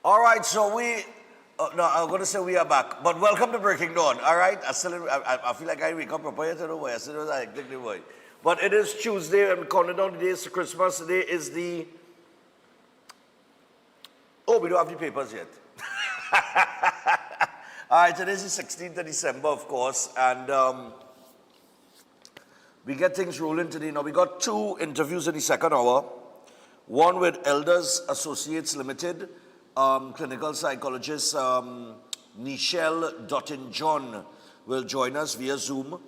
All right, so no, I'm going to say we are back. But welcome to Breaking Dawn, all right? I feel like I wake up prepared to the way. I still was like, the way. But it is Tuesday, and counting down the days to Christmas. Today is the... Oh, we don't have the papers yet. All right, today is the 16th of December, of course, and we get things rolling today. Now, we got two interviews in the second hour. One with Elders Associates Limited, clinical psychologist Nichelle Dottin-John will join us via Zoom.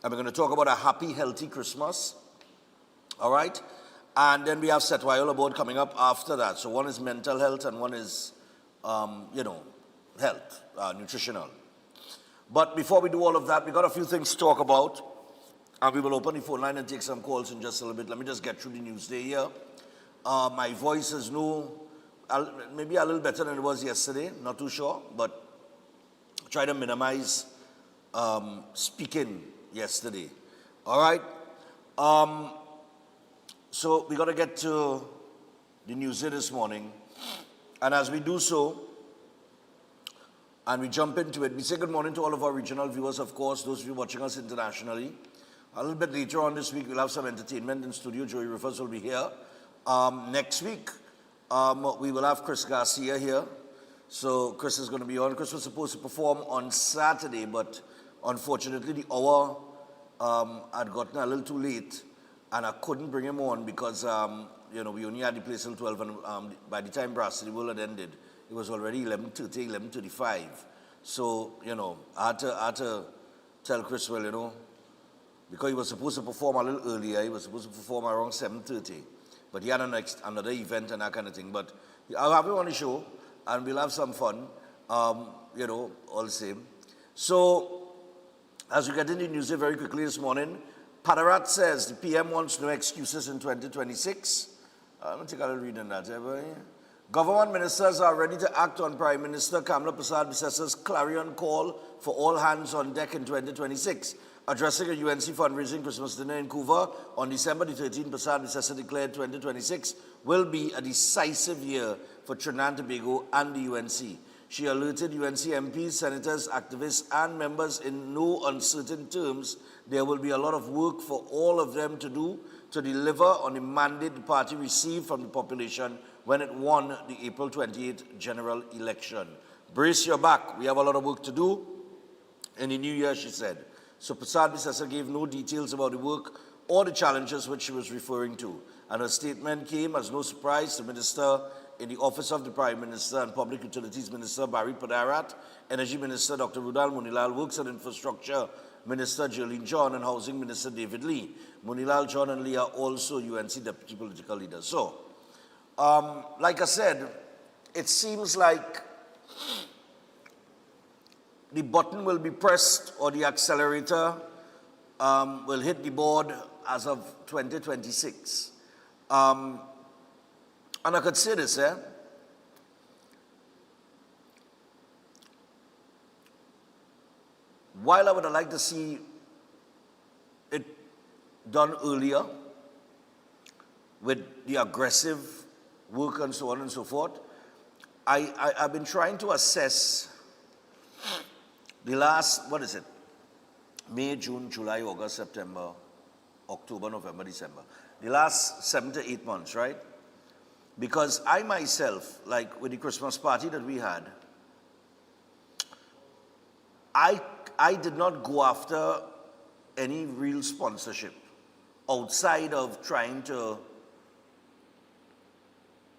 And we're going to talk about a happy, healthy Christmas. All right? And then we have Seth Viola board coming up after that. So one is mental health and one is, health, nutritional. But before we do all of that, we got a few things to talk about. And we will open the phone line and take some calls in just a little bit. Let me just get through the news day here. My voice is new, maybe a little better than it was yesterday, not too sure, but try to minimize speaking yesterday. All right? So we got to get to the news day this morning. And as we do so, and we jump into it, we say good morning to all of our regional viewers, of course, those of you watching us internationally. A little bit later on this week, we'll have some entertainment in studio. Joey Rivers will be here. Next week, we will have Chris Garcia here. So Chris is going to be on. Chris was supposed to perform on Saturday, but unfortunately the hour had gotten a little too late, and I couldn't bring him on because, we only had the place till 12, and by the time Brass City World had ended, it was already 11:30, 11:35. So, I had to tell Chris, well, because he was supposed to perform a little earlier, he was supposed to perform around 7:30. But he had another event and that kind of thing. But I'll have him on the show, and we'll have some fun, all the same. So, as we get into the news very quickly this morning, Padarat says the PM wants no excuses in 2026. Let me take a little reading that. Government ministers are ready to act on Prime Minister Kamla Persad-Bissessa's clarion call for all hands on deck in 2026. Addressing a UNC fundraising Christmas dinner in Couva on December the 13th, Persad-Bissessa declared 2026 will be a decisive year for Trinidad and Tobago and the UNC. She alerted UNC MPs, senators, activists, and members in no uncertain terms there will be a lot of work for all of them to do to deliver on the mandate the party received from the population when it won the April 28th general election. Brace your back. We have a lot of work to do in the new year, she said. So Persad-Bissessa gave no details about the work or the challenges which she was referring to. And her statement came as no surprise to Minister in the Office of the Prime Minister and Public Utilities Minister Barry Padarat, Energy Minister Dr. Rudal Munilal, Works and Infrastructure Minister Jerlene John, and Housing Minister David Lee. Munilal, John, and Lee are also UNC deputy political leaders. So, like I said, it seems like the button will be pressed, or the accelerator will hit the board as of 2026. And I could say this, while I would have liked to see it done earlier with the aggressive work and so on and so forth, I've been trying to assess the last, May, June, July, August, September, October, November, December. The last 7 to 8 months, right? Because I myself, like with the Christmas party that we had, I did not go after any real sponsorship outside of trying to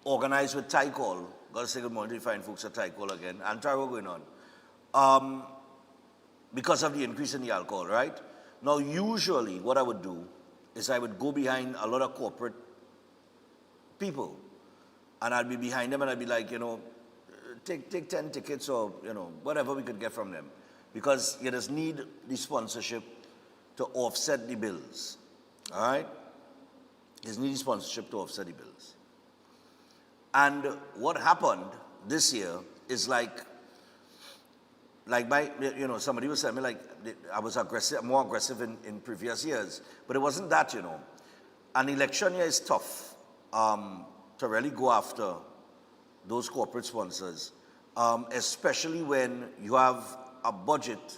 organize with Tycol. Gotta say good morning to the fine folks at Tycol again. And try what's going on. Because of the increase in the alcohol, right? Now, usually what I would do is I would go behind a lot of corporate people, and I'd be behind them and I'd be like, take 10 tickets or, whatever we could get from them. Because you just need the sponsorship to offset the bills, all right? You just need the sponsorship to offset the bills. And what happened this year is somebody was telling me I was more aggressive in previous years, but it wasn't that, An election year is tough to really go after those corporate sponsors, especially when you have a budget,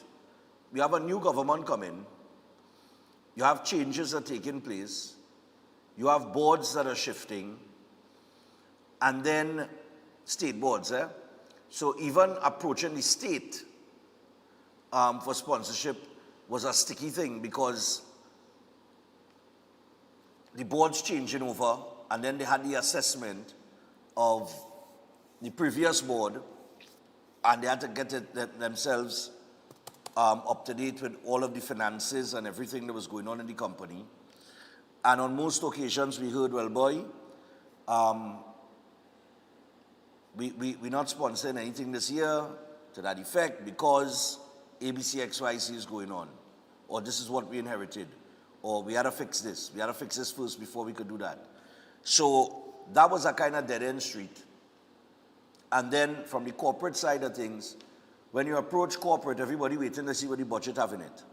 you have a new government coming, you have changes that are taking place, you have boards that are shifting, and then state boards. So even approaching the state for sponsorship was a sticky thing because the board's changing over, and then they had the assessment of the previous board, and they had to get themselves up to date with all of the finances and everything that was going on in the company. And on most occasions, we heard, well, boy, we're not sponsoring anything this year to that effect because ABCXYZ is going on, or this is what we inherited, or we had to fix this. We had to fix this first before we could do that. So that was a kind of dead-end street. And then from the corporate side of things, when you approach corporate, everybody waiting to see what the budget have in it.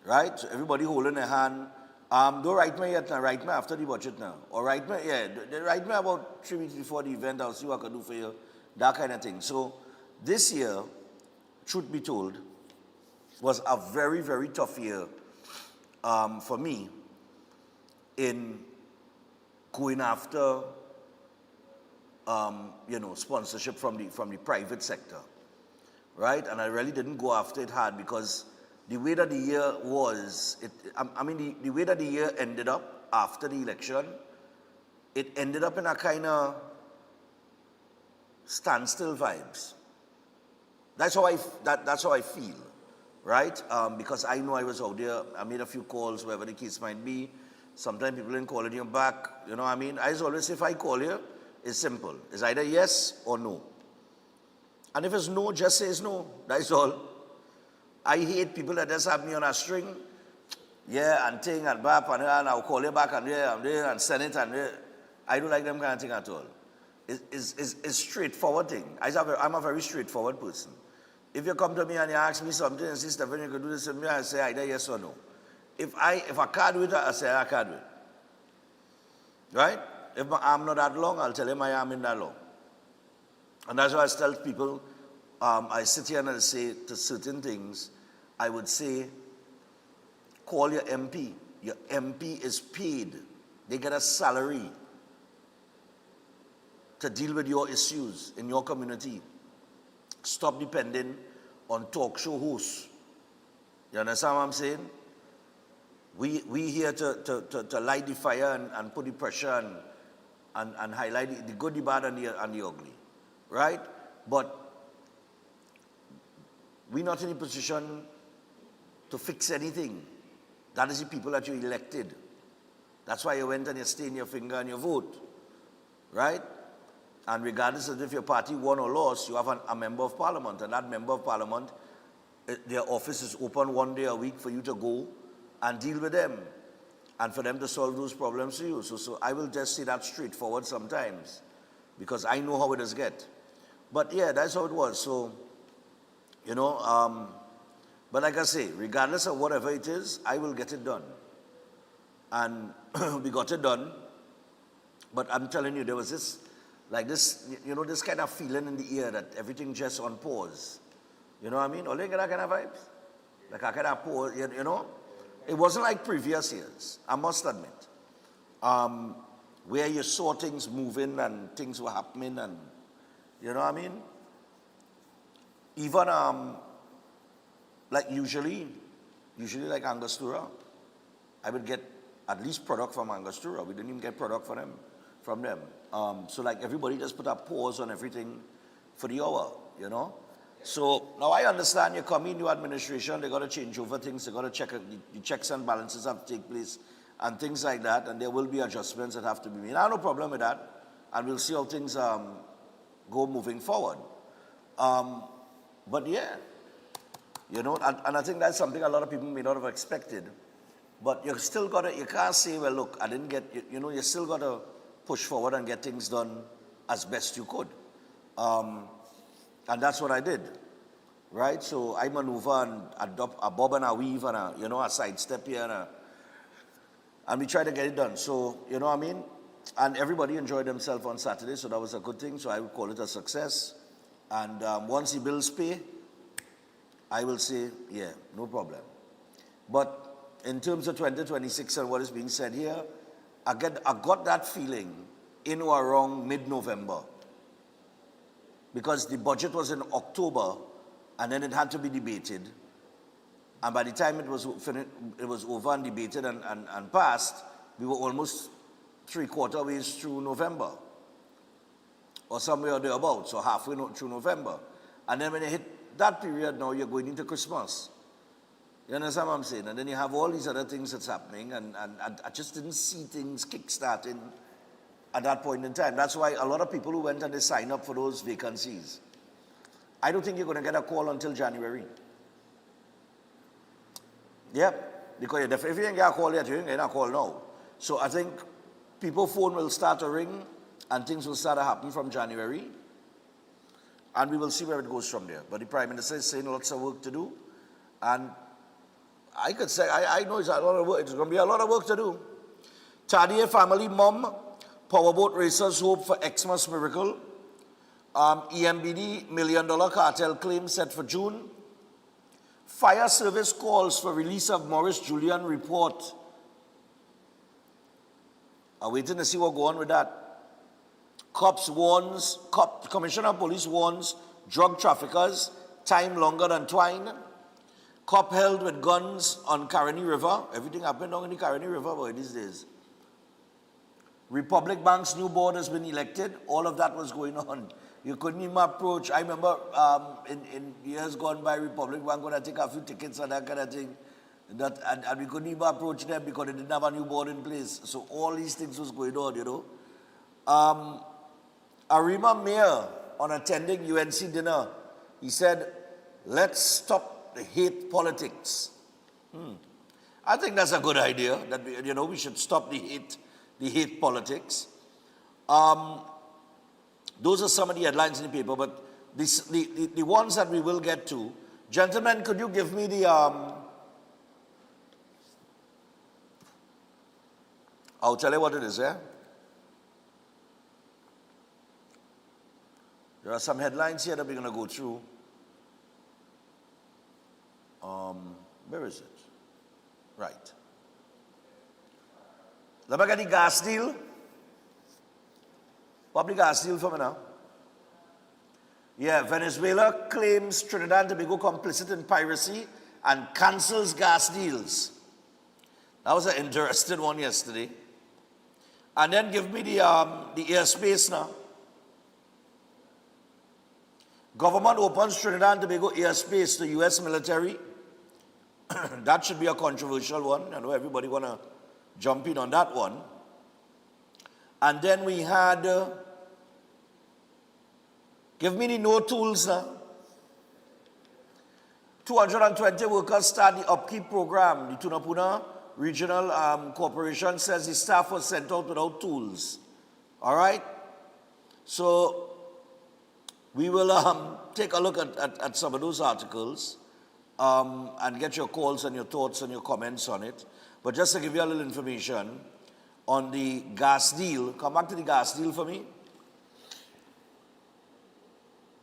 Right? So everybody holding their hand. Don't write me yet now, write me after the budget now. Or write me, write me about 3 weeks before the event, I'll see what I can do for you. That kind of thing. So this year, truth be told, was a very, very tough year for me in going after sponsorship from the private sector, right? And I really didn't go after it hard because the way that the year was, the way that the year ended up after the election, it ended up in a kind of standstill vibes. That's how I feel, right? Because I know I was out there, I made a few calls, whatever the case might be. Sometimes people didn't call you back, you know what I mean? I always say, if I call you, it's simple. It's either yes or no. And if it's no, just say it's no. That's all. I hate people that just have me on a string, and thing and bap, and I'll call you back and there and send it and there. I don't like them kind of thing at all. It's straightforward thing. I'm a very straightforward person. If you come to me and you ask me something and say, Stephen, you can do this with me, I say either yes or no. If I can't do it, I say I can't do it. Right? If my arm not that long, I'll tell him my arm in that long. And that's why I tell people, I sit here and I say to certain things, I would say, call your MP. Your MP is paid. They get a salary to deal with your issues in your community. Stop depending on talk show hosts. You understand what I'm saying? We here to light the fire and put the pressure and highlight the good, the bad, and the ugly, right? But we're not in a position to fix anything. That is the people that you elected. That's why you went and you stained your finger and you vote, right? And regardless of if your party won or lost, you have a member of parliament, and that member of parliament, their office is open 1 day a week for you to go and deal with them, and for them to solve those problems for you. So I will just say that straightforward sometimes, because I know how it does get. But yeah, that's how it was. So, but like I say, regardless of whatever it is, I will get it done. And we got it done. But I'm telling you, there was this kind of feeling in the air that everything just on pause. You know what I mean? Or you get that kind of vibes? Like I kind of pause, you know? It wasn't like previous years, I must admit, where you saw things moving and things were happening, and you know what I mean? Even like usually like Angostura, I would get at least product from Angostura. We didn't even get product from them. So like everybody just put a pause on everything for the hour, you know? So now I understand you come in, new administration, they got to change over things, they got to check, the checks and balances have to take place and things like that, and there will be adjustments that have to be made. I have no problem with that, and we'll see how things go moving forward. But yeah, you know, and I think that's something a lot of people may not have expected. But you still got to, you can't say, well, look, I didn't get, you still got to push forward and get things done as best you could. And that's what I did, right? So I maneuver and adopt a bob and a weave and a sidestep here and we try to get it done. So, you know what I mean? And everybody enjoyed themselves on Saturday, so that was a good thing. So I would call it a success. And once the bills pay, I will say, yeah, no problem. But in terms of 2026 and what is being said here, I got that feeling in or around mid-November, because the budget was in October and then it had to be debated. And by the time it was over and debated and passed, we were almost 3/4 ways through November, or somewhere or thereabouts, so halfway through November. And then when you hit that period, now you're going into Christmas. You understand what I'm saying? And then you have all these other things that's happening, and I just didn't see things kick-starting at that point in time. That's why a lot of people who went and they signed up for those vacancies, I don't think you're going to get a call until January. Yep, because if you ain't get a call yet, you ain't get a call now. So I think people's phone will start to ring and things will start to happen from January. And we will see where it goes from there. But the Prime Minister is saying lots of work to do. And I could say, I know it's a lot of work. It's going to be a lot of work to do. Tadier family mom, powerboat racers hope for Xmas miracle. EMBD $1 million cartel claim set for June. Fire service calls for release of Maurice Julian report. I'm waiting to see what go on with that. Commissioner of Police warns drug traffickers, time longer than twine. Cop held with guns on Caroni River. Everything happened down in the Caroni River boy, these days. Republic Bank's new board has been elected. All of that was going on. You couldn't even approach. I remember in years gone by, Republic Bank going to take a few tickets and that kind of thing. And we couldn't even approach them because they didn't have a new board in place. So all these things was going on, you know. Arima Mayor, on attending UNC dinner, he said, let's stop the hate politics. I think that's a good idea, that we should stop the hate politics. Those are some of the headlines in the paper, but the ones that we will get to. Gentlemen, could you give me the I'll tell you what it is, yeah? There are some headlines here that we're going to go through. Where is it? Right. Let me get the gas deal. Public gas deal for me now. Yeah, Venezuela claims Trinidad and Tobago complicit in piracy and cancels gas deals. That was an interesting one yesterday. And then give me the airspace now. Government opens Trinidad and Tobago airspace to U.S. military. That should be a controversial one. I know everybody want to jump in on that one. And then we had, give me the no tools now. 220 workers start the upkeep program. The Tunapuna Regional Corporation says the staff was sent out without tools. All right? So we will take a look at some of those articles and get your calls and your thoughts and your comments on it. But just to give you a little information on the gas deal, come back to the gas deal for me.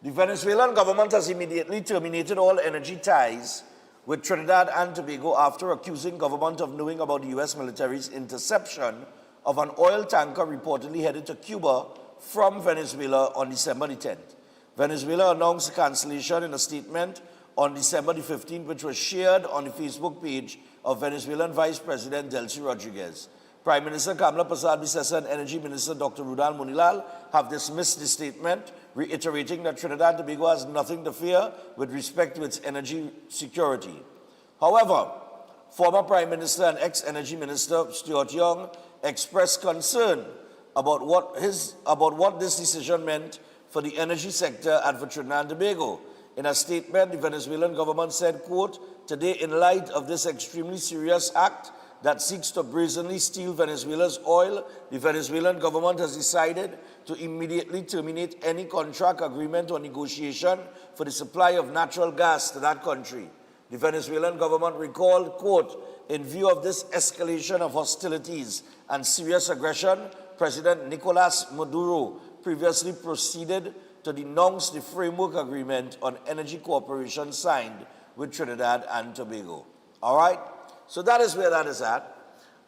The Venezuelan government has immediately terminated all energy ties with Trinidad and Tobago after accusing government of knowing about the U.S. military's interception of an oil tanker reportedly headed to Cuba from Venezuela on December the 10th. Venezuela announced the cancellation in a statement on December the 15th, which was shared on the Facebook page of Venezuelan Vice President Delcy Rodriguez. Prime Minister Kamla Persad-Bissessar and Energy Minister Dr. Rudal Munilal have dismissed the statement, reiterating that Trinidad and Tobago has nothing to fear with respect to its energy security. However, former Prime Minister and ex-Energy Minister Stuart Young expressed concern about what this decision meant for the energy sector and for Trinidad and Tobago. In a statement, the Venezuelan government said, quote, today in light of this extremely serious act that seeks to brazenly steal Venezuela's oil, the Venezuelan government has decided to immediately terminate any contract, agreement, or negotiation for the supply of natural gas to that country. The Venezuelan government recalled, quote, in view of this escalation of hostilities and serious aggression, President Nicolas Maduro previously proceeded to denounce the framework agreement on energy cooperation signed with Trinidad and Tobago. All right? So that is where that is at.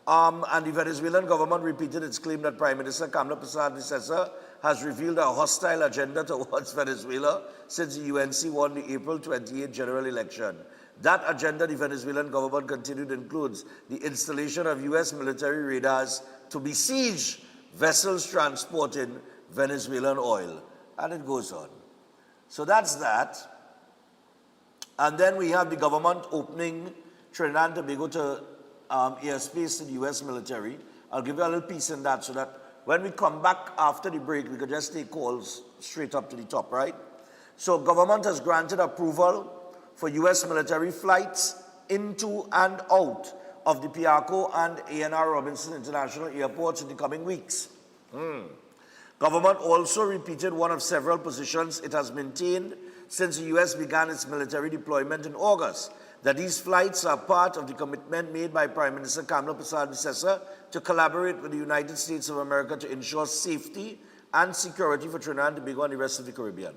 And the Venezuelan government repeated its claim that Prime Minister Kamla Persad-Bissessar has revealed a hostile agenda towards Venezuela since the UNC won the April 28 general election. That agenda, the Venezuelan government continued, includes the installation of U.S. military radars to besiege vessels transporting Venezuelan oil. And it goes on. So that's that. And then we have the government opening Trinidad and Tobago to airspace to the U.S. military. I'll give you a little piece in that so that when we come back after the break, we could just take calls straight up to the top, right? So government has granted approval for U.S. military flights into and out of the Piarco and A.N.R. Robinson International Airports in the coming weeks. Government also repeated one of several positions it has maintained since the U.S. began its military deployment in August, that these flights are part of the commitment made by Prime Minister Kamla Persad-Bissessar to collaborate with the United States of America to ensure safety and security for Trinidad and Tobago and the rest of the Caribbean.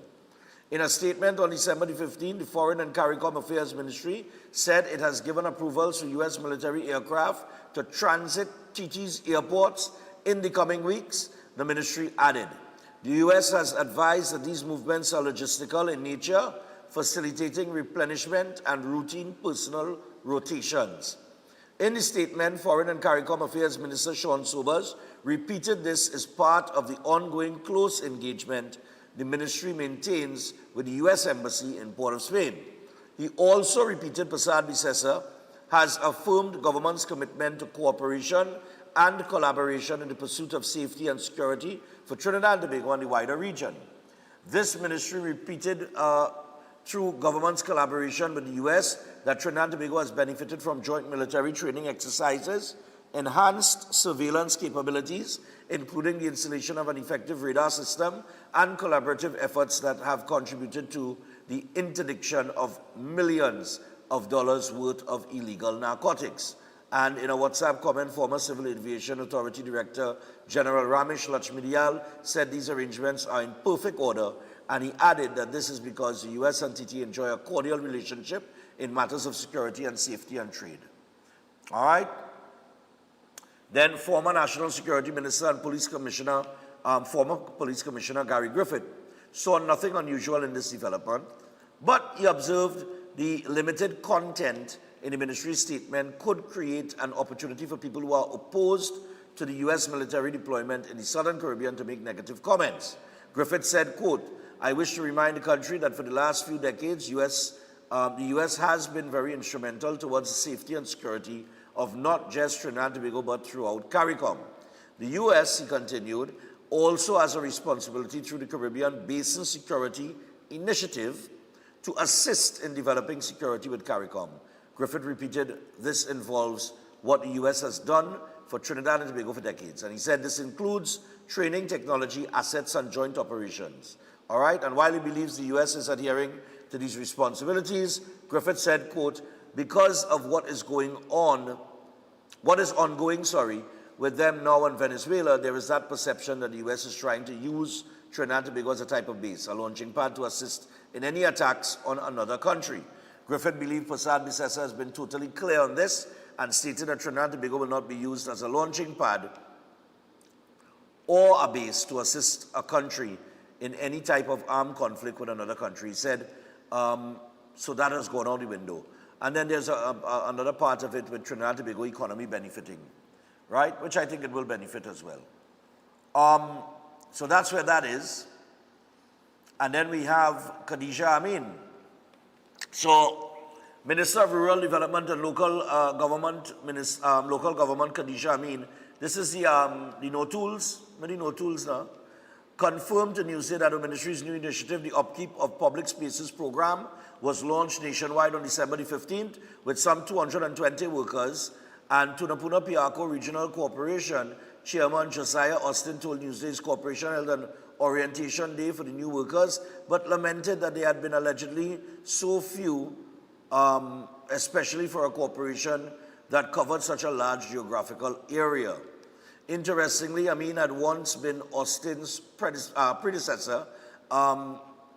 In a statement on December the 15th, the Foreign and CARICOM Affairs Ministry said it has given approvals for U.S. military aircraft to transit TT's airports in the coming weeks. The ministry added, the U.S. has advised that these movements are logistical in nature, facilitating replenishment and routine personnel rotations. In the statement, Foreign and CARICOM Affairs Minister Sean Sobers repeated this as part of the ongoing close engagement the ministry maintains with the U.S. Embassy in Port of Spain. He also repeated Persad-Bissessar has affirmed government's commitment to cooperation and collaboration in the pursuit of safety and security for Trinidad and Tobago and the wider region. This ministry repeated through government's collaboration with the U.S. that Trinidad and Tobago has benefited from joint military training exercises, enhanced surveillance capabilities, including the installation of an effective radar system, and collaborative efforts that have contributed to the interdiction of millions of dollars worth of illegal narcotics. And in a WhatsApp comment, former Civil Aviation Authority Director General Ramesh Lachmidiyal said these arrangements are in perfect order, and he added that this is because the U.S. and TT enjoy a cordial relationship in matters of security and safety and trade. All right? Then former National Security Minister and former Police Commissioner Gary Griffith saw nothing unusual in this development, but he observed the limited content in the ministry's statement could create an opportunity for people who are opposed to the U.S. military deployment in the Southern Caribbean to make negative comments. Griffith said, quote, I wish to remind the country that for the last few decades, the U.S. has been very instrumental towards the safety and security of not just Trinidad and Tobago, but throughout CARICOM. The U.S., he continued, also has a responsibility through the Caribbean Basin Security Initiative to assist in developing security with CARICOM. Griffith repeated, this involves what the U.S. has done for Trinidad and Tobago for decades. And he said this includes training, technology, assets, and joint operations. All right, and while he believes the U.S. is adhering to these responsibilities, Griffith said, quote, because of what is ongoing, with them now in Venezuela, there is that perception that the U.S. is trying to use Trinidad and Tobago as a type of base, a launching pad to assist in any attacks on another country. Griffith believed Persad-Bissessar has been totally clear on this and stated that Trinidad and Tobago will not be used as a launching pad or a base to assist a country in any type of armed conflict with another country. He said, so that has gone out the window. And then there's another part of it with Trinidad and Tobago economy benefiting, right? Which I think it will benefit as well. So that's where that is. And then we have Khadija Amin. So, Minister of Rural Development and Local Government, Khadija Amin. This is the No Tools, many No Tools now. Confirmed to Newsday that the ministry's new initiative, the Upkeep of Public Spaces program, was launched nationwide on December the 15th with some 220 workers. And Tunapuna Piarco Regional Corporation Chairman Josiah Austin told Newsday's corporation held an orientation day for the new workers, but lamented that there had been allegedly so few, especially for a corporation that covered such a large geographical area. Interestingly, Amin had once been Austin's predecessor,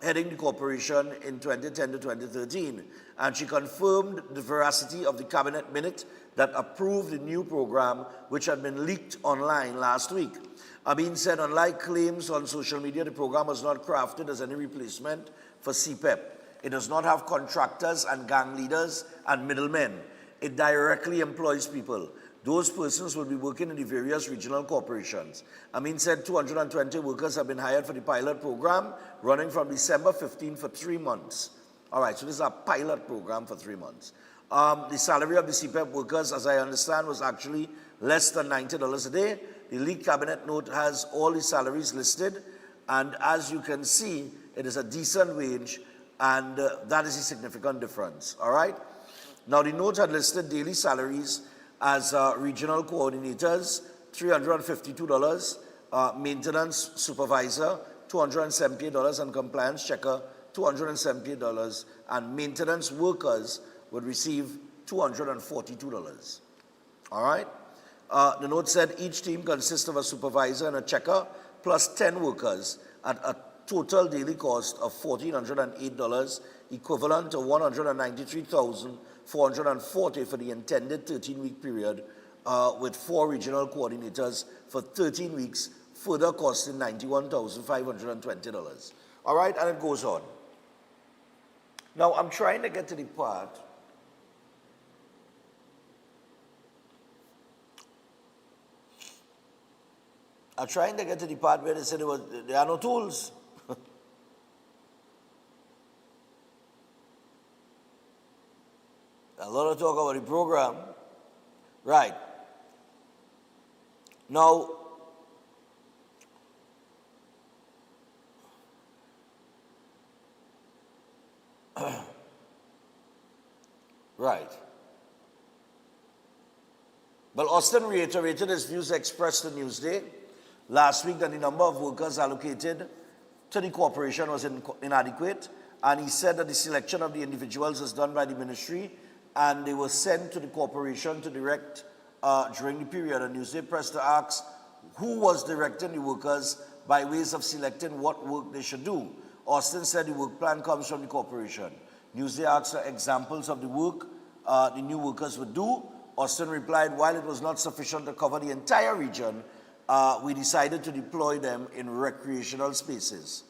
heading the corporation in 2010 to 2013, and she confirmed the veracity of the cabinet minute that approved the new program, which had been leaked online last week. Amin said, unlike claims on social media, the program was not crafted as any replacement for CPEP. It does not have contractors and gang leaders and middlemen. It directly employs people. Those persons will be working in the various regional corporations. Amin said 220 workers have been hired for the pilot program, running from December 15 for 3 months. All right, so this is a pilot program for 3 months. The salary of the CPEP workers, as I understand, was actually less than $90 a day. The leaked cabinet note has all the salaries listed, and as you can see, it is a decent wage, and that is a significant difference, all right? Now, the note had listed daily salaries as regional coordinators, $352, maintenance supervisor, $278, and compliance checker, $278, and maintenance workers would receive $242. All right? The note said each team consists of a supervisor and a checker, plus 10 workers at a total daily cost of $1,408, equivalent to $193,440 for the intended 13-week period, with 4 regional coordinators for 13 weeks, further costing $91,520. All right, and it goes on. Now, I'm trying to get to the part where they said there are no tools. A lot of talk about the program. Right. Now, right. Well, Austin reiterated his views expressed in Newsday last week that the number of workers allocated to the corporation was inadequate, and he said that the selection of the individuals was done by the ministry, and they were sent to the corporation to direct during the period. And Newsday pressed to ask who was directing the workers by ways of selecting what work they should do. Austin said the work plan comes from the corporation. Newsday asked for examples of the work the new workers would do. Austin replied, while it was not sufficient to cover the entire region, we decided to deploy them in recreational spaces.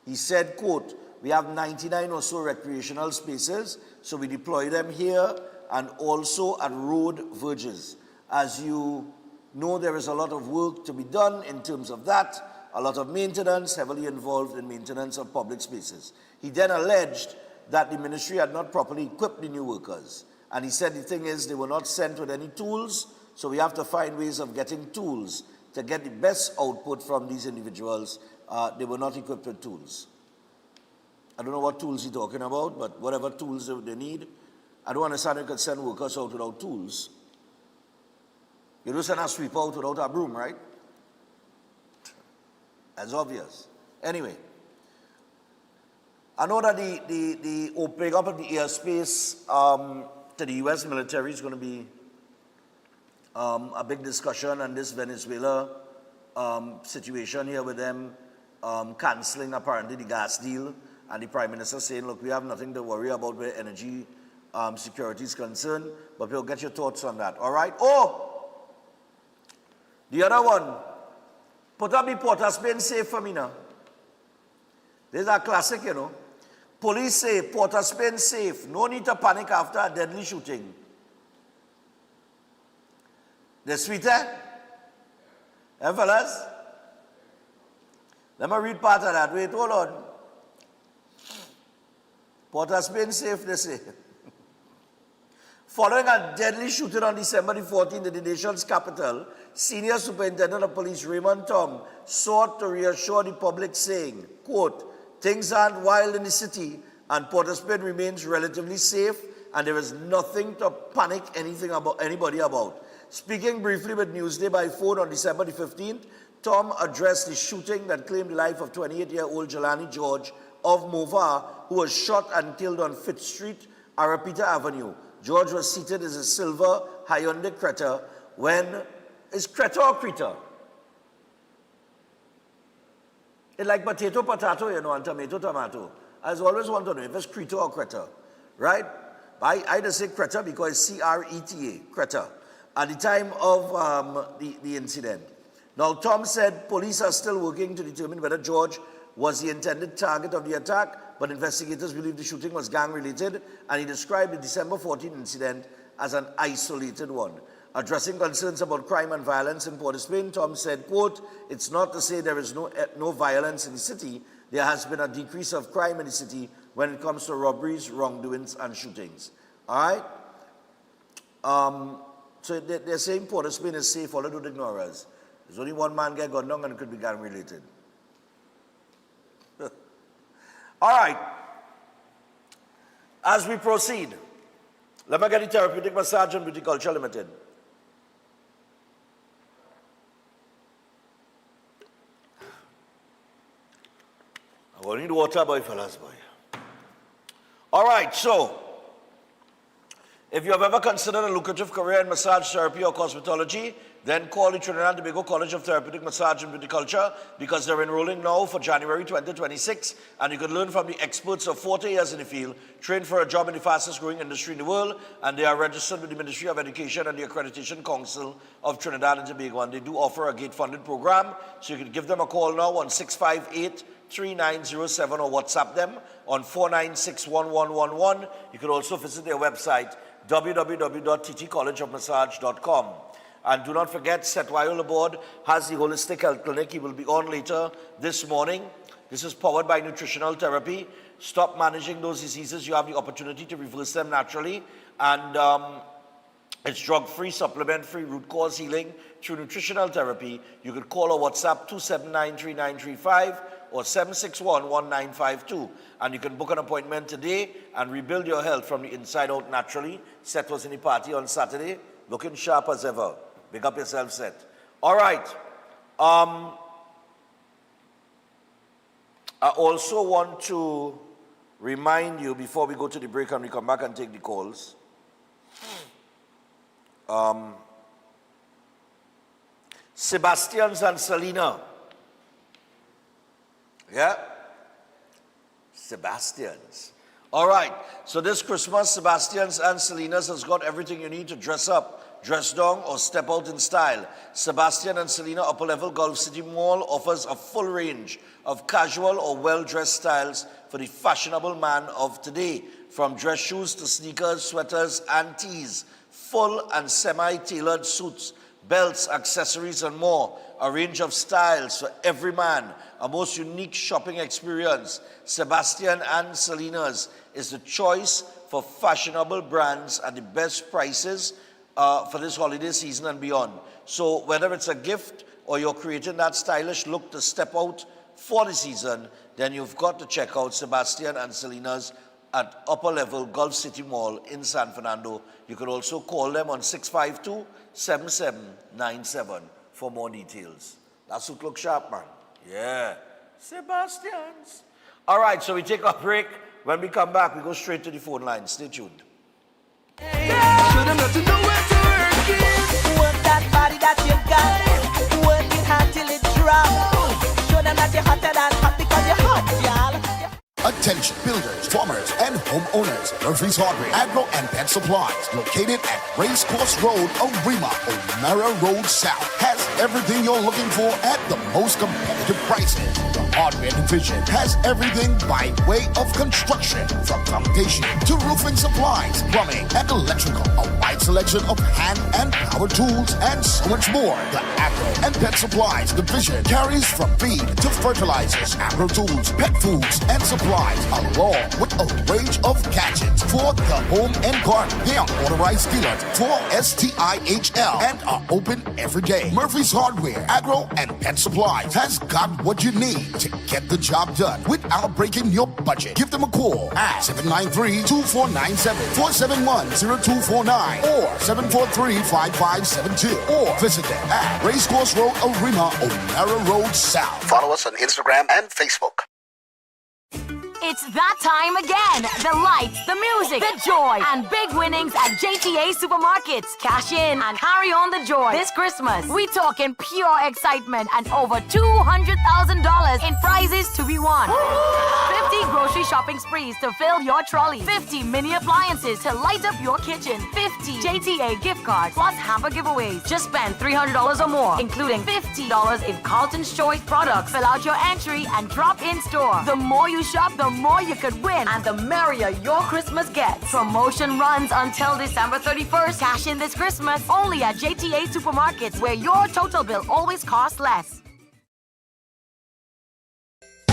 He said, quote, we have 99 or so recreational spaces, so we deploy them here and also at road verges. As you know, there is a lot of work to be done in terms of that, a lot of maintenance, heavily involved in maintenance of public spaces. He then alleged that the ministry had not properly equipped the new workers. And he said the thing is, they were not sent with any tools, so we have to find ways of getting tools to get the best output from these individuals. They were not equipped with tools. I don't know what tools he's talking about, but whatever tools they need. I don't understand you could send workers out without tools. You don't send a sweeper out without a broom, right? That's obvious. Anyway, I know that the opening up of the airspace to the U.S. military is going to be a big discussion, and this Venezuela situation here with them cancelling apparently the gas deal, and the Prime Minister saying, look, we have nothing to worry about where energy security is concerned, but we'll get your thoughts on that. All right? Oh! The other one, put up the Port of Spain safe for me now. This is a classic, you know. Police say Port of Spain safe. No need to panic after a deadly shooting. The sweet, eh? Eh, fellas? Let me read part of that. Wait, hold on. Port of Spain safe, they say. Following a deadly shooting on December the 14th in the nation's capital, Senior Superintendent of Police Raymond Tom sought to reassure the public saying, quote, things aren't wild in the city and Port of Spain remains relatively safe and there is nothing to panic anybody about. Speaking briefly with Newsday by phone on December the 15th, Tom addressed the shooting that claimed the life of 28-year-old Jelani George of Mova, who was shot and killed on Fifth Street, Arapita Avenue. George was seated in a silver Hyundai Creta when Is Creta or Creta? It's like potato, and tomato, tomato. I always want to know if it's Creta or Creta, right? I just say Creta because it's C-R-E-T-A, Creta, at the time of the incident. Now, Tom said police are still working to determine whether George was the intended target of the attack, but investigators believe the shooting was gang-related, and he described the December 14 incident as an isolated one. Addressing concerns about crime and violence in Port of Spain, Tom said, quote, "It's not to say there is no violence in the city. There has been a decrease of crime in the city when it comes to robberies, wrongdoings, and shootings." All right? So they're saying Port of Spain is safe, although don't ignore us. There's only one man get gunned down and it could be gang-related. All right. As we proceed, let me get the Therapeutic Massage and Beauty Culture Limited. I'm going to need water, boy, fellas, boy. All right, so if you have ever considered a lucrative career in massage therapy or cosmetology, then call the Trinidad and Tobago College of Therapeutic Massage and Beauty Culture because they're enrolling now for January 2026, and you can learn from the experts of 40 years in the field, train for a job in the fastest growing industry in the world, and they are registered with the Ministry of Education and the Accreditation Council of Trinidad and Tobago, and they do offer a gate-funded program, so you can give them a call now on 658-3907 or WhatsApp them on 4961111. You can also visit their website, www.ttcollegeofmassage.com. And do not forget, Seth Weil aboard has the Holistic Health Clinic. He will be on later this morning. This is powered by nutritional therapy. Stop managing those diseases. You have the opportunity to reverse them naturally. And it's drug-free, supplement-free, root cause healing through nutritional therapy. You could call or WhatsApp 2793935 or 7611952. And you can book an appointment today and rebuild your health from the inside out naturally. Seth was in the party on Saturday, looking sharp as ever. Big up yourself, Seth. All right. I also want to remind you before we go to the break and we come back and take the calls. Sebastian's and Selena. Yeah? Sebastian's. All right. So this Christmas, Sebastian's and Selena's has got everything you need to dress up, dress down, or step out in style. Sebastian and Selena Upper Level Gulf City Mall offers a full range of casual or well-dressed styles for the fashionable man of today. From dress shoes to sneakers, sweaters, and tees. Full and semi-tailored suits, belts, accessories, and more. A range of styles for every man. A most unique shopping experience. Sebastian and Selena's is the choice for fashionable brands at the best prices for this holiday season and beyond. So whether it's a gift or you're creating that stylish look to step out for the season, then you've got to check out Sebastian and Selena's at Upper Level Gulf City Mall in San Fernando. You can also call them on 652-7797 for more details. That's what look sharp, man. Yeah. Sebastian's. All right, so we take a break. When we come back, we go straight to the phone line. Stay tuned. Show them not to know where to work it. Work that body that you've got. Work it hard till it drops. Show them that you're hotter than hot because you're hot, y'all. Attention builders, farmers, and homeowners. Murphy's Hardware, Agro and Pet Supplies, located at Racecourse Road, Arima, O'Mara Road South, has everything you're looking for at the most competitive prices. The Hardware Division has everything by way of construction, from foundation to roofing supplies, plumbing, and electrical. A wide selection of hand and power tools, and so much more. The Agro and Pet Supplies Division carries from feed to fertilizers, agro tools, pet foods, and supplies, along with a range of gadgets for the home and garden. They are authorized dealers for STIHL and are open every day. Murphy's Hardware, Agro, and Pet Supplies has got what you need to get the job done without breaking your budget. Give them a call at 793-2497, 471-0249, or 743-5572, or visit them at Racecourse Road, Arima, O'Mara Road South. Follow us on Instagram and Facebook. It's that time again. The lights, the music, the joy, and big winnings at JTA Supermarkets. Cash in and carry on the joy this Christmas. We talking pure excitement and over $200,000 in prizes to be won. 50 grocery shopping sprees to fill your trolley. 50 mini appliances to light up your kitchen. 50 JTA gift cards plus hamper giveaways. Just spend $300 or more, including $50 in Carlton's Choice products. Fill out your entry and drop in store. The more you shop, the more you could win, and the merrier your Christmas gets. Promotion runs until December 31st. Cash in this Christmas only at JTA Supermarkets, where your total bill always costs less.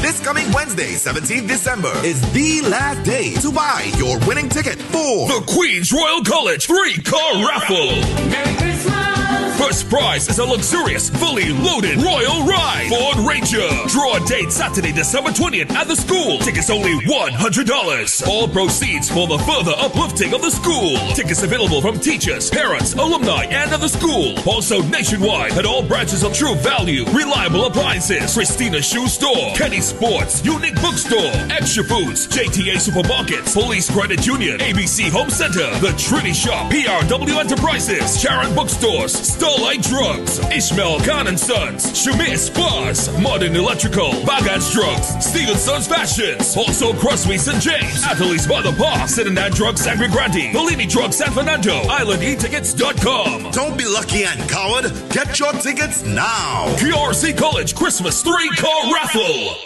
This coming Wednesday, 17th December, is the last day to buy your winning ticket for the Queen's Royal College 3-car raffle. Merry Christmas! First prize is a luxurious, fully loaded royal ride, Ford Ranger. Draw date Saturday, December 20th at the school. Tickets only $100. All proceeds for the further uplifting of the school. Tickets available from teachers, parents, alumni, and of the school. Also nationwide at all branches of True Value, Reliable Appliances, Christina Shoe Store, Kenny Sports, Unique Bookstore, Extra Foods, JTA Supermarkets, Police Credit Union, ABC Home Center, The Trinity Shop, PRW Enterprises, Sharon Bookstores, Starlight Drugs, Ishmael Khan and Sons, Shamir Spas, Modern Electrical, Bagans Drugs, Steven Sons Fashions, also Crosby St. James, Athletes by the Park, Cincinnati Drugs Sangre Grande, Bellini Drugs San Fernando, IslandEtickets.com. Don't be lucky and coward. Get your tickets now. QRC College Christmas 3-car raffle.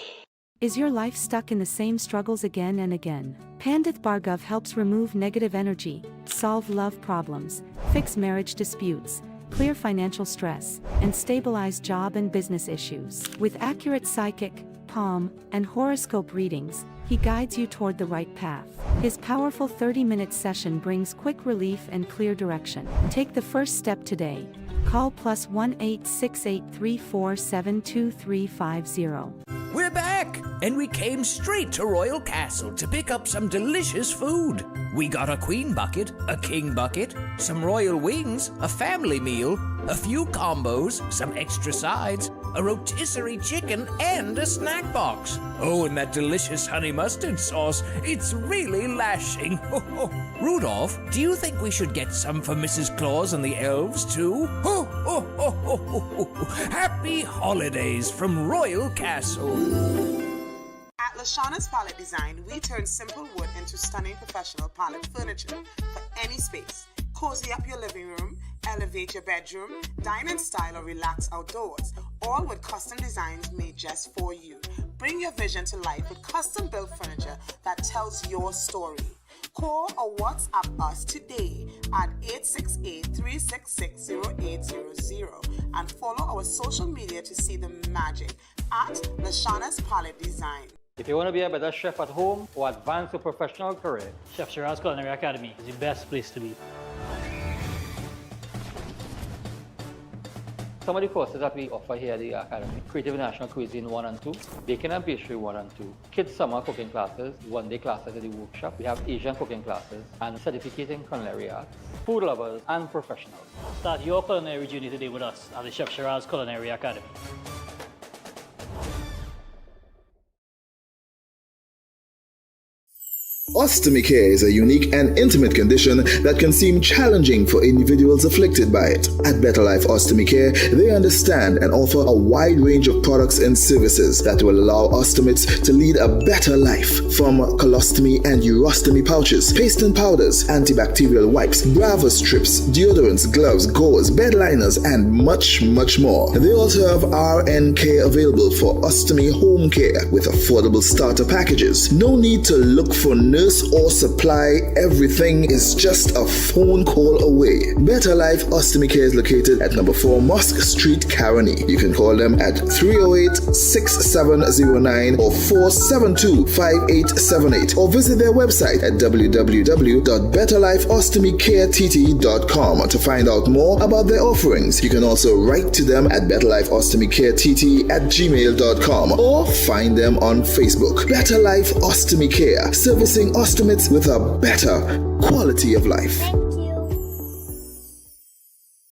Is your life stuck in the same struggles again and again? Pandith Bhargav helps remove negative energy, solve love problems, fix marriage disputes, clear financial stress, and stabilize job and business issues. With accurate psychic, palm, and horoscope readings, he guides you toward the right path. His powerful 30-minute session brings quick relief and clear direction. Take the first step today. Call +1 868-347-2350. We're back, and we came straight to Royal Castle to pick up some delicious food. We got a queen bucket, a king bucket, some royal wings, a family meal, a few combos, some extra sides, a rotisserie chicken, and a snack box. Oh, and that delicious honey mustard sauce, it's really lashing. Rudolph, do you think we should get some for Mrs. Claus and the elves, too? Happy holidays from Royal Castle. At Lashana's Palette Design, we turn simple wood into stunning professional palette furniture for any space. Cozy up your living room, elevate your bedroom, dine in style, or relax outdoors, all with custom designs made just for you. Bring your vision to life with custom-built furniture that tells your story. Call or WhatsApp us today at 868-366-0800 and follow our social media to see the magic at Lashana's Palette Design. If you want to be a better chef at home or advance your professional career, Chef Shiraz Culinary Academy is the best place to be. some of the courses that we offer here at the Academy: Creative National Cuisine 1 and 2, Baking and Pastry 1 and 2, Kids Summer Cooking Classes, one-day classes at the workshop. We have Asian cooking classes and certificate in culinary arts, food lovers and professionals. Start your culinary journey today with us at the Chef Shiraz Culinary Academy. Ostomy care is a unique and intimate condition that can seem challenging for individuals afflicted by it. At Better Life Ostomy Care, they understand and offer a wide range of products and services that will allow ostomates to lead a better life. From colostomy and urostomy pouches, paste and powders, antibacterial wipes, Brava strips, deodorants, gloves, gauze, bed liners, and much, much more. They also have RN care available for ostomy home care with affordable starter packages. No need to look for nurse or supply. Everything is just a phone call away. Better Life Ostomy Care is located at number 4 Mosque Street, Caroni. You can call them at 308-6709 or 472-5878 or visit their website at www.betterlifeostomycareTT.com to find out more about their offerings. You can also write to them at betterlifeostomycareTT@gmail.com or find them on Facebook. Better Life Ostomy Care, servicing ostomates with a better quality of life.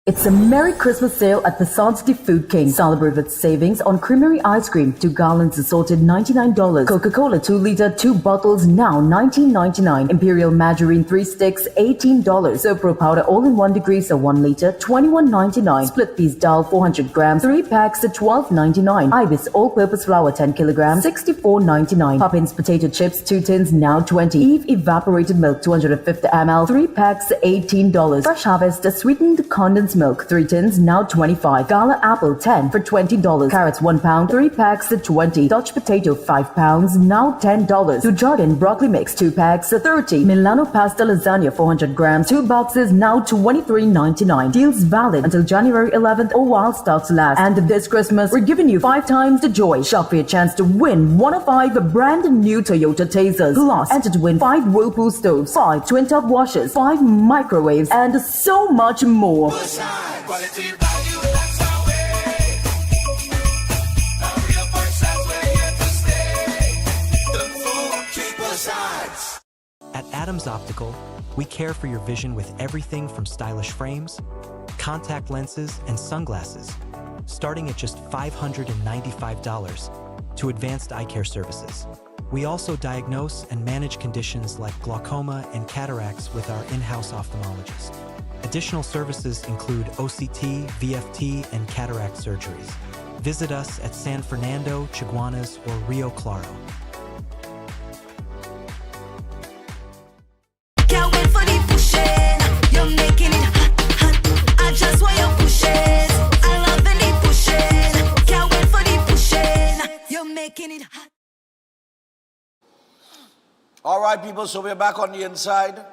It's a Merry Christmas sale at Passage de Food King. Celebrate with savings on creamery ice cream, 2 gallons assorted $99. Coca-Cola 2 liter, 2 bottles now $19.99. Imperial margarine 3 sticks $18. Sopro powder all-in-1 degrees 1 liter $21.99. Split piece dal 400 grams, 3 packs at $12.99. Ibis all-purpose flour 10 kilograms $64.99. Poppins potato chips 2 tins now $20. Eve evaporated milk 250 ml 3 packs $18. Fresh Harvest sweetened condensed milk 3 tins now $25. Gala apple 10 for $20. Carrots 1 pound 3 packs at $20. Dutch potato 5 pounds now $10. To Jordan broccoli mix 2 packs at $30. Milano pasta lasagna 400 grams 2 boxes now $23.99. Deals valid until January 11th or while stocks last. And this Christmas we're giving you 5 times the joy. Shop for your chance to win 1 of 5 brand new Toyota Tasers. Plus enter to win 5 Whirlpool stoves, 5 twin top washers, 5 microwaves, and so much more. Quality value, that's our way. A real Bushside, we're here to stay. The food keep us. At Adams Optical, we care for your vision with everything from stylish frames, contact lenses, and sunglasses, starting at just $595 to advanced eye care services. We also diagnose and manage conditions like glaucoma and cataracts with our in-house ophthalmologist. Additional services include OCT, VFT, and cataract surgeries. Visit us at San Fernando, Chaguanas, or Rio Claro. Can't wait for the pushing. You're making it hot, hot. I just want your pushes. I love the pushing. Can't wait for the pushing. You're making it hot. All right, people, so we're back on the inside.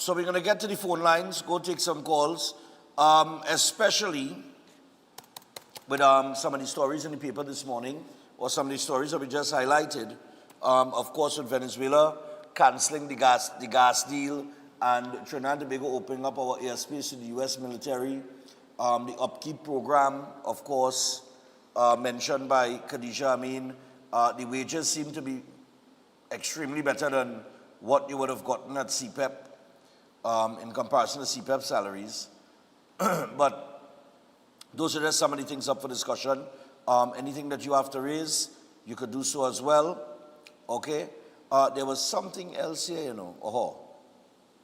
So we're going to get to the phone lines, go take some calls, especially with some of the stories in the paper this morning, or some of the stories that we just highlighted. Of course, with Venezuela canceling the gas deal, and Trinidad and Tobago opening up our airspace to the U.S. military. The upkeep program, of course, mentioned by Khadija Amin. The wages seem to be extremely better than what you would have gotten at CPEP. In comparison to CPEP salaries. But those are just some of the things up for discussion. Anything that you have to raise, you could do so as well. Okay? There was something else here, you know. Oh,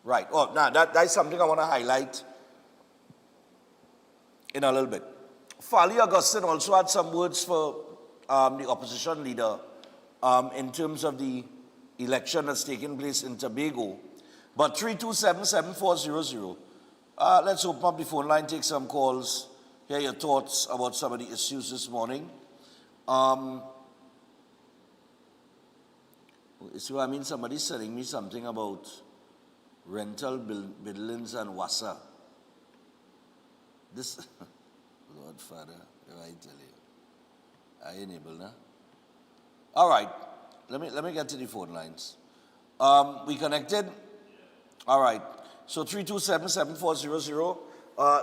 right. Oh, now that's something I want to highlight in a little bit. Fali Augustine also had some words for the opposition leader in terms of the election that's taking place in Tobago. But 327-7400. Let's open up the phone line, take some calls, hear your thoughts about some of the issues this morning. So I mean, somebody's telling me something about rental buildings and WASA. This, Lord Father, if I tell you, I enable now. All right, let me get to the phone lines. We connected. All right, so 327-7400,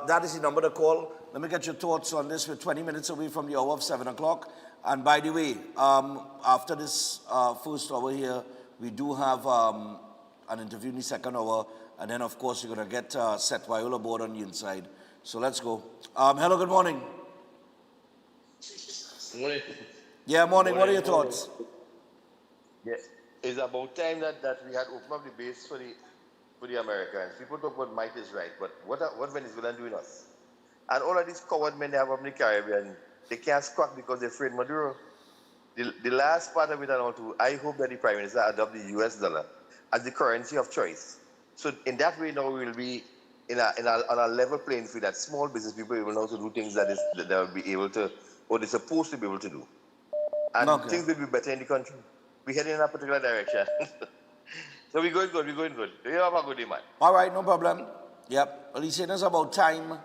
that is the number to call. Let me get your thoughts on this. We're 20 minutes away from the hour of 7 o'clock. And by the way, after this first hour here, we do have an interview in the second hour. And then, of course, you're going to get Seth Viola aboard on the inside. So let's go. Hello, good morning. Morning. Yeah, morning. What are your thoughts? Yeah, it's about time that we had opened up the base for the Americans. People talk about might is right, but what Venezuela doing us? And all of these coward men they have up in the Caribbean, they can't squawk because they're afraid Maduro. The last part of it and all too, I hope that the Prime Minister adopt the US dollar as the currency of choice. So in that way now we will be on a level playing field that small business people will know to do things that they will be able to, or they're supposed to be able to do. And things will be better in the country. We're heading in a particular direction. So we're going good. You have a good day, man. All right, no problem. Yep. Well, he's saying it's about time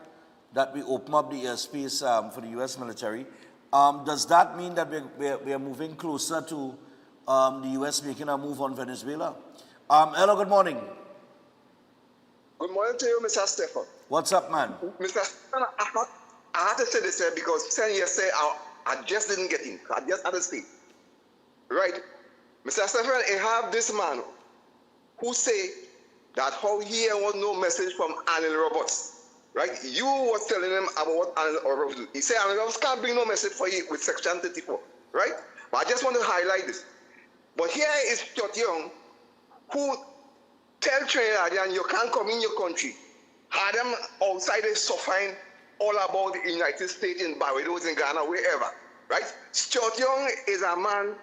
that we open up the airspace for the U.S. military. Does that mean that we are moving closer to the U.S. making a move on Venezuela? Hello, good morning. Good morning to you, Mr. Stephen. What's up, man? Mr. Stephen, I had to say this because yesterday I just didn't get in. I just had to speak. Right. Mr. Stephen, I have this man who say that how he was no message from Anil Roberts right? You was telling him about what Allen Roberts do. He said Allen Roberts can't bring no message for you with Section 34, right? But I just want to highlight this. But here is Stuart Young, who tell Trinidadian you can't come in your country. Had them outside there suffering all about the United States in Barbados, in Ghana, wherever, right? Stuart Young is a man,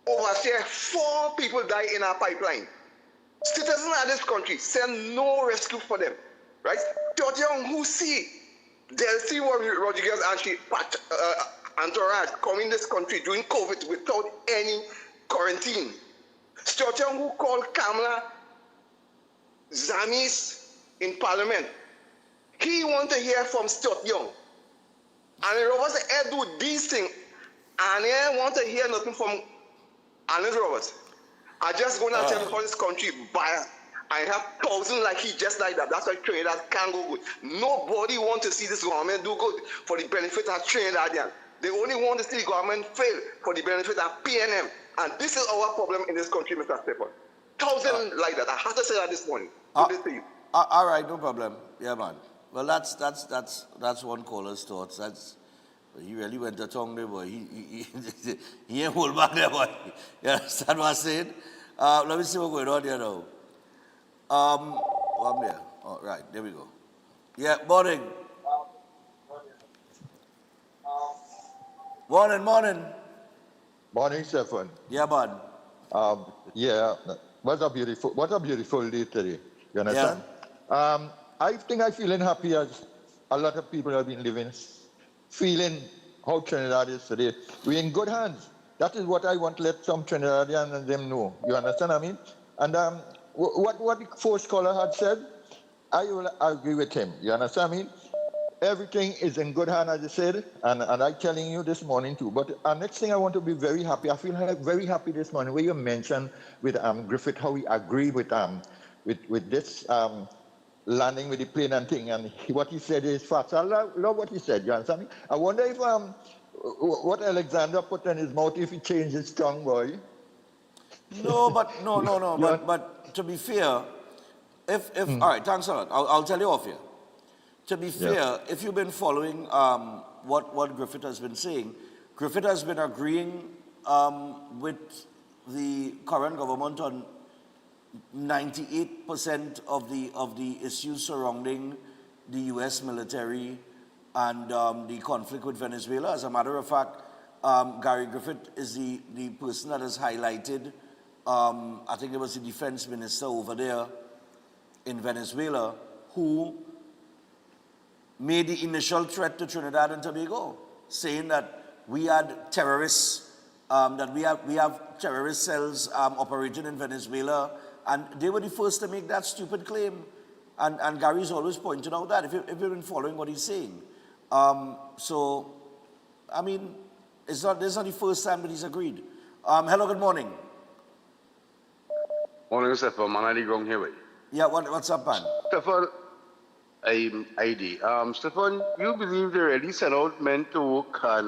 overseer 4 people die in our pipeline. Citizens of this country send no rescue for them, right? Stuart Young, who see Delcy Rodriguez and she entourage come in this country during COVID without any quarantine. Stuart Young, who called Kamala Zamis in Parliament. He want to hear from Stuart Young. And Roberts said, do these things, and he want to hear nothing from Alan Roberts. I just go and tell you how this country biased. I have thousands like he, just like that. That's why Trinidad can't go good. Nobody want to see this government do good for the benefit of Trinidadian. They only want to see the government fail for the benefit of PNM. And this is our problem in this country, Mr. Stephen. Thousands like that. I have to say that this morning. Good to you. All right, no problem. Yeah, man. Well, that's one caller's thoughts. He really went to tongue there, boy. He ain't hold back there, boy. You understand what I'm saying? Let me see what's going on here now. I'm here. All right, there we go. Yeah, morning. Morning. Morning, Stephen. Yeah, man. Yeah, what a beautiful day today. You understand? Yeah. I think I'm feeling happy as a lot of people have been living, feeling how Trinidad is today. We're in good hands. That is what I want to let some Trinidadians and them know. You understand what I mean? And what the first caller had said, I will agree with him. You understand what I mean? Everything is in good hands, as I said, and I'm telling you this morning too. But next thing I want to be very happy. I feel very happy this morning where you mentioned with Griffith how he agreed with this landing with the plane and thing, and what he said is facts. I love what he said. You understand me? I wonder if what Alexander put in his mouth if he changed his tongue, boy. No. But to be fair, if all right, thanks a lot. I'll tell you off here. To be fair, if you've been following what Griffith has been saying, Griffith has been agreeing with the current government on 98% of the issues surrounding the U.S. military and the conflict with Venezuela. As a matter of fact, Gary Griffith is the person that has highlighted, I think it was the defense minister over there in Venezuela, who made the initial threat to Trinidad and Tobago, saying that we had terrorists, that we have terrorist cells operating in Venezuela, and they were the first to make that stupid claim. And Gary's always pointed out that, if you've been following what he's saying. So, I mean, this is not the first time that he's agreed. Hello, good morning. Morning, Stephen. Manali Gong here. Yeah, what's up, man? Stephen, I'm ID. Stephen, you believe they really sent out men to work and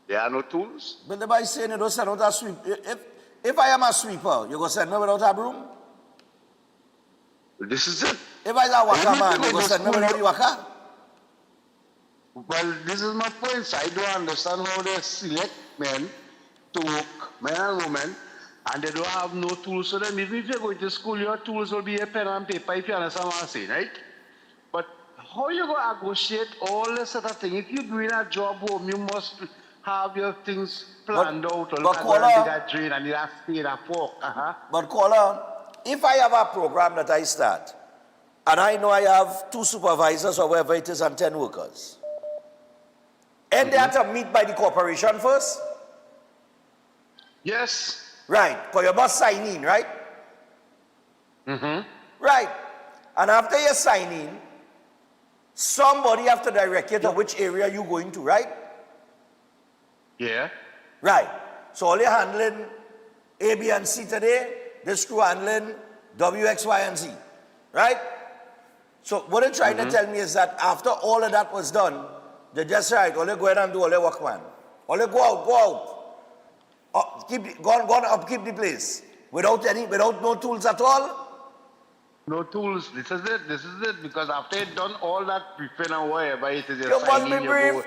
there are no tools? But the boy saying they don't send out a sweep. If I am a sweeper, you go send me without a broom? This is it. If I am a waka man, you go send me without the waka? Well, this is my point. I don't understand how they select men to work, men and women, and they don't have no tools. So then, even if you're going to school, your tools will be a pen and paper, if you understand what I'm saying, right? But how you going to negotiate all this sort of thing? If you're doing a job home, you must have your things planned out. But caller, drain and you have spade and fork. But caller, if I have a program that I start, and I know I have 2 supervisors or whatever it is and 10 workers, and they have to meet by the corporation first? Yes. Right, because you must sign in, right? Right. And after you sign in, somebody have to direct you to which area you're going to, right? Yeah. Right. So all you're handling A, B, and C today, this crew handling W, X, Y, and Z. Right? So what they're trying to tell me is that after all of that was done, they just right, all you go ahead and do all your work, man. All you go out. Go on, upkeep the place. Without no tools at all. No tools. This is it. This is it. Because after you done all that briefing and whatever it is, You must be brief.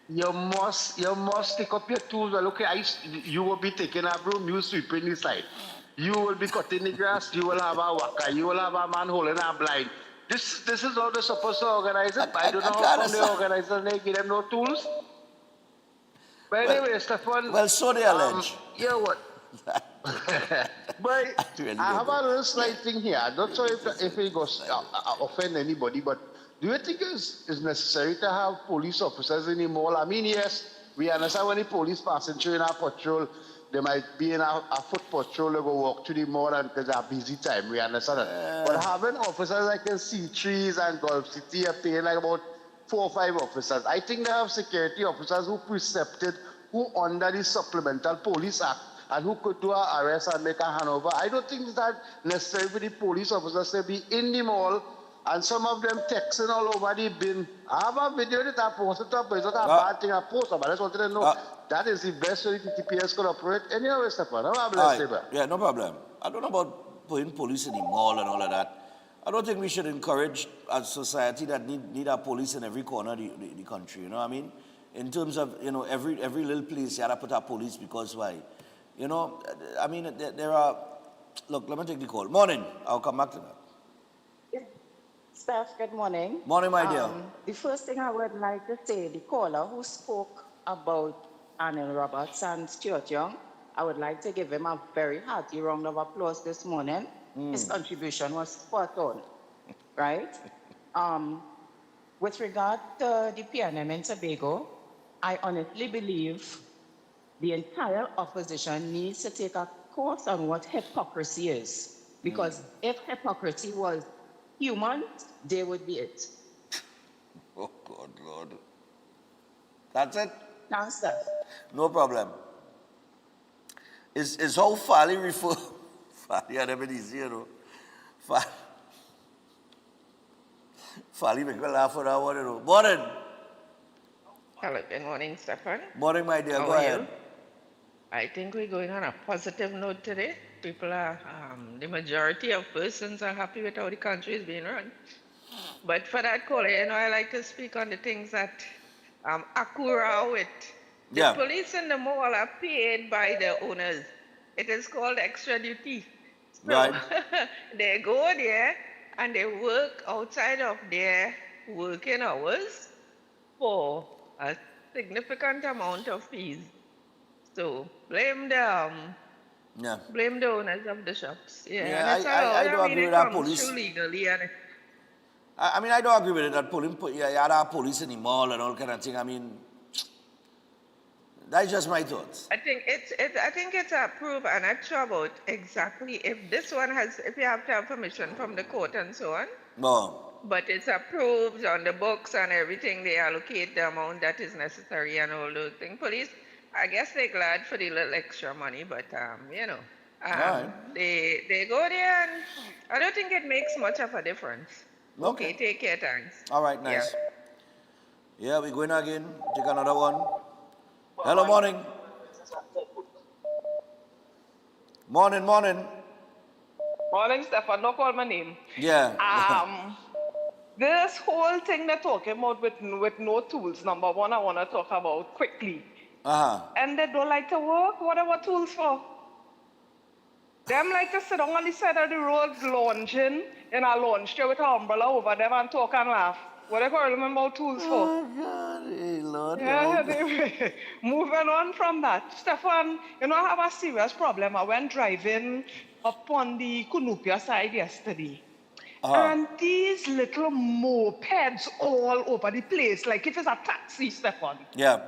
You must take up your tools. Well, okay, you will be taking a broom, you sweeping the side. You will be cutting the grass. You will have a worker. You will have a man holding a blind. This is how they're supposed to organize it. I don't know how come they organize it and they give them no tools. But anyway, Stefan. Well, so they allege. You know what? But I have a little slight thing here. I'm not sure if it goes offend anybody, but do you think it's necessary to have police officers in the mall? I mean, yes, we understand when the police passing through in our patrol, they might be in a foot patrol, they go walk to the mall and because they're busy time. We understand that. But having officers like in C3s and Gulf City are paying like about 4 or 5 officers. I think they have security officers who precepted, who under the Supplemental Police Act, and who could do an arrest and make a handover. I don't think that necessary for the police officers to be in the mall and some of them texting all over the bin. I have a video that I posted up, but it's not a bad thing I posted, but I just wanted to know that is the best way the TPS could operate. Anyway, Stefan, have a blessed day, bro. Yeah, no problem. I don't know about putting police in the mall and all of that. I don't think we should encourage a society that need a police in every corner of the country, you know what I mean? In terms of, you know, every little place you have to put a police because why? You know, I mean, there are... Look, let me take the call. Morning. I'll come back to that. Steph, good morning. Morning, my dear. The first thing I would like to say, the caller who spoke about Anil Roberts and Stuart Young, I would like to give him a very hearty round of applause this morning. His contribution was spot on, right? With regard to the PNM in Tobago, I honestly believe the entire opposition needs to take a course on what hypocrisy is. Because if hypocrisy was human, they would be it. Oh, God, Lord. That's it? Thanks, Steph. No problem. Is how Fali refer... Fali had never easy, you know. Fali make me laugh for that one, you know. Morning. Hello, good morning, Stefan. Morning, my dear. How Go are ahead. you? I think we're going on a positive note today. People are, the majority of persons are happy with how the country is being run. But for that caller, you know, I like to speak on the things that Akura with. The police in the mall are paid by the owners. It is called extra duty. So Right. they go there and they work outside of their working hours for a significant amount of fees. So blame the owners of the shops. Yeah, and I don't agree with that police. Legally and I mean, I don't agree with it that you had police in the mall and all kind of thing. I mean, that's just my thoughts. I think it's approved and I try about exactly if you have to have permission from the court and so on. No. But it's approved on the books and everything. They allocate the amount that is necessary and all those things. Police, I guess they're glad for the little extra money, but you know, they go there and I don't think it makes much of a difference. Okay, take care, thanks. All right, nice. Yeah, we're going again. Take another one. Hello, morning. Morning. Morning, Stefan. Don't call my name. Yeah. This whole thing they're talking about with no tools, number one, I want to talk about quickly. And they don't like to work. What are what tools for? Them like to sit down on the side of the road lounging in a lounge chair with an umbrella over them and talk and laugh. What they call them about tools for? Oh, God. Hey, Lord. Yeah, moving on from that. Stefan, you know, I have a serious problem. I went driving up on the Cunupia side yesterday. And these little mopeds all over the place, like if it's a taxi, Stefan. Yeah.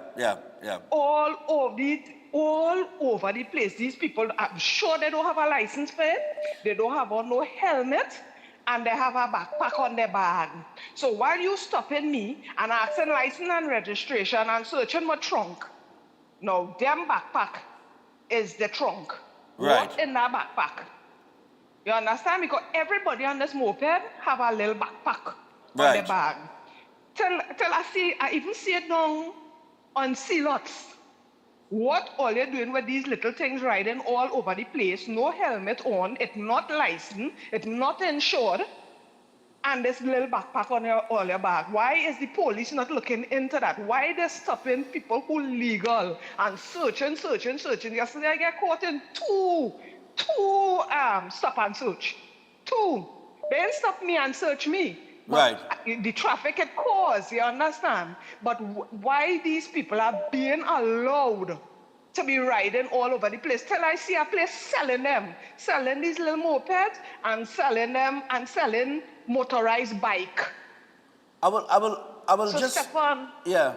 All over the place. These people, I'm sure they don't have a license for it. They don't have on no helmet. And they have a backpack on their bag. So while you stopping me and asking license and registration and searching my trunk, now them backpack is the trunk. Right. What's in that backpack? You understand? Because everybody on this moped have a little backpack on their bag. Till I even see it now on C-lots. What all you're doing with these little things riding all over the place, no helmet on, it's not licensed, it's not insured, and this little backpack on all your bag. Why is the police not looking into that? Why they stopping people who legal and searching? Yesterday I get caught in two stop and search. Two. They didn't stop me and search me. Right. The traffic it caused, you understand? But why these people are being allowed to be riding all over the place? Till I see a place selling these little mopeds and selling them and selling motorized bike. I will So just. Stefan, Yeah.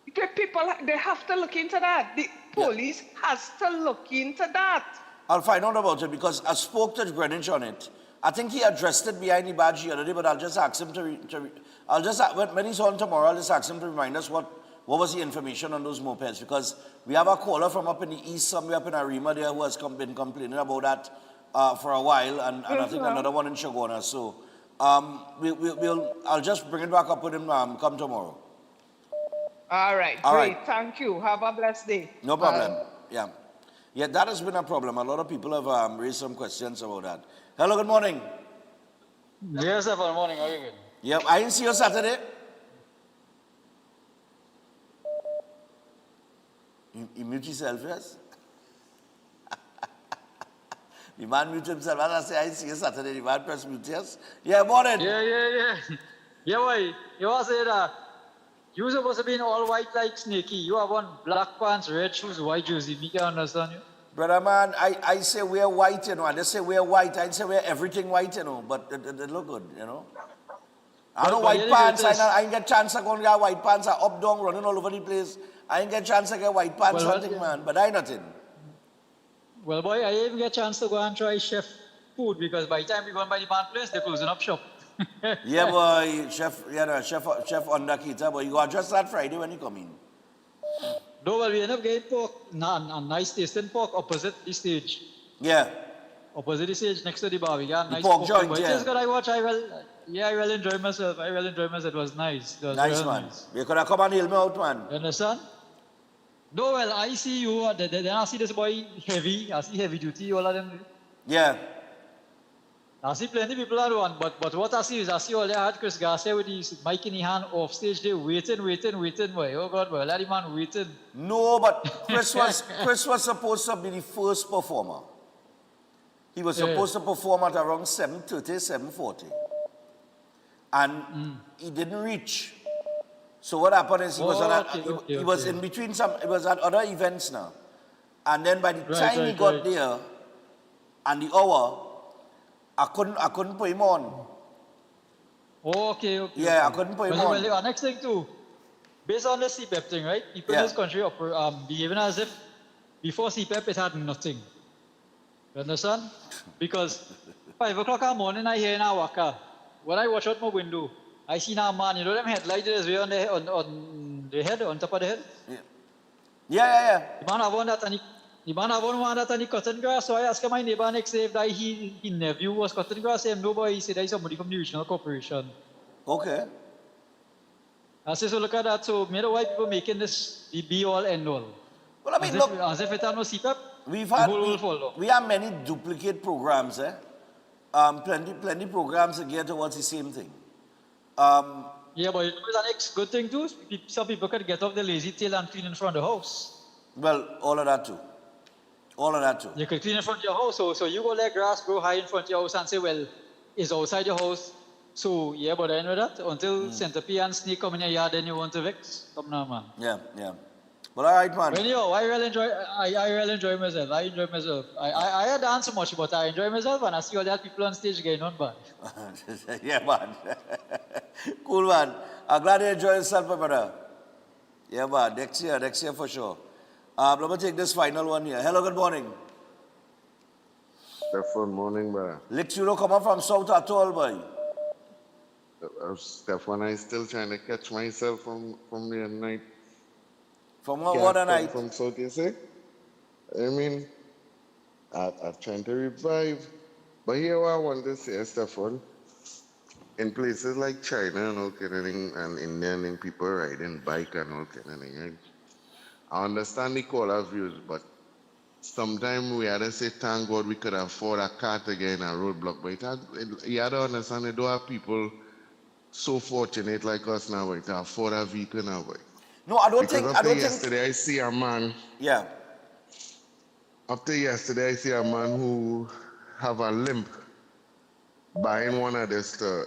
the people, they have to look into that. The police has to look into that. I'll find out about it because I spoke to Greenwich on it. I think he addressed it behind the badge the other day, but I'll just ask him when he's on tomorrow, I'll just ask him to remind us what was the information on those mopeds, because we have a caller from up in the east, somewhere up in Arima there, who has been complaining about that for a while, and I think another one in Shagona. So I'll just bring it back up with him come tomorrow. All right, All great. right. Thank you. Have a blessed day. No problem. Yeah, that has been a problem. A lot of people have raised some questions about that. Hello, good morning. Yes, sir. Good morning. How are you doing? Yep, I didn't see you Saturday. You mute yourself, yes? The man mute himself. And I say, I didn't see you Saturday. The man press mute, yes? Yeah, morning. Yeah. Yeah, why? You want to say that you were supposed to be in all white like Snakey. You have on black pants, red shoes, white jersey. Me can understand you. Brother man, I say we're white, you know. I just say we're white. I say we're everything white, you know. But they look good, you know. I know white pants. I ain't get chance to go and get white pants. I up, down, running all over the place. I ain't get chance to get white pants, man. But I nothing. Well, boy, I even get a chance to go and try chef food because by the time we go and buy the man place, they're closing up shop. Yeah, boy, chef under Kita, but you got just that Friday when you come in. No, well, we end up getting pork, a nice tasting pork opposite the stage. Yeah. Opposite the stage next to the bar. We got a nice pork joint, but yeah. just good I watch, I really enjoy myself. It was nice. It was Nice, real man. Nice. You could have come and heal me out, man. You understand? No, well, I see you. Then I see this boy heavy. I see heavy duty, all of them. Yeah. I see plenty people are one, but what I see is all they had Chris Garcia with his mic in his hand off stage. They waiting, boy. Oh God, boy, let the man waiting. No, but Chris was supposed to be the first performer. He was supposed to perform at around 7:30, 7:40. And he didn't reach. So what happened is he was in between he was at other events now. And then by the time he got there and the hour, I couldn't put him on. Okay. Yeah, I couldn't put him on. Well, next thing too, based on the CPEP thing, right? People in this country behaving as if before CPEP it had nothing. You understand? Because 5 o'clock in the morning I hear in a waka. When I watch out my window, I see now man, you know them headlights is way on the head, on top of the head? Yeah. The man have on that and he cutting grass, so I asked my neighbor next day if that his nephew was cutting grass. He said, no boy, he said that is somebody from the regional corporation. Okay. I said, so look at that, so made why people making this the be all end all. Well, I mean, as if it had no CPAP, we have many duplicate programs, plenty programs that geared towards the same thing. Yeah, but you know the next good thing too, some people could get off the lazy tail and clean in front of the house. Well, all of that too. You could clean in front of your house, so you go let grass grow high in front of your house and say, well, it's outside your house. So yeah, but I know that until centipede and snake come in your yard, then you want to vex. Come now, man. Yeah. Well, all right, man. Anyhow, I really enjoy myself. I had dance so much, but I enjoy myself and I see all that people on stage getting on bad. Yeah, man. Cool, man. I'm glad you enjoy yourself, my brother. Yeah, man. Next year for sure. Let me take this final one here. Hello, good morning. Stefan, morning, brother. Licks, you don't come up from South at all, boy. Stefan, I'm still trying to catch myself from the night. From what night? From South, you say? I mean, I'm trying to revive. But here what I want to say, Stefan, in places like China and all kind of thing, and India and people riding bike and all kind of thing, right? I understand the caller views, but sometimes we had to say, thank God we could afford a car to get in a roadblock. But you had to understand, they don't have people so fortunate like us now, to afford a vehicle now. No, I don't because think. after yesterday, I see a man. Yeah. After yesterday, I see a man who have a limp buying one of this to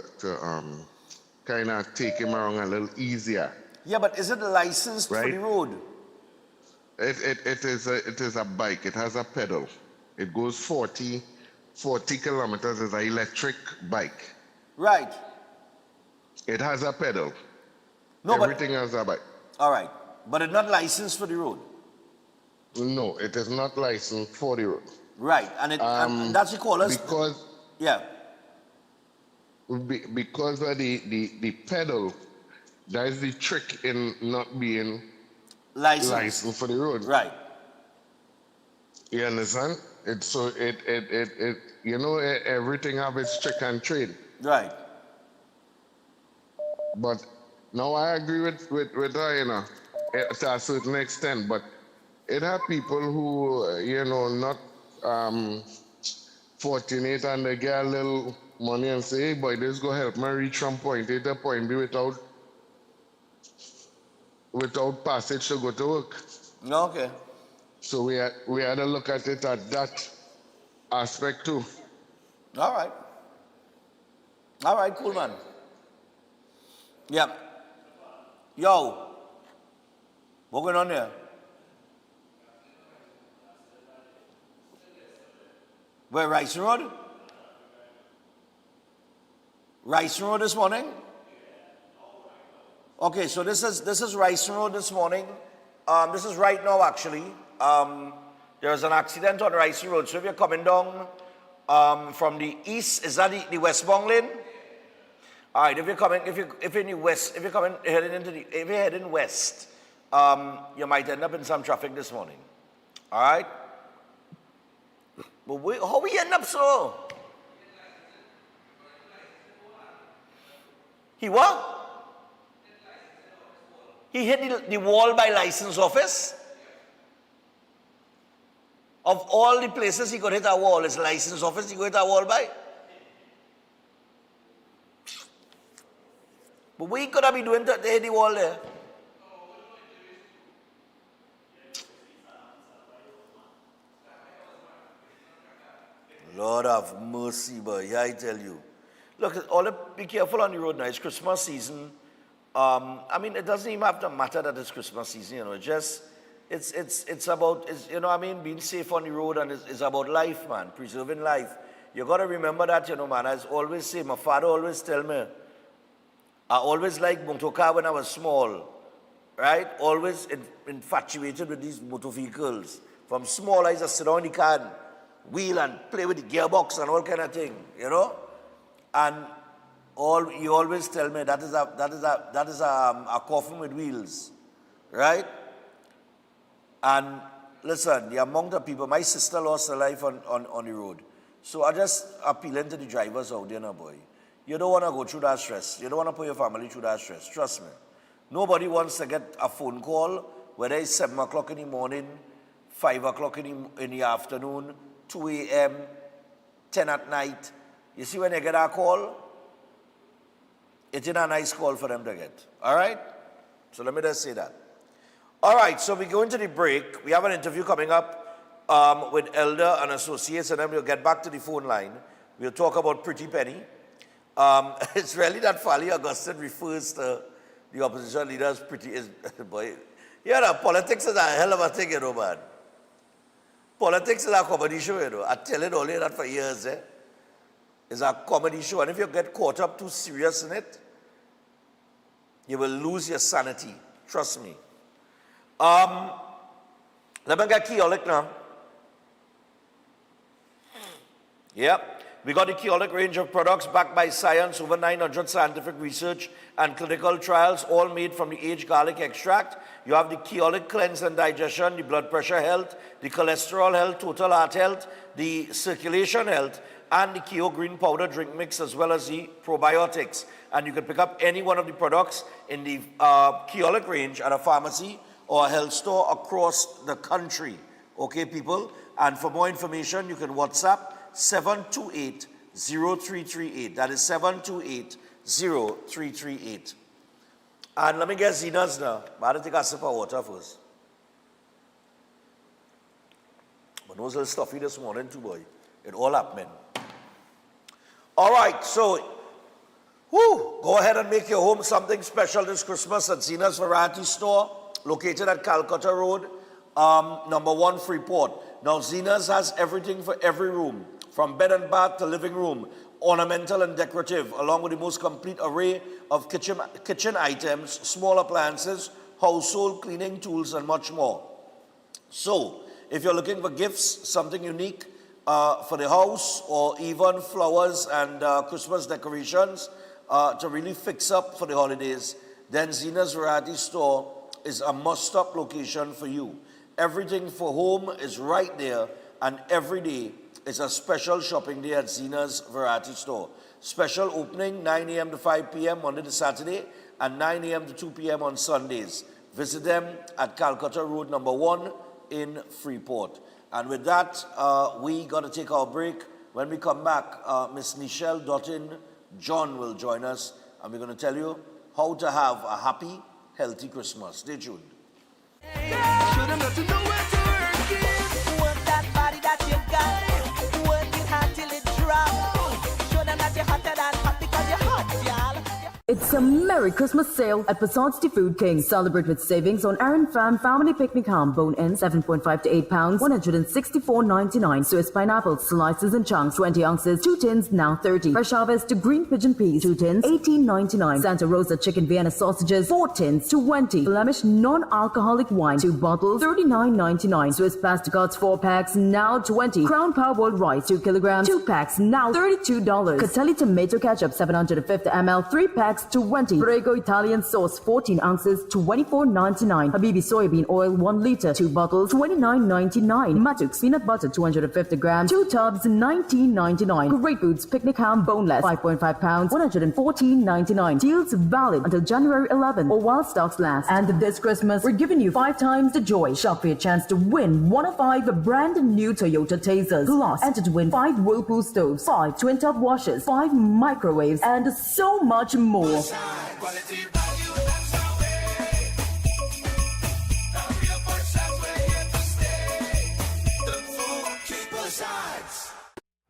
kind of take him around a little easier. Yeah, but is it licensed for the road? It is a bike. It has a pedal. It goes 40 kilometers. It's an electric bike. Right. It has a pedal. No, Everything has a bike. All right, but it's not licensed for the road. No, it is not licensed for the road. Right, and and that's the callers. Because because of the pedal, that is the trick in not being licensed for the road. Right. You understand? Everything have its trick and trade. Right. But now I agree with her, to a certain extent. But it have people who, not fortunate and they get a little money and say, hey boy, this go help me reach from point A to point B without passage to go to work. Okay. So we had to look at it at that aspect too. All right. All right, cool, man. Yeah. Yo. What going on there? Where, Rice Road? Rice Road this morning? Okay, so this is Rice Road this morning. This is right now, actually. There's an accident on Rice Road. So if you're coming down from the east, is that the westbound lane? All right. If you're heading west, you might end up in some traffic this morning. All right. But how we end up so? He what? He hit the wall by license office. Of all the places he could hit a wall, his license office he could hit a wall by. But we could have been doing to hit the wall there. Lord have mercy, boy. Yeah, I tell you. Look, be careful on the road now. It's Christmas season. I mean, it doesn't even have to matter that it's Christmas season, it's about, being safe on the road, and it's about life, man, preserving life. You got to remember that, man. As I always say, my father always tell me, I always liked motor car when I was small, right? Always infatuated with these motor vehicles. From small, I used to sit on the car and wheel and play with the gearbox and all kind of thing, And you always tell me that is a coffin with wheels, right? And listen, the amount of people, my sister lost her life on the road. So I just appealing to the drivers out there, boy. You don't want to go through that stress. You don't want to put your family through that stress. Trust me. Nobody wants to get a phone call, whether it's 7 o'clock in the morning, 5 o'clock in the afternoon, 2 a.m., 10 at night. You see when they get a call, it's a nice call for them to get. All right? So let me just say that. All right, so we go into the break. We have an interview coming up with Elder and Associates, and then we'll get back to the phone line. We'll talk about Pretty Penny. It's really that Fally Augustine refers to the opposition leader as pretty. Boy, politics is a hell of a thing, man. Politics is a comedy show, I tell it all that for years, It's a comedy show, and if you get caught up too serious in it, you will lose your sanity. Trust me. Let me get Keoluk now. Yep. We got the Keoluk range of products backed by science, over 900 scientific research and clinical trials, all made from the aged garlic extract. You have the Keoluk cleanse and digestion, the blood pressure health, the cholesterol health, total heart health, the circulation health, and the Keo green powder drink mix, as well as the probiotics. And you can pick up any one of the products in the Keoluk range at a pharmacy or a health store across the country. Okay, people? And for more information, you can WhatsApp 728-0338. That is 728-0338. And let me get Zena's now. I had to take a sip of water first. But those are stuffy this morning too, boy. It all happened. All right, so go ahead and make your home something special this Christmas at Zena's Variety Store, located at Calcutta Road, number 1 Freeport. Now, Zena's has everything for every room, from bed and bath to living room, ornamental and decorative, along with the most complete array of kitchen items, small appliances, household cleaning tools, and much more. So, if you're looking for gifts, something unique for the house, or even flowers and Christmas decorations to really fix up for the holidays, then Zena's Variety Store is a must-stop location for you. Everything for home is right there, and every day is a special shopping day at Zena's Variety Store. Special opening 9 a.m. to 5 p.m. Monday to Saturday, and 9 a.m. to 2 p.m. on Sundays. Visit them at Calcutta Road, number 1 in Freeport. And with that, we got to take our break. When we come back, Miss Nichelle Dottin-John will join us, and we're going to tell you how to have a happy, healthy Christmas. Stay tuned. Show them that you know where to work it. Work that body that you got. Work it hard till it drops. Show them that you're hotter than hot because you're hot, y'all. It's a Merry Christmas sale at Passage de Food King. Celebrate with savings on Aaron Farm Family Picnic Ham, bone ends 7.5 to 8 pounds, $164.99. Swiss pineapples, slices and chunks, 20 ounces, 2 tins, now 30. Fresh harvest to green pigeon peas, 2 tins, $18.99. Santa Rosa chicken Vienna sausages, 4 tins, 20. Flemish non-alcoholic wine, 2 bottles, $39.99. Swiss pasticots, 4 packs, now 20. Crown Powerboiled rice, 2 kilograms, 2 packs, now $32. Catelli tomato ketchup, 750 ml, 3 packs, 20. Prego Italian sauce, 14 ounces, $24.99. Habibi soybean oil, 1 liter, 2 bottles, $29.99. Matux peanut butter, 250 grams, 2 tubs, $19.99. Great Foods picnic ham, boneless, 5.5 pounds, $114.99. Deals valid until January 11th or while stocks last. And this Christmas, we're giving you 5 times the joy. Shop for your chance to win 1 of 5 brand new Toyota Tasers. Plus, enter to win 5 Whirlpool stoves, 5 twin tub washers, 5 microwaves, and so much more.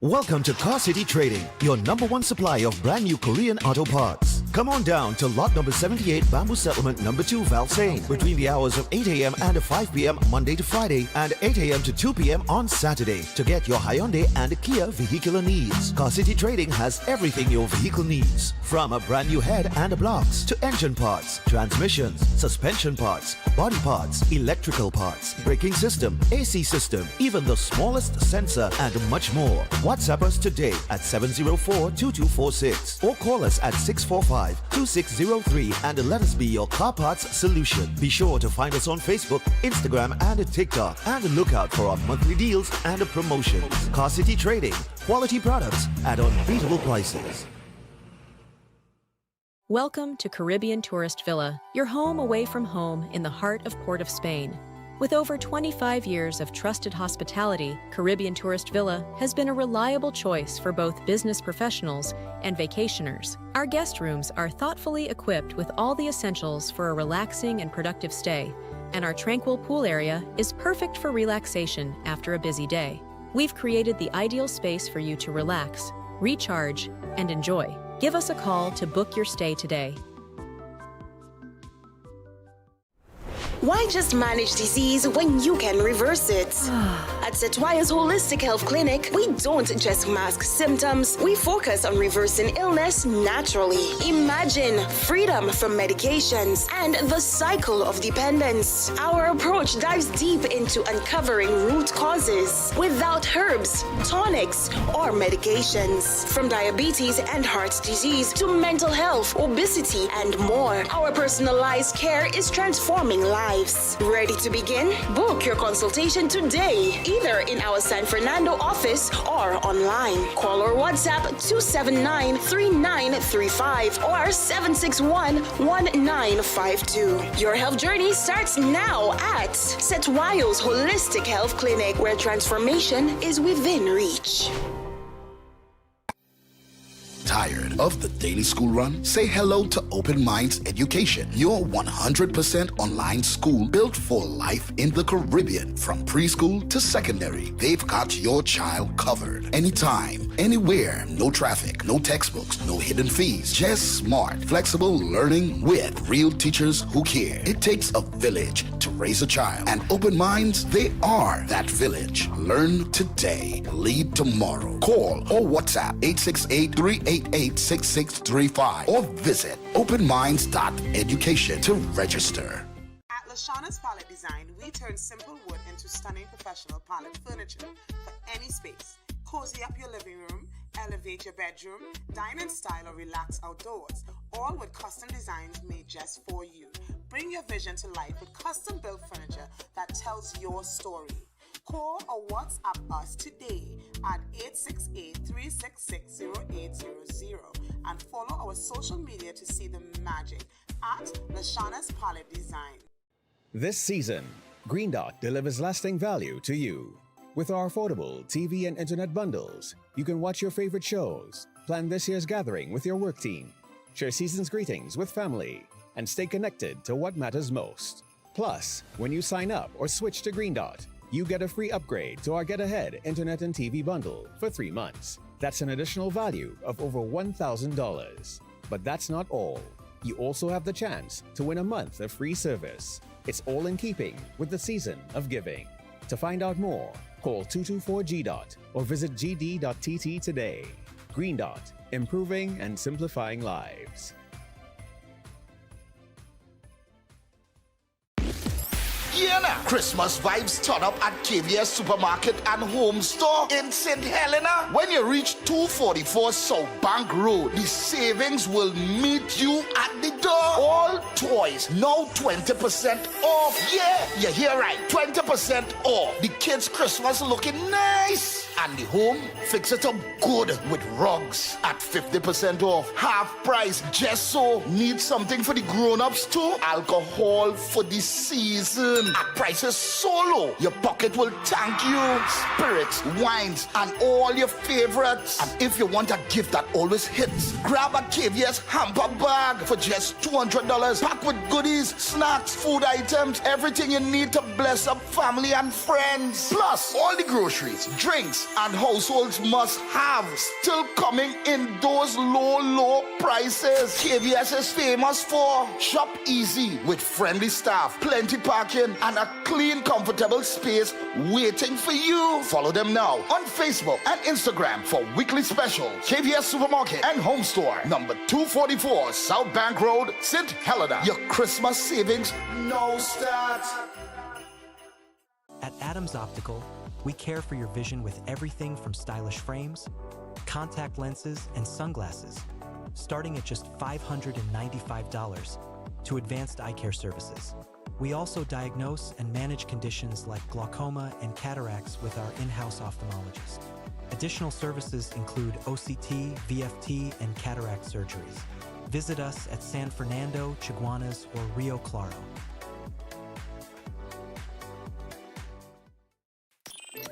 Welcome to Car City Trading, your #1 supplier of brand new Korean auto parts. Come on down to lot number 78, Bamboo Settlement number 2, Valsayn, between the hours of 8 a.m. and 5 p.m. Monday to Friday, and 8 a.m. to 2 p.m. on Saturday to get your Hyundai and Kia vehicular needs. Car City Trading has everything your vehicle needs, from a brand new head and blocks to engine parts, transmissions, suspension parts, body parts, electrical parts, braking system, AC system, even the smallest sensor, and much more. WhatsApp us today at 704-2246 or call us at 645-2603 and let us be your car parts solution. Be sure to find us on Facebook, Instagram, and TikTok, and look out for our monthly deals and promotions. Car City Trading, quality products at unbeatable prices. Welcome to Caribbean Tourist Villa, your home away from home in the heart of Port of Spain. With over 25 years of trusted hospitality, Caribbean Tourist Villa has been a reliable choice for both business professionals and vacationers. Our guest rooms are thoughtfully equipped with all the essentials for a relaxing and productive stay, and our tranquil pool area is perfect for relaxation after a busy day. We've created the ideal space for you to relax, recharge, and enjoy. Give us a call to book your stay today. Why just manage disease when you can reverse it? At Setwaya's Holistic Health Clinic, we don't just mask symptoms, we focus on reversing illness naturally. Imagine freedom from medications and the cycle of dependence. Our approach dives deep into uncovering root causes without herbs, tonics, or medications. From diabetes and heart disease to mental health, obesity, and more, our personalized care is transforming lives. lives. Ready to begin? Book your consultation today, either in our San Fernando office or online. Call or WhatsApp 279-3935 or 761-1952. Your health journey starts now at Setwayos Holistic Health Clinic, where transformation is within reach. Tired of the daily school run? Say hello to Open Minds Education, your 100% online school built for life in the Caribbean. From preschool to secondary, they've got your child covered. Anytime, anywhere, no traffic, no textbooks, no hidden fees. Just smart, flexible learning with real teachers who care. It takes a village to raise a child, and Open Minds, they are that village. Learn today, lead tomorrow. Call or WhatsApp 868-388-6635 or visit openminds.education to register. At Lashana's Palette Design, we turn simple wood into stunning professional palette furniture for any space. Cozy up your living room, elevate your bedroom, dine in style or relax outdoors, all with custom designs made just for you. Bring your vision to life with custom built furniture that tells your story. Call or WhatsApp us today at 868-366-0800 and follow our social media to see the magic at Lashana's Palette Design. This season, Green Dot delivers lasting value to you. With our affordable TV and internet bundles, you can watch your favorite shows, plan this year's gathering with your work team, share season's greetings with family, and stay connected to what matters most. Plus, when you sign up or switch to Green Dot, you get a free upgrade to our Get Ahead Internet and TV bundle for 3 months. That's an additional value of over $1,000. But that's not all. You also have the chance to win a month of free service. It's all in keeping with the season of giving. To find out more, call 224-GDOT or visit gd.tt today. Green Dot, improving and simplifying lives. Yeah, now. Christmas vibes turn up at KVS Supermarket and Home Store in St. Helena. When you reach 244 South Bank Road, the savings will meet you at the door. All toys now 20% off. Yeah, you hear right. 20% off. The kids' Christmas looking nice. And the home, fix it up good with rugs at 50% off. Half price. Just so. Need something for the grown-ups too? Alcohol for the season. At prices so low, your pocket will thank you. Spirits, wines, and all your favorites. And if you want a gift that always hits, grab a KVS hamper bag for just $200. Packed with goodies, snacks, food items, everything you need to bless up family and friends. Plus, all the groceries, drinks, and households must have still coming in those low prices. KVS is famous for shop easy with friendly staff, plenty parking, and a clean, comfortable space waiting for you. Follow them now on Facebook and Instagram for weekly specials. KVS Supermarket and Home Store, number 244 South Bank Road, St. Helena. Your Christmas savings now starts. At Adams Optical, we care for your vision with everything from stylish frames, contact lenses, and sunglasses, starting at just $595 to advanced eye care services. We also diagnose and manage conditions like glaucoma and cataracts with our in-house ophthalmologist. Additional services include OCT, VFT, and cataract surgeries. Visit us at San Fernando, Chaguanas, or Rio Claro.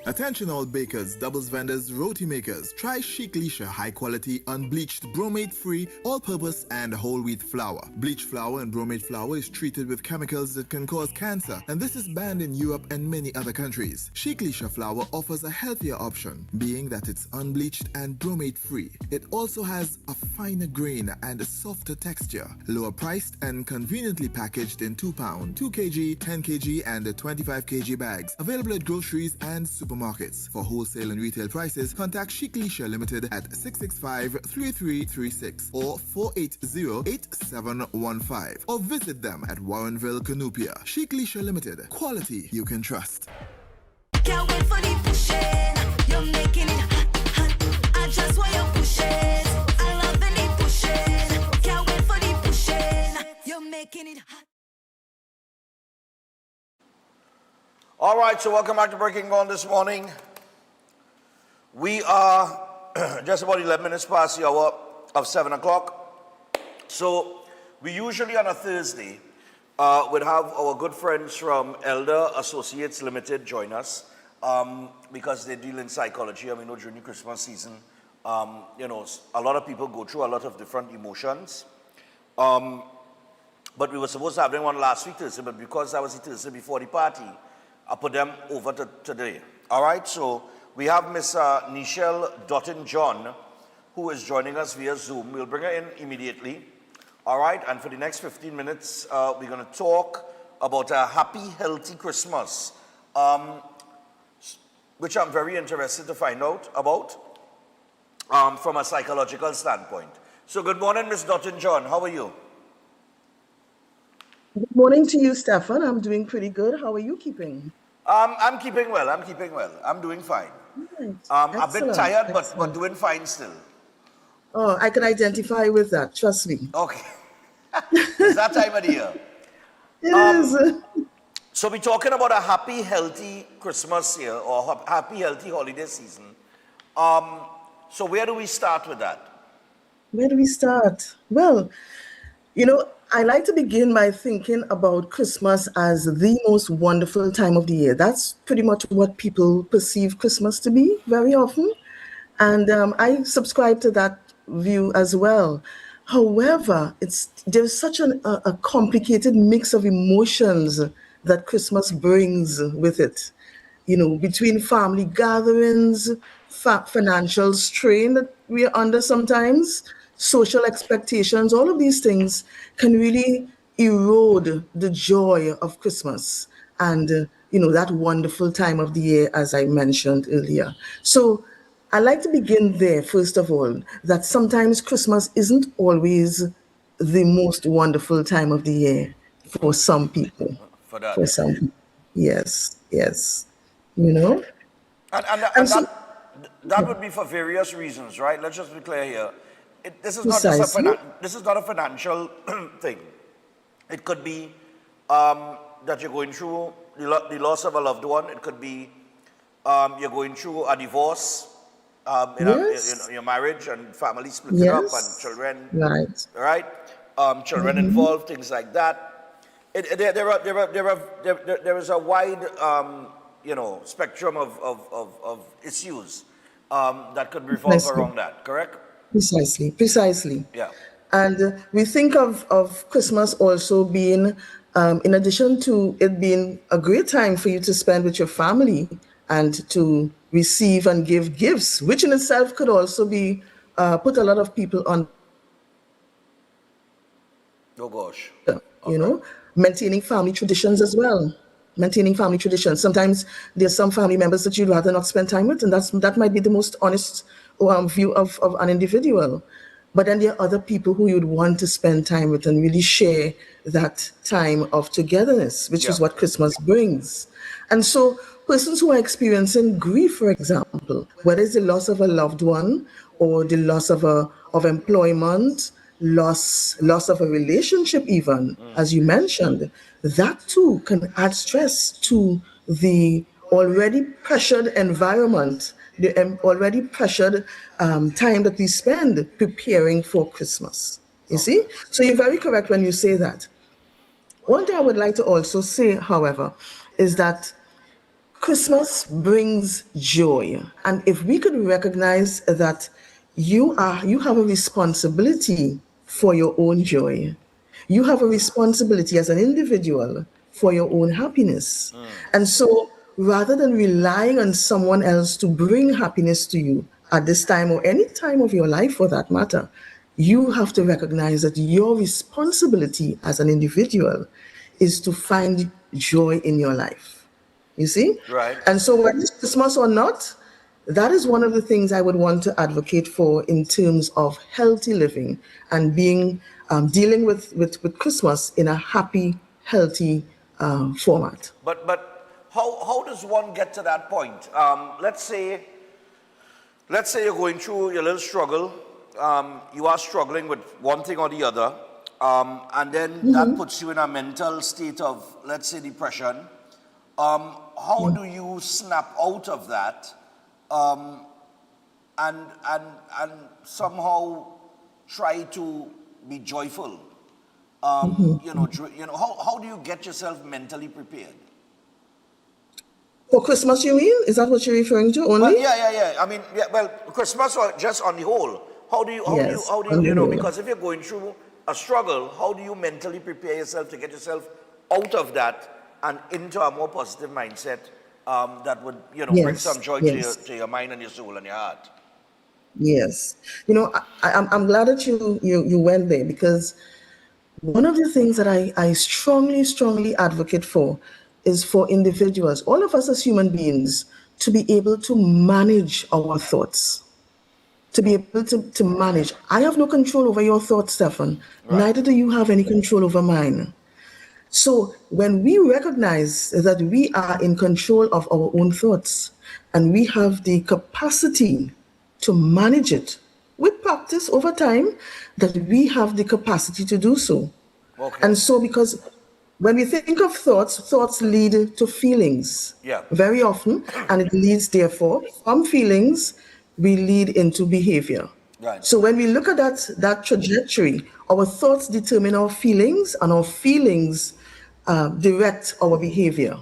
Attention all bakers, doubles vendors, roti makers. Try Chic Lisha high quality, unbleached, bromate free, all purpose and whole wheat flour. Bleached flour and bromate flour is treated with chemicals that can cause cancer, and this is banned in Europe and many other countries. Chic Lisha flour offers a healthier option, being that it's unbleached and bromate free. It also has a finer grain and a softer texture, lower priced and conveniently packaged in 2 pound, 2 kg, 10 kg and 25 kg bags. Available at groceries and supermarkets. For wholesale and retail prices, contact Chic Lisha Limited at 665-3336 or 480-8715 or visit them at Warrenville, Canupia. Chic Lisha Limited. Quality you can trust. Can't wait for the pushing. You're making it hot, hot. I just want your pushing. I love the pushing. Can't wait for the pushing. You're making it hot. All right, so welcome back to Breaking Dawn this morning. We are just about 11 minutes past the hour of 7 o'clock. So we usually on a Thursday would have our good friends from Elder Associates Limited join us because they deal in psychology. I mean, during the Christmas season, you know, a lot of people go through a lot of different emotions. But we were supposed to have them one last week Thursday, but because that was the Thursday before the party, I put them over to today. All right, so we have Miss Nichelle Dotton-John, who is joining us via Zoom. We'll bring her in immediately. All right, and for the next 15 minutes, we're going to talk about a happy, healthy Christmas, which I'm very interested to find out about from a psychological standpoint. So good morning, Miss Dotton-John. How are you? Good morning to you, Stefan. I'm doing pretty good. How are you keeping? I'm keeping well. I'm doing fine. Right. A bit tired, but Excellent. doing fine still. Oh, I can identify with that. Trust me. Okay. It's that time of the year. It is. So we're talking about a happy, healthy Christmas here, or happy, healthy holiday season. So where do we start with that? Where do we start? Well, you know, I like to begin by thinking about Christmas as the most wonderful time of the year. That's pretty much what people perceive Christmas to be very often. And I subscribe to that view as well. However, there's such a complicated mix of emotions that Christmas brings with it. You know, between family gatherings, financial strain that we're under sometimes, social expectations, all of these things can really erode the joy of Christmas and, you know, that wonderful time of the year, as I mentioned earlier. So I like to begin there, first of all, that sometimes Christmas isn't always the most wonderful time of the year for some people. For some people. Yes, yes. You know? And that would be for various reasons, right? Let's just be clear here. This is not a financial thing. It could be that you're going through the loss of a loved one. It could be you're going through a divorce in your marriage and family splitting up and children, right? Children involved, things like that. There is a wide you know, spectrum of issues that could revolve around that. Correct? Precisely. Yeah. And we think of Christmas also being, in addition to it being a great time for you to spend with your family and to receive and give gifts, which in itself could also be put a lot of people on. Oh gosh. You know, maintaining family traditions as well. Maintaining family traditions. Sometimes there's some family members that you'd rather not spend time with, and that might be the most honest view of an individual. But then there are other people who you'd want to spend time with and really share that time of togetherness, which is what Christmas brings. And so persons who are experiencing grief, for example, whether it's the loss of a loved one or the loss of employment, loss of a relationship even, as you mentioned, that too can add stress to the already pressured environment, the already pressured time that we spend preparing for Christmas. You see? So you're very correct when you say that. One thing I would like to also say, however, is that Christmas brings joy. And if we could recognize that you have a responsibility for your own joy. You have a responsibility as an individual for your own happiness. And so rather than relying on someone else to bring happiness to you at this time or any time of your life for that matter, you have to recognize that your responsibility as an individual is to find joy in your life. You see? Right. And so whether it's Christmas or not, that is one of the things I would want to advocate for in terms of healthy living and being dealing with Christmas in a happy, healthy format. But how does one get to that point? Let's say you're going through your little struggle. You are struggling with one thing or the other, and then that puts you in a mental state of, let's say, depression. how do you snap out of that and somehow try to be joyful? How do you get yourself mentally prepared? For Christmas, you mean? Is that what you're referring to only? Well, yeah. I mean, well, Christmas or just on the whole. How do you, because if you're going through a struggle, how do you mentally prepare yourself to get yourself out of that and into a more positive mindset that would, bring some joy to your mind and your soul and your heart? Yes. I'm glad that you went there, because one of the things that I strongly, strongly advocate for is for individuals, all of us as human beings, to be able to manage our thoughts. To be able to manage. I have no control over your thoughts, Stefan. Right. Neither do you have any control over mine. So when we recognize that we are in control of our own thoughts and we have the capacity to manage it with practice over time, that we have the capacity to do so. Okay. And so, because when we think of thoughts lead to feelings very often, and it leads, therefore, from feelings, we lead into behavior. Right. So when we look at that trajectory, our thoughts determine our feelings, and our feelings direct our behavior.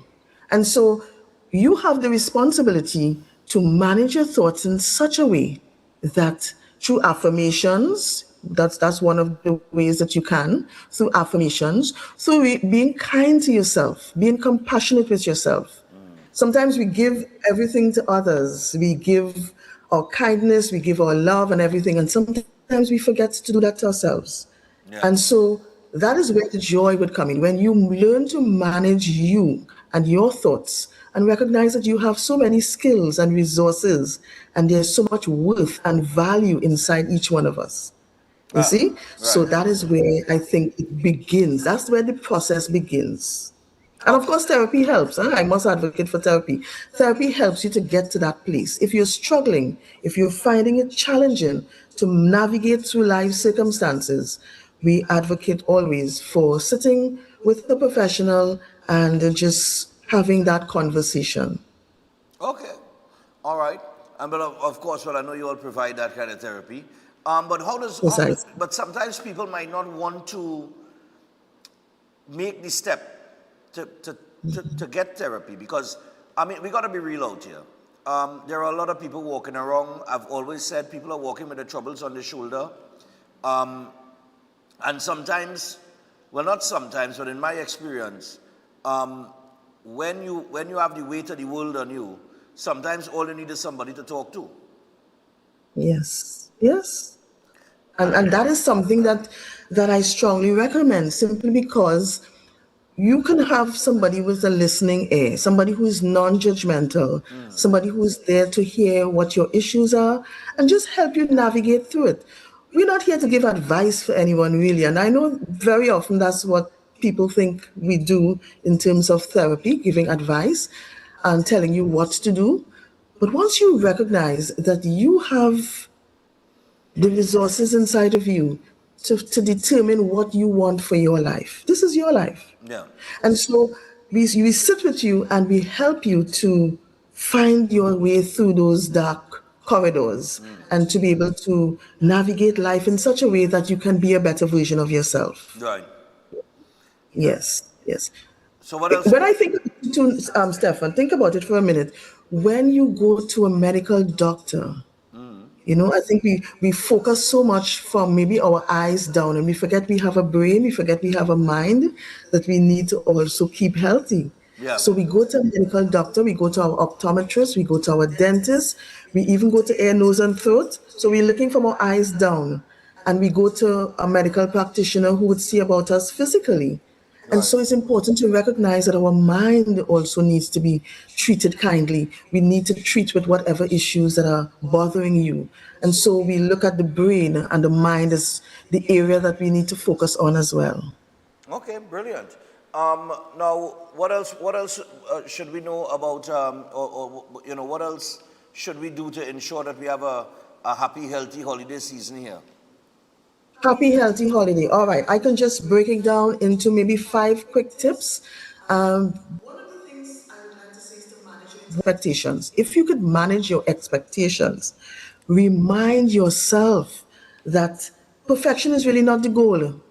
And so you have the responsibility to manage your thoughts in such a way that through affirmations, that's one of the ways that you can, through affirmations, through being kind to yourself, being compassionate with yourself. Sometimes we give everything to others. We give our kindness, we give our love and everything, and sometimes we forget to do that to ourselves. Yeah. And so that is where the joy would come in, when you learn to manage you and your thoughts and recognize that you have so many skills and resources, and there's so much worth and value inside each one of us. You see? Right. So that is where I think it begins. That's where the process begins. And of course, therapy helps. I must advocate for therapy. Therapy helps you to get to that place. If you're struggling, if you're finding it challenging to navigate through life circumstances, we advocate always for sitting with the professional and just having that conversation. Okay. All right. But of course, I know you all provide that kind of therapy. But sometimes people might not want to make the step to get therapy, because, I mean, we got to be real out here. There are a lot of people walking around. I've always said people are walking with the troubles on their shoulder. And sometimes, well, not sometimes, but in my experience, when you have the weight of the world on you, sometimes all you need is somebody to talk to. Yes. And that is something that I strongly recommend, simply because you can have somebody with a listening ear, somebody who is non-judgmental, somebody who is there to hear what your issues are and just help you navigate through it. We're not here to give advice for anyone, really. And I know very often that's what people think we do in terms of therapy, giving advice and telling you what to do. But once you recognize that you have the resources inside of you to determine what you want for your life, this is your life. Yeah. And so we sit with you and we help you to find your way through those dark corridors and to be able to navigate life in such a way that you can be a better version of yourself. Right. Yes. So what else? When I think to Stefan, think about it for a minute. When you go to a medical doctor, I think we focus so much from maybe our eyes down, and we forget we have a brain, we forget we have a mind that we need to also keep healthy. Yeah. So we go to a medical doctor, we go to our optometrist, we go to our dentist, we even go to ear, nose, and throat. So we're looking from our eyes down, and we go to a medical practitioner who would see about us physically. And so it's important to recognize that our mind also needs to be treated kindly. We need to treat with whatever issues that are bothering you. And so we look at the brain and the mind as the area that we need to focus on as well. Okay, brilliant. Now, what else should we know about, what else should we do to ensure that we have a happy, healthy holiday season here? Happy, healthy holiday. All right. I can just break it down into maybe 5 quick tips. One of the things I would like to say is to expectations. If you could manage your expectations, remind yourself that perfection is really not the goal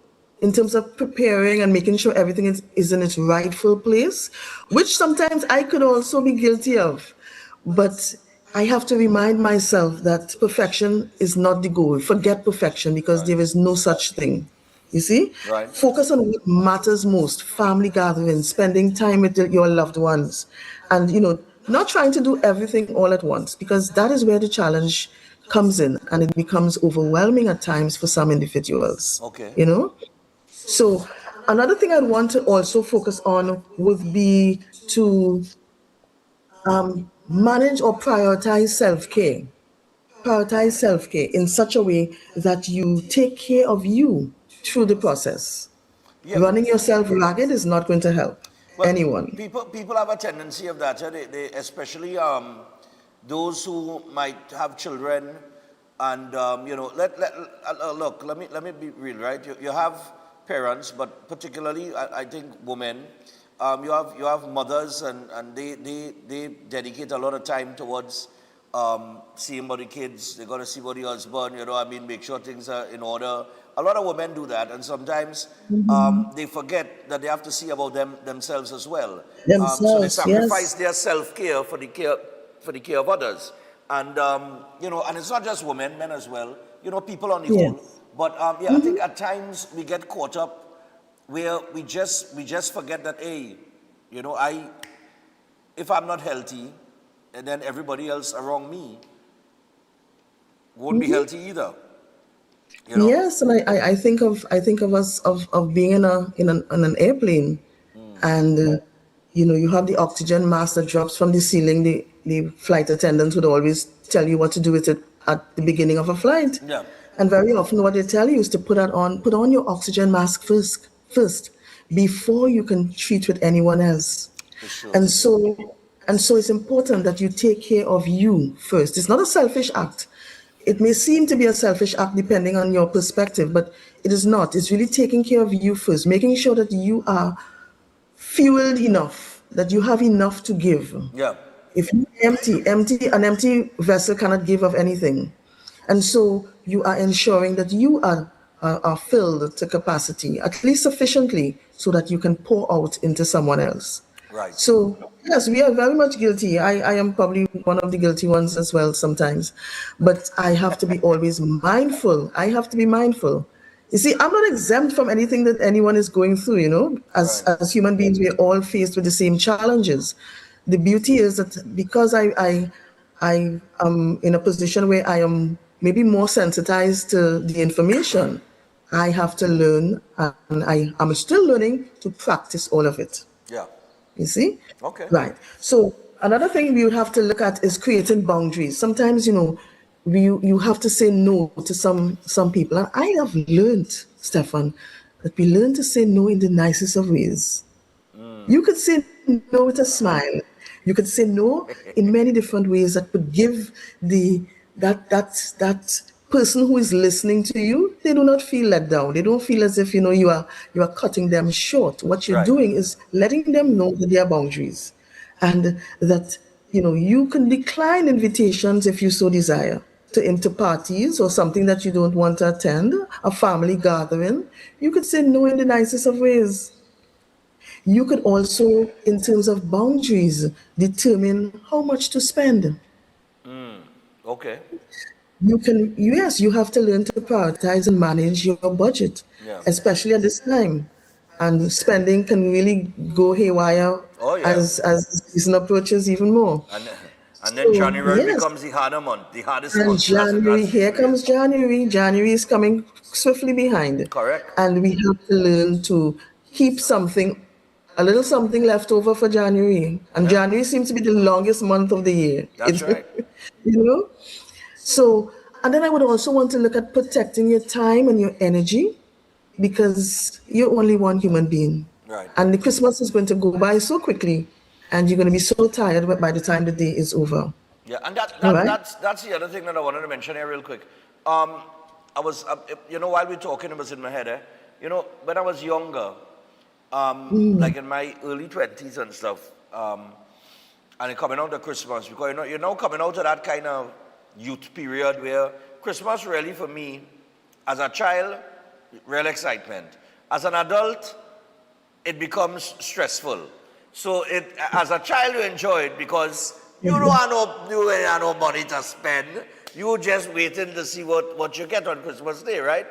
in terms of preparing and making sure everything is in its rightful place, which sometimes I could also be guilty of. But I have to remind myself that perfection is not the goal. Forget perfection because there is no such thing. You see? Right. Focus on what matters most, family gatherings, spending time with your loved ones, and, not trying to do everything all at once, because that is where the challenge comes in and it becomes overwhelming at times for some individuals. Okay. So another thing I'd want to also focus on would be to manage or prioritize self-care. Prioritize self-care in such a way that you take care of you through the process. Yeah. Running yourself ragged is not going to help Well, anyone. People have a tendency of that. They especially those who might have children, and look. Let me be real, right? You have parents, but particularly I think women. You have mothers, and they dedicate a lot of time towards seeing about the kids. They got to see about the husband. Make sure things are in order. A lot of women do that, and sometimes they forget that they have to see about themselves as well. So they sacrifice their self-care for the care of others. And and it's not just women, men as well. People on the whole. But I think at times we get caught up where we just forget that, hey, if I'm not healthy, and then everybody else around me won't be healthy either. Yes, and I think of us of being in an airplane, and you have the oxygen mask that drops from the ceiling. The flight attendants would always tell you what to do with it at the beginning of a flight. Yeah. And very often what they tell you is to put on your oxygen mask first before you can treat with anyone else. Sure. And so it's important that you take care of you first. It's not a selfish act. It may seem to be a selfish act depending on your perspective, but it is not. It's really taking care of you first, making sure that you are fueled enough, that you have enough to give. Yeah. If you an empty vessel cannot give of anything. And so you are ensuring that you are filled to capacity, at least sufficiently, so that you can pour out into someone else. Right. So, yes, we are very much guilty. I am probably one of the guilty ones as well sometimes. But I have to be always mindful. I have to be mindful. You see, I'm not exempt from anything that anyone is going through, As human beings, we're all faced with the same challenges. The beauty is that because I am in a position where I am maybe more sensitized to the information, I have to learn, and I'm still learning to practice all of it. Yeah. You see? Okay. Right. So another thing we would have to look at is creating boundaries. Sometimes, you have to say no to some people. And I have learned, Stefan, that we learn to say no in the nicest of ways. You could say no with a smile. You could say no in many different ways that would give that person who is listening to you, they do not feel let down. They don't feel as if you are cutting them short. What you're doing is letting them know that there are boundaries, and that you can decline invitations if you so desire into parties or something that you don't want to attend, a family gathering. You could say no in the nicest of ways. You could also, in terms of boundaries, determine how much to spend. Okay. You have to learn to prioritize and manage your budget, especially at this time. And spending can really go haywire as the season approaches even more. And then January becomes the harder month, the hardest And month. January, here comes January. January is coming swiftly behind. Correct. And we have to learn to keep a little something left over for January. And January seems to be the longest month of the year. That's right. So, and then I would also want to look at protecting your time and your energy, because you're only one human being. Right. And the Christmas is going to go by so quickly, and you're going to be so tired by the time the day is over. Yeah, and that's the other thing that I wanted to mention here real quick. I was, while we're talking, it was in my head. When I was younger, like in my early 20s and stuff, and coming out of Christmas, because you're now coming out of that kind of youth period where Christmas really for me, as a child, real excitement. As an adult, it becomes stressful. So as a child, you enjoy it because you don't have no money to spend. You're just waiting to see what you get on Christmas Day, right?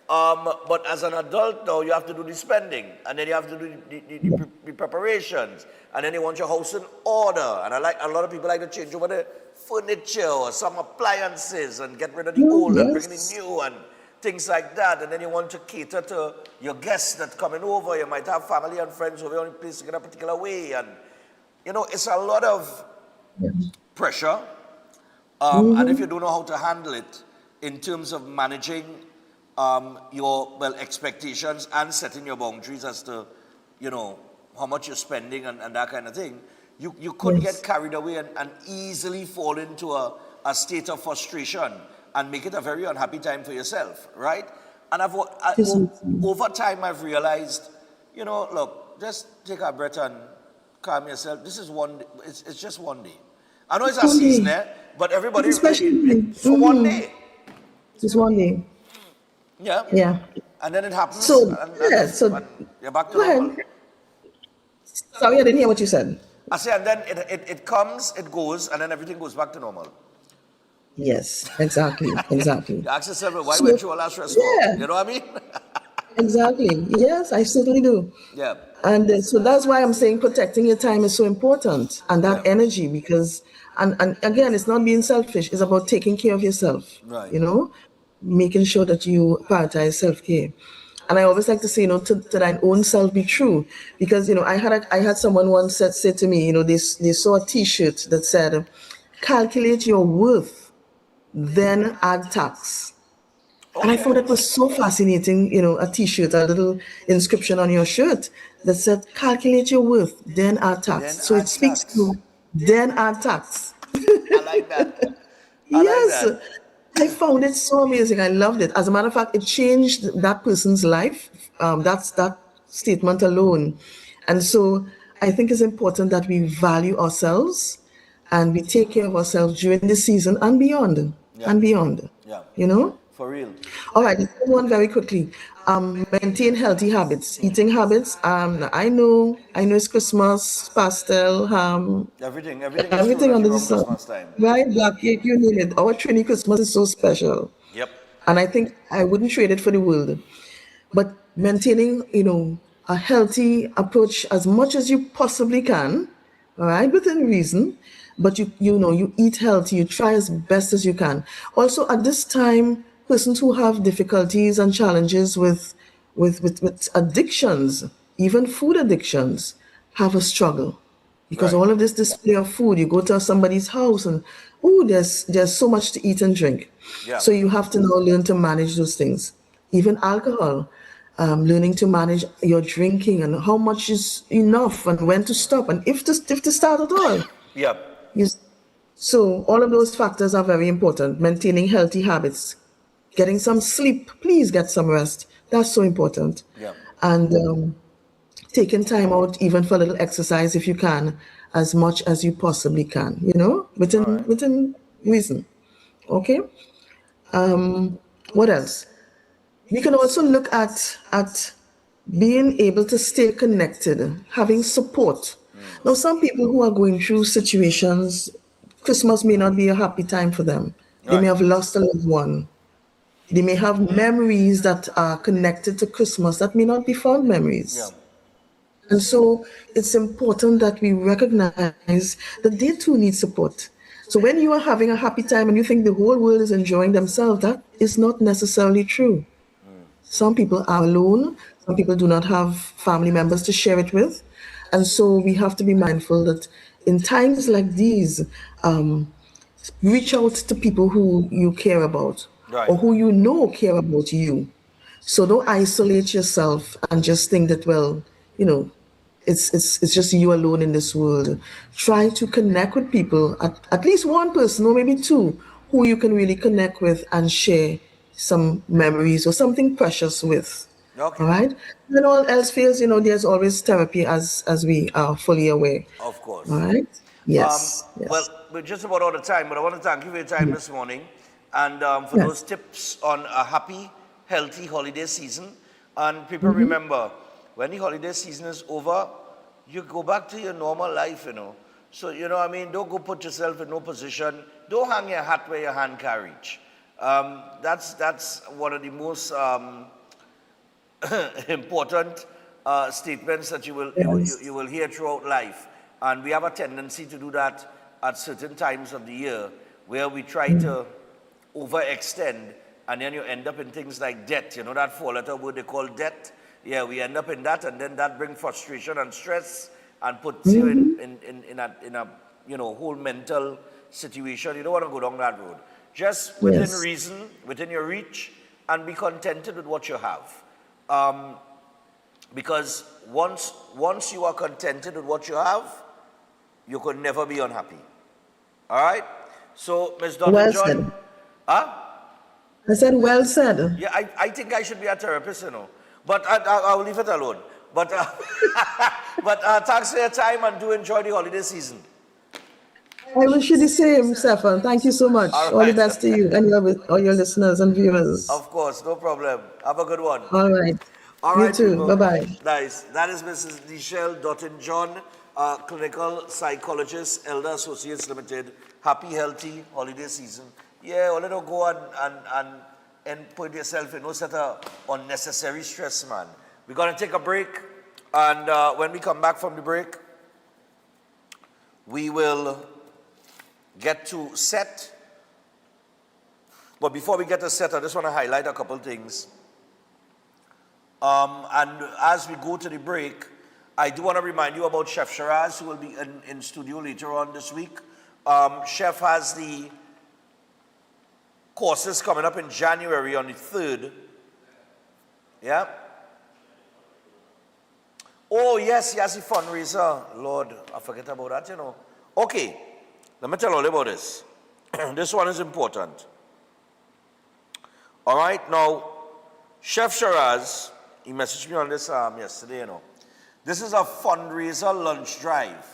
But as an adult now, you have to do the spending, and then you have to do the preparations, and then you want your house in order. And a lot of people like to change over the furniture or some appliances and get rid of the old and bring in the new and things like that. And then you want to cater to your guests that coming over. You might have family and friends who are only placing in a particular way, and it's a lot of pressure. And if you don't know how to handle it in terms of managing your expectations and setting your boundaries as to how much you're spending and that kind of thing, you could get carried away and easily fall into a state of frustration and make it a very unhappy time for yourself, right? And over time I've realized, look, just take a breath and calm yourself. This is one day. It's just one day. I know it's a season, but everybody for one day. Just one day. Yeah. Yeah. And then it happens. So you're back to normal. Sorry, I didn't hear what you said. I say, and then it comes, it goes, and then everything goes back to normal. Yes, exactly. You ask yourself, why weren't you all that stressful? Yeah. You know what I mean? Exactly. Yes, I certainly do. Yeah. And so that's why I'm saying protecting your time is so important, and that energy, because, and again, it's not being selfish. It's about taking care of yourself. Right. Making sure that you prioritize self-care. And I always like to say, to thine own self be true, because I had someone once say to me, they saw a T-shirt that said, "Calculate your worth, then add tax." And I thought that was so fascinating, a T-shirt, a little inscription on your shirt that said, "Calculate your worth, then add tax." So it speaks to then add tax. I like that. Yes. Like that. I found it so amazing. I loved it. As a matter of fact, it changed that person's life. That's that statement alone. And so I think it's important that we value ourselves and we take care of ourselves during the season and beyond. Yeah. For real. All right, let's move on very quickly. Maintain healthy habits, eating habits. I know it's Christmas, pastel, ham. Everything under the sun. Christmas time. Right, black cake, you name it. Our Trini Christmas is so special. Yep. And I think I wouldn't trade it for the world. But maintaining, a healthy approach as much as you possibly can, all right, within reason. But you eat healthy, you try as best as you can. Also, at this time, persons who have difficulties and challenges with addictions, even food addictions, have a struggle. Because all of this display of food, you go to somebody's house and, there's so much to eat and drink. Yeah. So you have to now learn to manage those things. Even alcohol, learning to manage your drinking and how much is enough and when to stop and if to start at all. Yeah. So all of those factors are very important. Maintaining healthy habits, getting some sleep. Please get some rest. That's so important. Yeah. And taking time out even for a little exercise if you can, as much as you possibly can. Within reason. Okay. What else? We can also look at being able to stay connected, having support. Now, some people who are going through situations, Christmas may not be a happy time for them. They may have lost a loved one. They may have memories that are connected to Christmas that may not be fond memories. Yeah. And so it's important that we recognize that they too need support. So when you are having a happy time and you think the whole world is enjoying themselves, that is not necessarily true. Some people are alone. Some people do not have family members to share it with. And so we have to be mindful that in times like these, reach out to people who you care about or who you know care about you. So don't isolate yourself and just think that, it's just you alone in this world. Try to connect with people, at least one person or maybe two, who you can really connect with and share some memories or something precious with. Okay. All right. When all else fails, there's always therapy, as we are fully aware. Of course. All right. Yes. Well, we're just about out of time, but I want to thank you for your time this morning and for Yes. those tips on a happy, healthy holiday season. And people Mm-hmm. remember, when the holiday season is over, you go back to your normal life, you know. So, you know what I mean? Don't go put yourself in no position. Don't hang your hat where your hand can reach. That's one of the most important statements that you will hear throughout life. And we have a tendency to do that at certain times of the year where we try to overextend, and then you end up in things like debt. You know that four-letter word they call debt? Yeah, we end up in that, and then that brings frustration and stress and puts you in a whole mental situation. You don't want to go down that road. Just within reason, within your reach, and be contented with what you have. Because once you are contented with what you have, you could never be unhappy. All right? So, Ms. Dr. Well John. said. Huh? I said, well said. Yeah, I think I should be a therapist, you know. But I'll leave it alone. But thanks for your time, and do enjoy the holiday season. I wish you the same, Stefan. Thank you so much. All All the right. best to you and all your listeners and viewers. Of course, no problem. Have a good one. All right. All You right, too. people. Bye-bye. Nice. That is Mrs. Nichelle Dotton-John, clinical psychologist, Elder Associates Limited. Happy, healthy holiday season. Yeah, let don't go and put yourself in no set of unnecessary stress, man. We're going to take a break, and when we come back from the break, we will get to set. But before we get to set, I just want to highlight a couple things. And as we go to the break, I do want to remind you about Chef Shiraz, who will be in studio later on this week. Chef has the courses coming up in January on the 3rd. Yeah? Oh, yes, he has a fundraiser. Lord, I forget about that, you know. Okay, let me tell you all about this. This one is important. All right, now, Chef Shiraz, he messaged me on this yesterday, you know. This is a fundraiser lunch drive.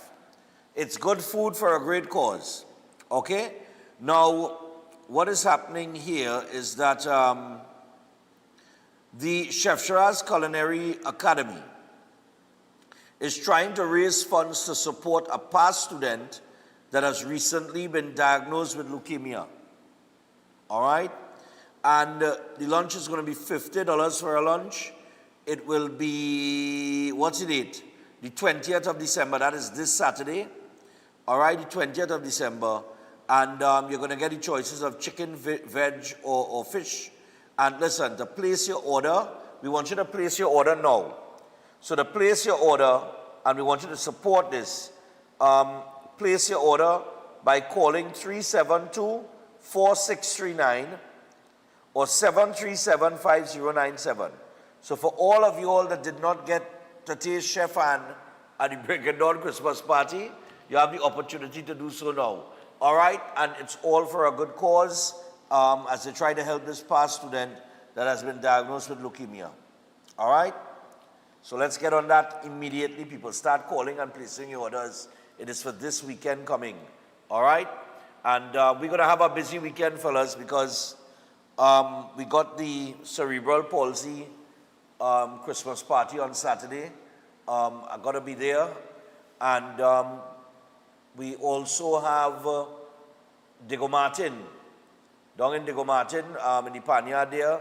It's good food for a great cause, okay? Now, what is happening here is that the Chef Shiraz Culinary Academy is trying to raise funds to support a past student that has recently been diagnosed with leukemia. All right? And the lunch is going to be $50 for a lunch. It will be, what's the date? The 20th of December. That is this Saturday. All right, the 20th of December. And you're going to get the choices of chicken, veg, or fish. And listen, to place your order, we want you to place your order now. So to place your order, and we want you to support this, place your order by calling 372-4639 or 737-5097. So for all of you all that did not get to taste Chef Anne at the Break and Dawn Christmas party, you have the opportunity to do so now. All right? And it's all for a good cause as they try to help this past student that has been diagnosed with leukemia. All right? So let's get on that immediately. People start calling and placing your orders. It is for this weekend coming. All right? And we're going to have a busy weekend, fellas, because we got the cerebral palsy Christmas party on Saturday. I got to be there. And we also have Diego Martin. Down in Diego Martin, in the Panyard there,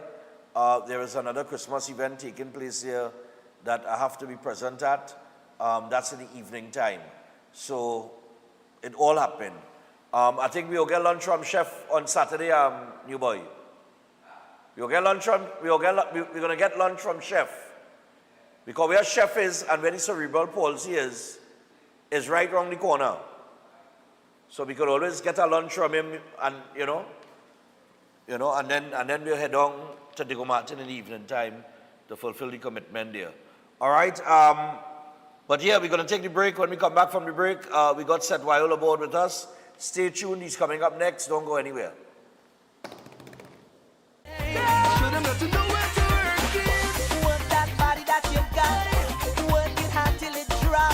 there is another Christmas event taking place here that I have to be present at. That's in the evening time. So it all happened. I think we'll get lunch from Chef on Saturday, new boy. We're going to get lunch from Chef. Because where Chef is and where the cerebral palsy is right around the corner. So we could always get a lunch from him and, and then we'll head on to Diego Martin in the evening time to fulfill the commitment there. All right. But yeah, we're going to take the break. When we come back from the break, we got Seth Wild aboard with us. Stay tuned. He's coming up next. Don't go anywhere. Show them that you know where to work it. Work that body that you got. Work it hard till it drop.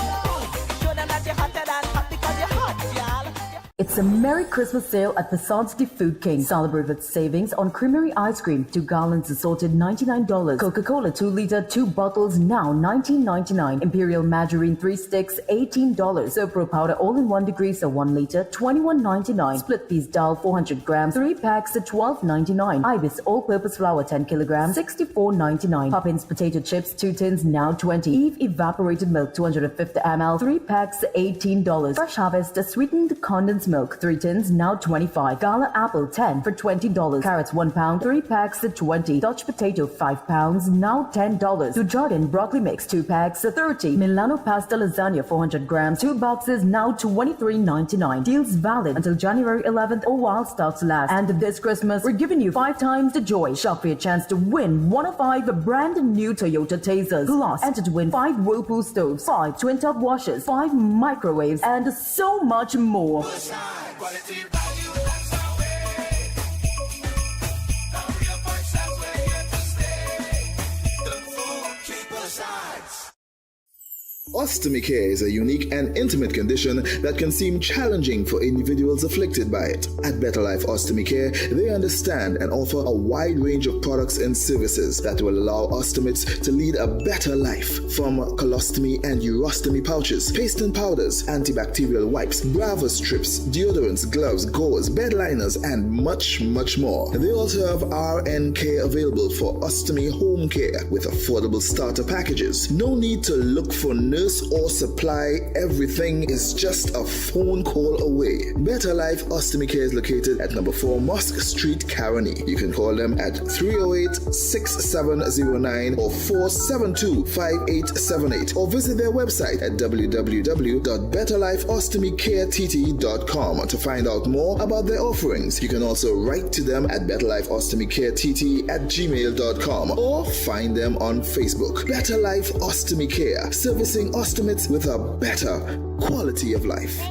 Show them that you're hotter than hot because you're hot. It's a Merry Christmas sale at Facades de Food King. Celebrate with savings on creamery ice cream, 2 gallons assorted $99. Coca-Cola 2 liter, 2 bottles now $19.99. Imperial margarine 3 sticks $18. Sopro powder all-in-1 degreaser 1 liter $21.99. Split peas dal 400 grams 3 packs at $12.99. Ibis all-purpose flour 10 kilograms $64.99. Poppins potato chips 2 tins now $20. Eve evaporated milk 250 ml 3 packs $18. Fresh Harvest sweetened condensed milk 3 tins now $25. Gala apple 10 for $20. Carrots 1 pound 3 packs at $20. Dutch potato 5 pounds now $10. To Jordan broccoli mix 2 packs at $30. Milano pasta lasagna 400 grams 2 boxes now $23.99. Deals valid until January 11th or while stocks last. And this Christmas we're giving you 5 times the joy. Shop for your chance to win 1 of 5 brand new Toyota Tasers. Plus enter to win 5 Whirlpool stoves, 5 twin top washers, 5 microwaves, and so much more. Ostomy care is a unique and intimate condition that can seem challenging for individuals afflicted by it. At Better Life Ostomy Care, they understand and offer a wide range of products and services that will allow ostomates to lead a better life. From colostomy and urostomy pouches, paste and powders, antibacterial wipes, Brava strips, deodorants, gloves, gauze, bed liners, and much, much more. They also have RN care available for ostomy home care with affordable starter packages. No need to look for nurse or supply, everything is just a phone call away. Better Life Ostomy Care is located at number 4 Mosque Street, Caroni. You can call them at 308-6709 or 472-5878 or visit their website at www.betterlifeostomycareTT.com to find out more about their offerings. You can also write to them at betterlifeostomycareTT@gmail.com or find them on Facebook. Better Life Ostomy Care, servicing ostomates with a better quality of life.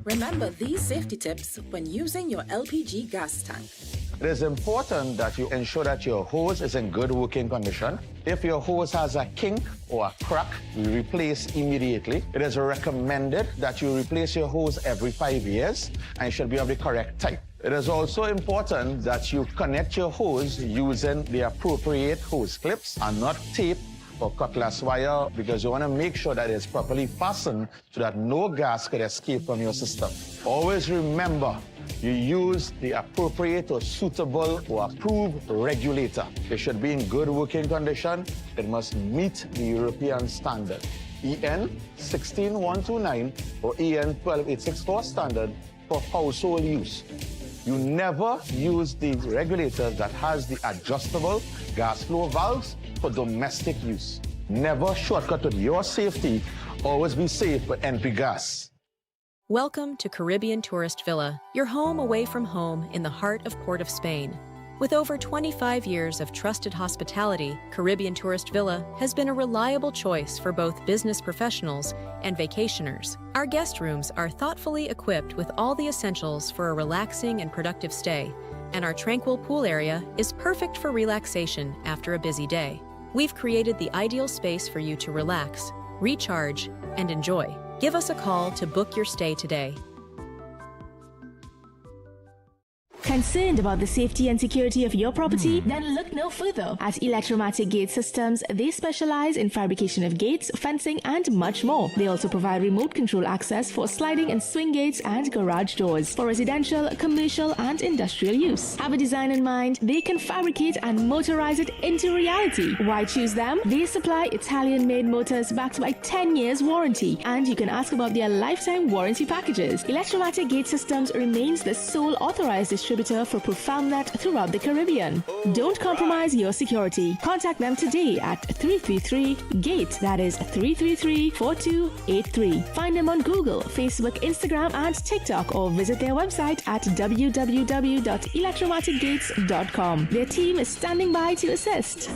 Remember these safety tips when using your LPG gas tank. It is important that you ensure that your hose is in good working condition. If your hose has a kink or a crack, you replace immediately. It is recommended that you replace your hose every 5 years and it should be of the correct type. It is also important that you connect your hose using the appropriate hose clips and not tape or cutlass wire, because you want to make sure that it's properly fastened so that no gas could escape from your system. Always remember, you use the appropriate or suitable or approved regulator. It should be in good working condition. It must meet the European standard. EN 16129 or EN 12864 standard for household use. You never use the regulator that has the adjustable gas flow valves for domestic use. Never shortcut to your safety. Always be safe with NP Gas. Welcome to Caribbean Tourist Villa, your home away from home in the heart of Port of Spain. With over 25 years of trusted hospitality, Caribbean Tourist Villa has been a reliable choice for both business professionals and vacationers. Our guest rooms are thoughtfully equipped with all the essentials for a relaxing and productive stay, and our tranquil pool area is perfect for relaxation after a busy day. We've created the ideal space for you to relax, recharge, and enjoy. Give us a call to book your stay today. Concerned about the safety and security of your property? Then look no further. At Electromatic Gate Systems, they specialize in fabrication of gates, fencing, and much more. They also provide remote control access for sliding and swing gates and garage doors for residential, commercial, and industrial use. Have a design in mind? They can fabricate and motorize it into reality. Why choose them? They supply Italian-made motors backed by 10 years warranty, and you can ask about their lifetime warranty packages. Electromatic Gate Systems remains the sole authorized distributor for ProfoundNet throughout the Caribbean. Don't compromise your security. Contact them today at 333-GATE. That is 333-4283. Find them on Google, Facebook, Instagram, and TikTok, or visit their website at www.electromaticgates.com. Their team is standing by to assist.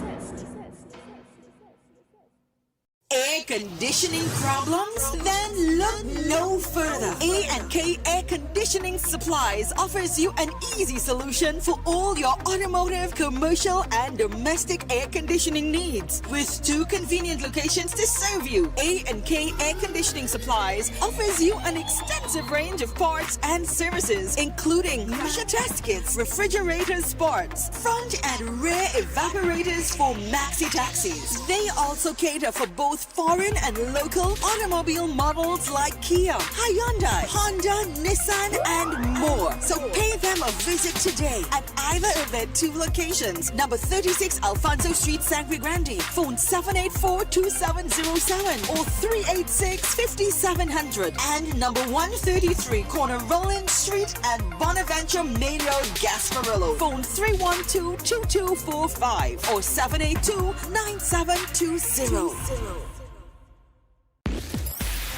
Hey, conditioning problems? Then look no further. A&K Air Conditioning Supplies offers you an easy solution for all your automotive, commercial, and domestic air conditioning needs. With 2 convenient locations to serve you, A&K Air Conditioning Supplies offers you an extensive range of parts and services, including pressure test kits, refrigerators, parts, front and rear evaporators for maxi taxis. They also cater for both foreign and local automobile models like Kia, Hyundai, Honda, Nissan, and more. So pay them a visit today at either of their 2 locations. Number 36 Alfonso Street, Sangre Grande. Phone 784-2707 or 386-5700. And number 133 Corner Roland Street at Bonaventure Maynard, Gasparillo. Phone 312-2245 or 782-9720.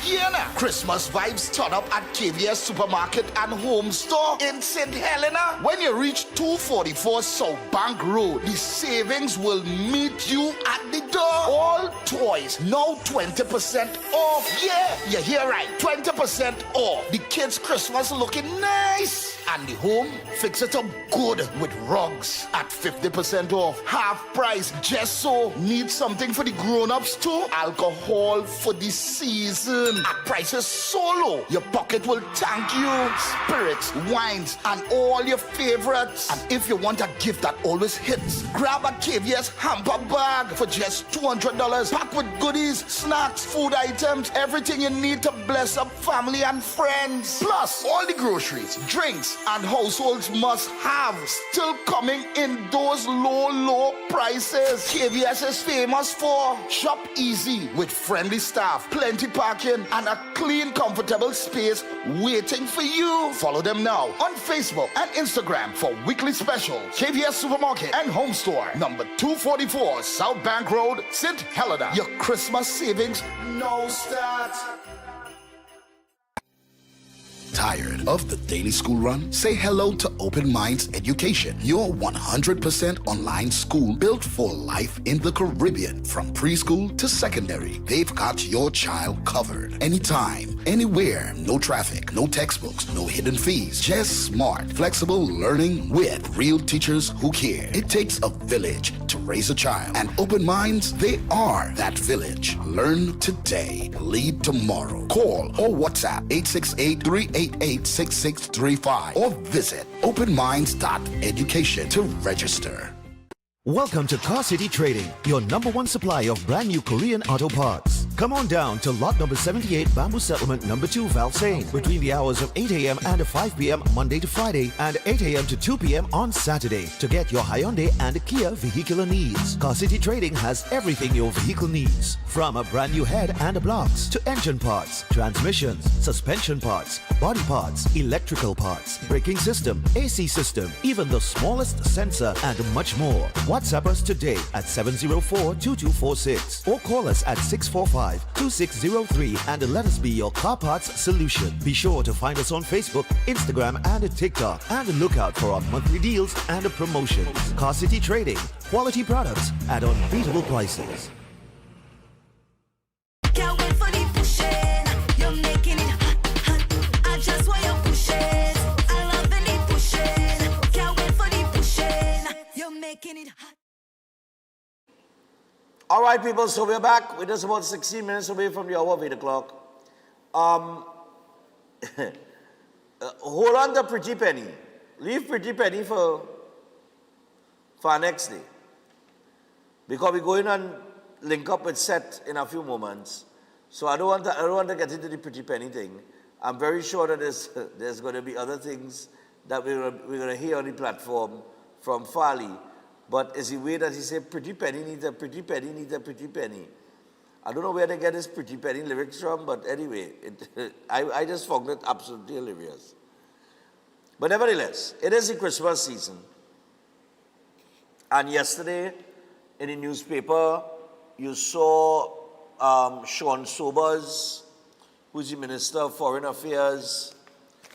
Yeah, Christmas vibes turn up at KVS Supermarket and Home Store in St. Helena. When you reach 244 South Bank Road, the savings will meet you at the door. All toys now 20% off. Yeah, you hear right, 20% off. The kids' Christmas looking nice. And the home, fix it up good with rugs at 50% off. Half price, just so. Need something for the grown-ups too? Alcohol for the season at prices so low, your pocket will thank you. Spirits, wines, and all your favorites. And if you want a gift that always hits, grab a KVS hamper bag for just $200. Packed with goodies, snacks, food items, everything you need to bless up family and friends. Plus, all the groceries, drinks, and households must have still coming in those low prices. KVS is famous for shop easy with friendly staff, plenty parking, and a clean, comfortable space waiting for you. Follow them now on Facebook and Instagram for weekly specials. KVS Supermarket and Home Store, number 244 South Bank Road, St. Helena. Your Christmas savings now start. Tired of the daily school run? Say hello to Open Minds Education, your 100% online school built for life in the Caribbean. From preschool to secondary, they've got your child covered. Anytime, anywhere, no traffic, no textbooks, no hidden fees. Just smart, flexible learning with real teachers who care. It takes a village to raise a child, and Open Minds, they are that village. Learn today, lead tomorrow. Call or WhatsApp 868-388-6635 or visit openminds.education to register. Welcome to Car City Trading, your #1 supply of brand new Korean auto parts. Come on down to lot number 78 Bamboo Settlement number 2 Valsain between the hours of 8 a.m. and 5 p.m. Monday to Friday and 8 a.m. to 2 p.m. on Saturday to get your Hyundai and Kia vehicular needs. Car City Trading has everything your vehicle needs, from a brand new head and blocks to engine parts, transmissions, suspension parts, body parts, electrical parts, braking system, AC system, even the smallest sensor and much more. WhatsApp us today at 704-2246 or call us at 645-2603 and let us be your car parts solution. Be sure to find us on Facebook, Instagram, and TikTok, and look out for our monthly deals and promotions. Car City Trading, quality products at unbeatable prices. Can't wait for the pushing. You're making it hot, hot. I just want your pushing. I love the pushing. Can't wait for the pushing. You're making it hot. All right, people, so we're back. We're just about 16 minutes away from the hour of 8 o'clock. Hold on to Pretty Penny. Leave Pretty Penny for our next day. Because we're going and link up with Seth in a few moments. So I don't want to get into the Pretty Penny thing. I'm very sure that there's going to be other things that we're going to hear on the platform from Farley. But it's the way that he said, Pretty Penny needs a pretty penny, needs a pretty penny. I don't know where they get his Pretty Penny lyrics from, but anyway, I just found it absolutely hilarious. But nevertheless, it is the Christmas season. And yesterday, in the newspaper, you saw Sean Sobers, who's the Minister of Foreign Affairs,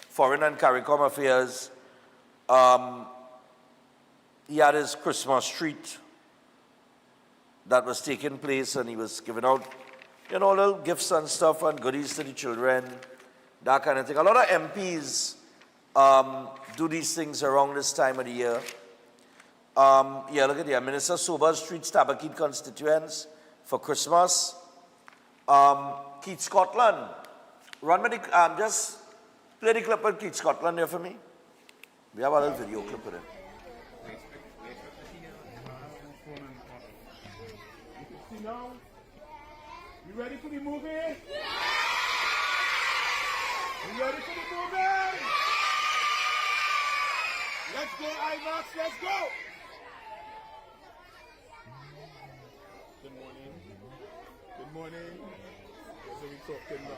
Foreign and CARICOM Affairs. He had his Christmas treat that was taking place, and he was giving out you know, little gifts and stuff and goodies to the children, that kind of thing. A lot of MPs do these things around this time of the year. Yeah, look at here. Minister Sobers treats Tabakeet constituents for Christmas. Keith Scotland. Run me the, just play the clip of Keith Scotland there for me. We have a little video clip of it. You ready for the movie? Yeah! You ready for the movie? Let's go, IMAX, let's go! Good morning. Good morning. So we talking now.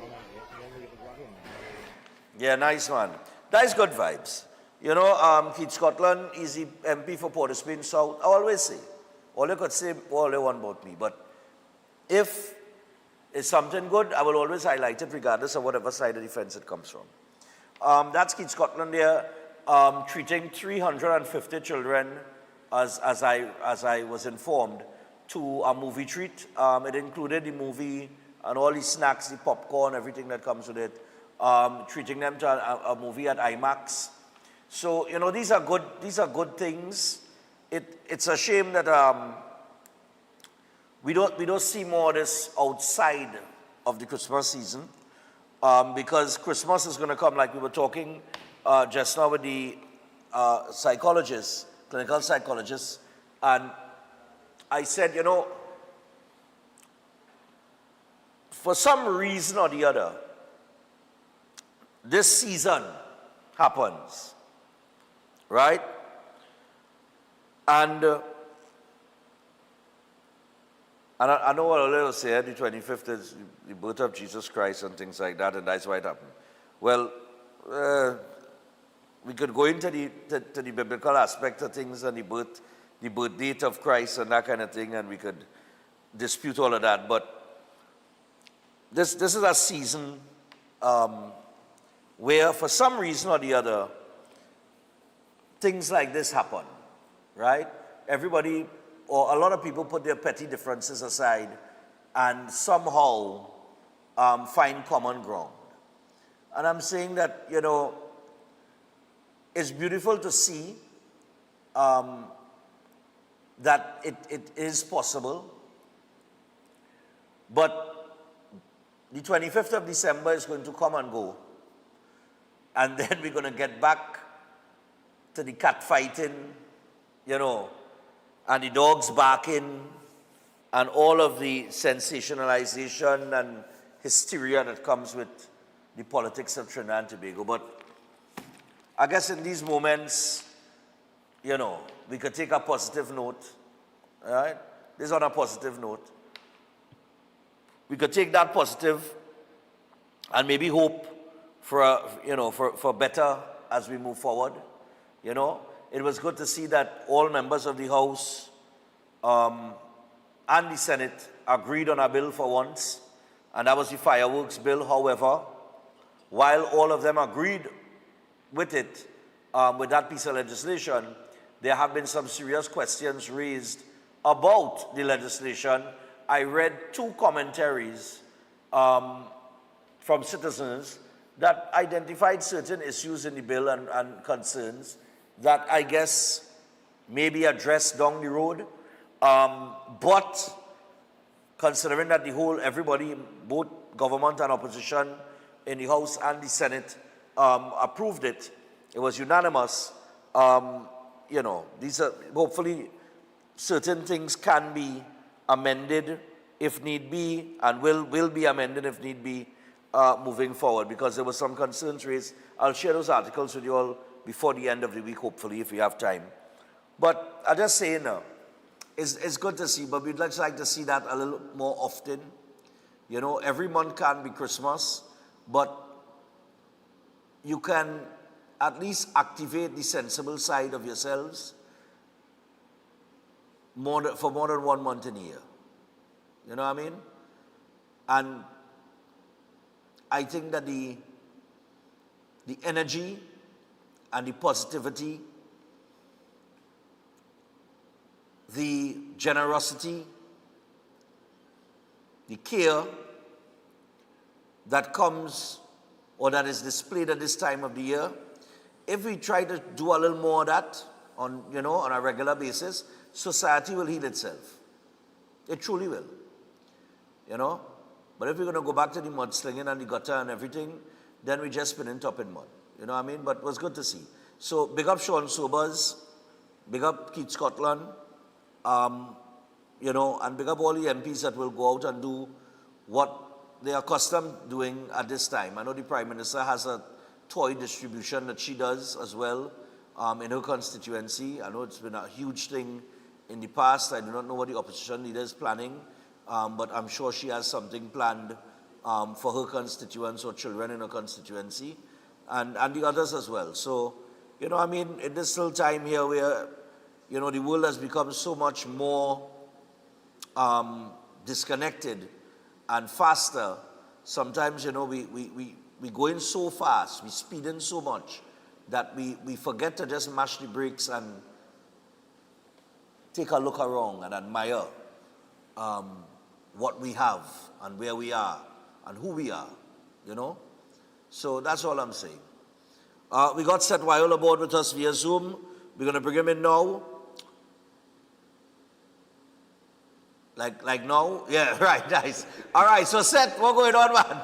Yeah, nice one. That is good vibes. You know, Keith Scotland is the MP for Port of Spain South. I always say, all you could say, all you want about me. But if it's something good, I will always highlight it regardless of whatever side of the fence it comes from. That's Keith Scotland there, treating 350 children, as I was informed, to a movie treat. It included the movie and all the snacks, the popcorn, everything that comes with it. Treating them to a movie at IMAX. So, you know, these are good things. It's a shame that we don't see more of this outside of the Christmas season, because Christmas is going to come, like we were talking just now with the psychologists, clinical psychologists, and I said, you know, for some reason or the other, this season happens, right? And I know what Ole said, the 25th is the birth of Jesus Christ and things like that, and that's why it happened. Well, we could go into the biblical aspect of things and the birth date of Christ and that kind of thing, and we could dispute all of that. But this is a season where, for some reason or the other, things like this happen, right? Everybody, or a lot of people, put their petty differences aside and somehow find common ground. And I'm saying that, you know, it's beautiful to see that it is possible, but the 25th of December is going to come and go, and then we're going to get back to the cat fighting, you know, and the dogs barking, and all of the sensationalization and hysteria that comes with the politics of Trinidad and Tobago. But I guess in these moments, you know, we could take a positive note, all right? This is on a positive note. We could take that positive and maybe hope for, you know, for better as we move forward. You know, it was good to see that all members of the House and the Senate agreed on a bill for once, and that was the fireworks bill. However, while all of them agreed with it, with that piece of legislation, there have been some serious questions raised about the legislation. I read two commentaries from citizens that identified certain issues in the bill and concerns that I guess may be addressed down the road. But considering that everybody, both government and opposition in the House and the Senate approved it, it was unanimous. You know, these are, hopefully certain things can be amended if need be, and will be amended if need be, moving forward, because there were some concerns raised. I'll share those articles with you all before the end of the week, hopefully, if we have time. But I'll just say, it's good to see, but we'd just like to see that a little more often. You know, every month can be Christmas, but you can at least activate the sensible side of yourselves for more than 1 month in a year. You know what I mean? And I think that the energy and the positivity, the generosity, the care that comes or that is displayed at this time of the year, if we try to do a little more of that on, on a regular basis, society will heal itself. It truly will. But if we're going to go back to the mudslinging and the gutter and everything, then we just spinning top in mud. You know what I mean? But it was good to see. So big up Sean Sobers, big up Keith Scotland, and big up all the MPs that will go out and do what they are accustomed doing at this time. I know the Prime Minister has a toy distribution that she does as well in her constituency. I know it's been a huge thing in the past. I do not know what the opposition leader is planning, but I'm sure she has something planned for her constituents or children in her constituency, and the others as well. So, in this still time here where, the world has become so much more disconnected and faster, sometimes, we go in so fast, we speed in so much that we forget to just mash the brakes and take a look around and admire what we have and where we are and who we are, So that's all I'm saying. We got Seth Weil aboard with us via Zoom. We're going to bring him in now. Like now? Yeah, right, nice. All right, so Seth, what's going on, man?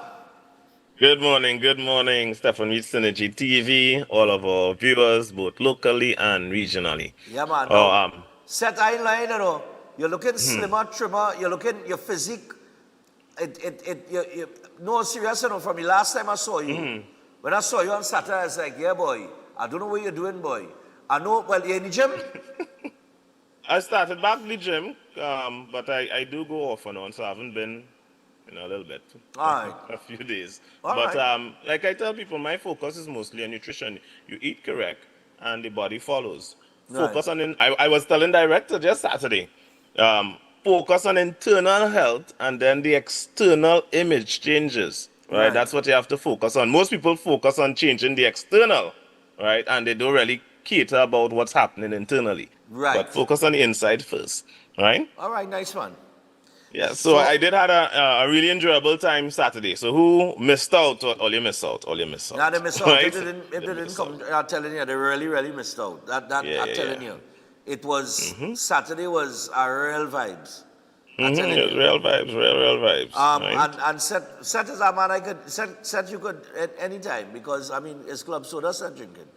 Good morning, Stefan with Synergy TV, all of our viewers, both locally and regionally. Yeah, man. Seth, I ain't lying, You're looking slimmer, trimmer, your physique, no, serious, from the last time I saw you. When I saw you on Saturday, I was like, yeah, boy, I don't know what you're doing, boy. I know, well, you're in the gym? I started back in the gym, but I do go off and on, so I haven't been in a little bit. All right. A few days. All but right. like I tell people, my focus is mostly on nutrition. You eat correct, and the body follows. Right. Focus on, I was telling director just Saturday, focus on internal health, and then the external image changes. Right? That's what you have to focus on. Most people focus on changing the external, right? And they don't really cater about what's happening internally. Right. But focus on the inside first, right? All right, nice one. Yeah, so I did have a really enjoyable time Saturday. So who missed out? All you missed out. All you missed out. Now they missed out. Right? If they didn't come, I'm telling you, they really, really missed out. I'm telling you. It was, Saturday was a real vibes. Real vibes. Right? And Seth is a man Seth you could at any time because, it's club soda Seth drinking.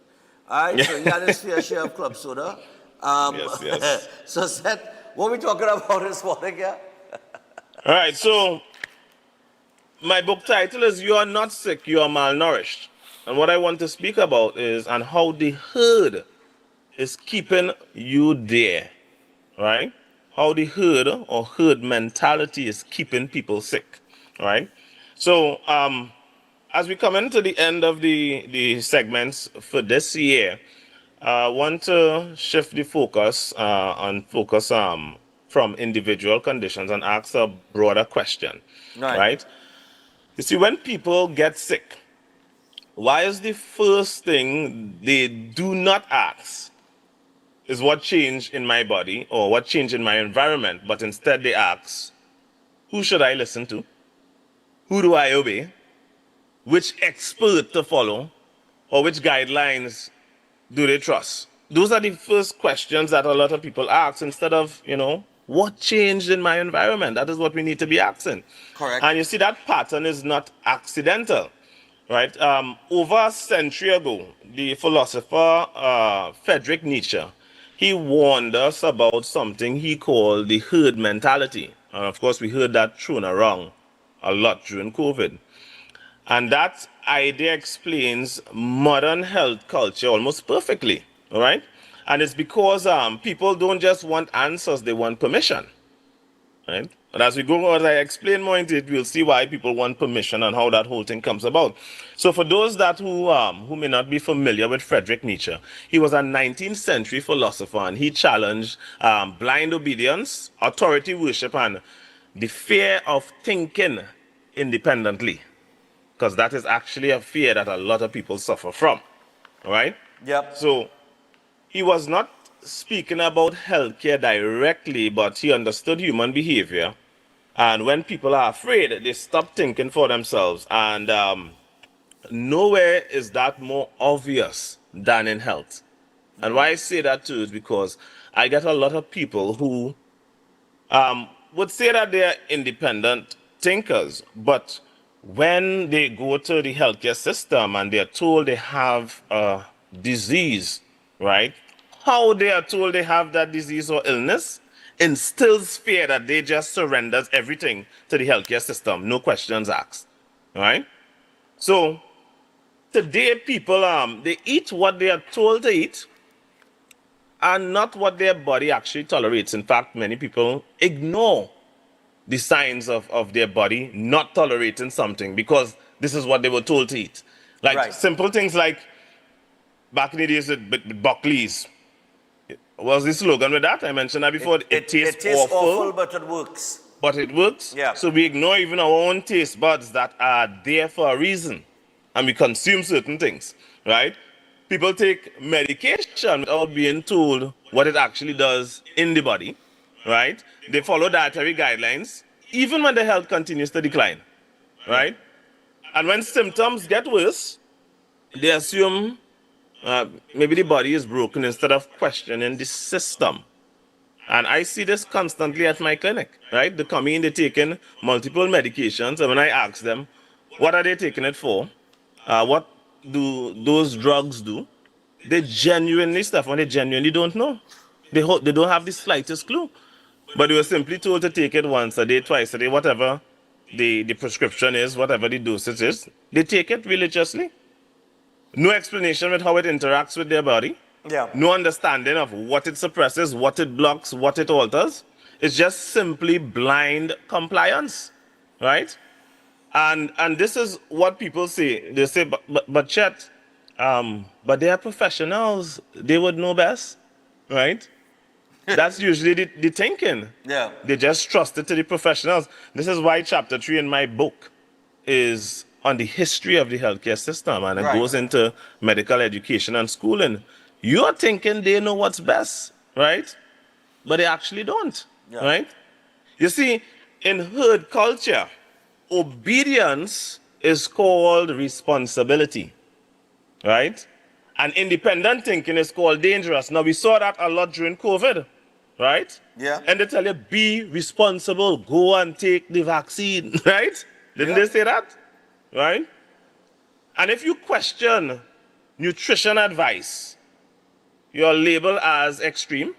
All right, so he had his fair share of club soda. Yes. So Seth, what are we talking about this morning here? All right, so my book title is You Are Not Sick, You Are Malnourished. And what I want to speak about is and how the herd is keeping you there, right? How the herd or herd mentality is keeping people sick, right? So as we come into the end of the segments for this year, I want to shift the focus from individual conditions and ask a broader question, right? You see, when people get sick, why is the first thing they do not ask is what changed in my body or what changed in my environment, but instead they ask, who should I listen to? Who do I obey? Which expert to follow? Or which guidelines do they trust? Those are the first questions that a lot of people ask instead of, what changed in my environment? That is what we need to be asking. Correct. And you see, that pattern is not accidental, right? Over a century ago, the philosopher Friedrich Nietzsche, he warned us about something he called the herd mentality. And of course, we heard that thrown around a lot during COVID. And that idea explains modern health culture almost perfectly, all right? And it's because people don't just want answers, they want permission, right? But as we go, as I explain more into it, we'll see why people want permission and how that whole thing comes about. So for those who may not be familiar with Friedrich Nietzsche, he was a 19th century philosopher, and he challenged blind obedience, authority worship, and the fear of thinking independently, because that is actually a fear that a lot of people suffer from, all right? Yep. So he was not speaking about healthcare directly, but he understood human behavior And when people are afraid, they stop thinking for themselves. And nowhere is that more obvious than in health. And why I say that too is because I get a lot of people who would say that they are independent thinkers, but when they go to the healthcare system and they are told they have a disease, right? How they are told they have that disease or illness instills fear that they just surrenders everything to the healthcare system, no questions asked, right? So today people, they eat what they are told to eat and not what their body actually tolerates. In fact, many people ignore the signs of their body not tolerating something because this is what they were told to eat. Like simple things like back in the days with Buckley's. Was the slogan with that? I mentioned that before. It tastes awful, but it works. But it works? Yeah. So we ignore even our own taste buds that are there for a reason. And we consume certain things, right? People take medication without being told what it actually does in the body, right? They follow dietary guidelines, even when their health continues to decline, right? And when symptoms get worse, they assume maybe the body is broken instead of questioning the system. And I see this constantly at my clinic, right? They come in, they're taking multiple medications, and when I ask them, what are they taking it for? What do those drugs do? They genuinely, Stefan, they genuinely don't know. They don't have the slightest clue. But they were simply told to take it once a day, twice a day, whatever the prescription is, whatever the dosage is. They take it religiously. No explanation with how it interacts with their body. Yeah. No understanding of what it suppresses, what it blocks, what it alters. It's just simply blind compliance, right? And this is what people say. They say, but Chet, but they are professionals. They would know best, right? That's usually the thinking. Yeah. They just trust it to the professionals. This is why chapter 3 in my book is on the history of the healthcare system, and it goes into medical education and schooling. You're thinking they know what's best, right? But they actually don't, right? You see, in herd culture, obedience is called responsibility, right? And independent thinking is called dangerous. Now, we saw that a lot during COVID, right? Yeah. And they tell you, be responsible, go and take the vaccine, right? Didn't they say that? Right? And if you question nutrition advice, you're labeled as extreme.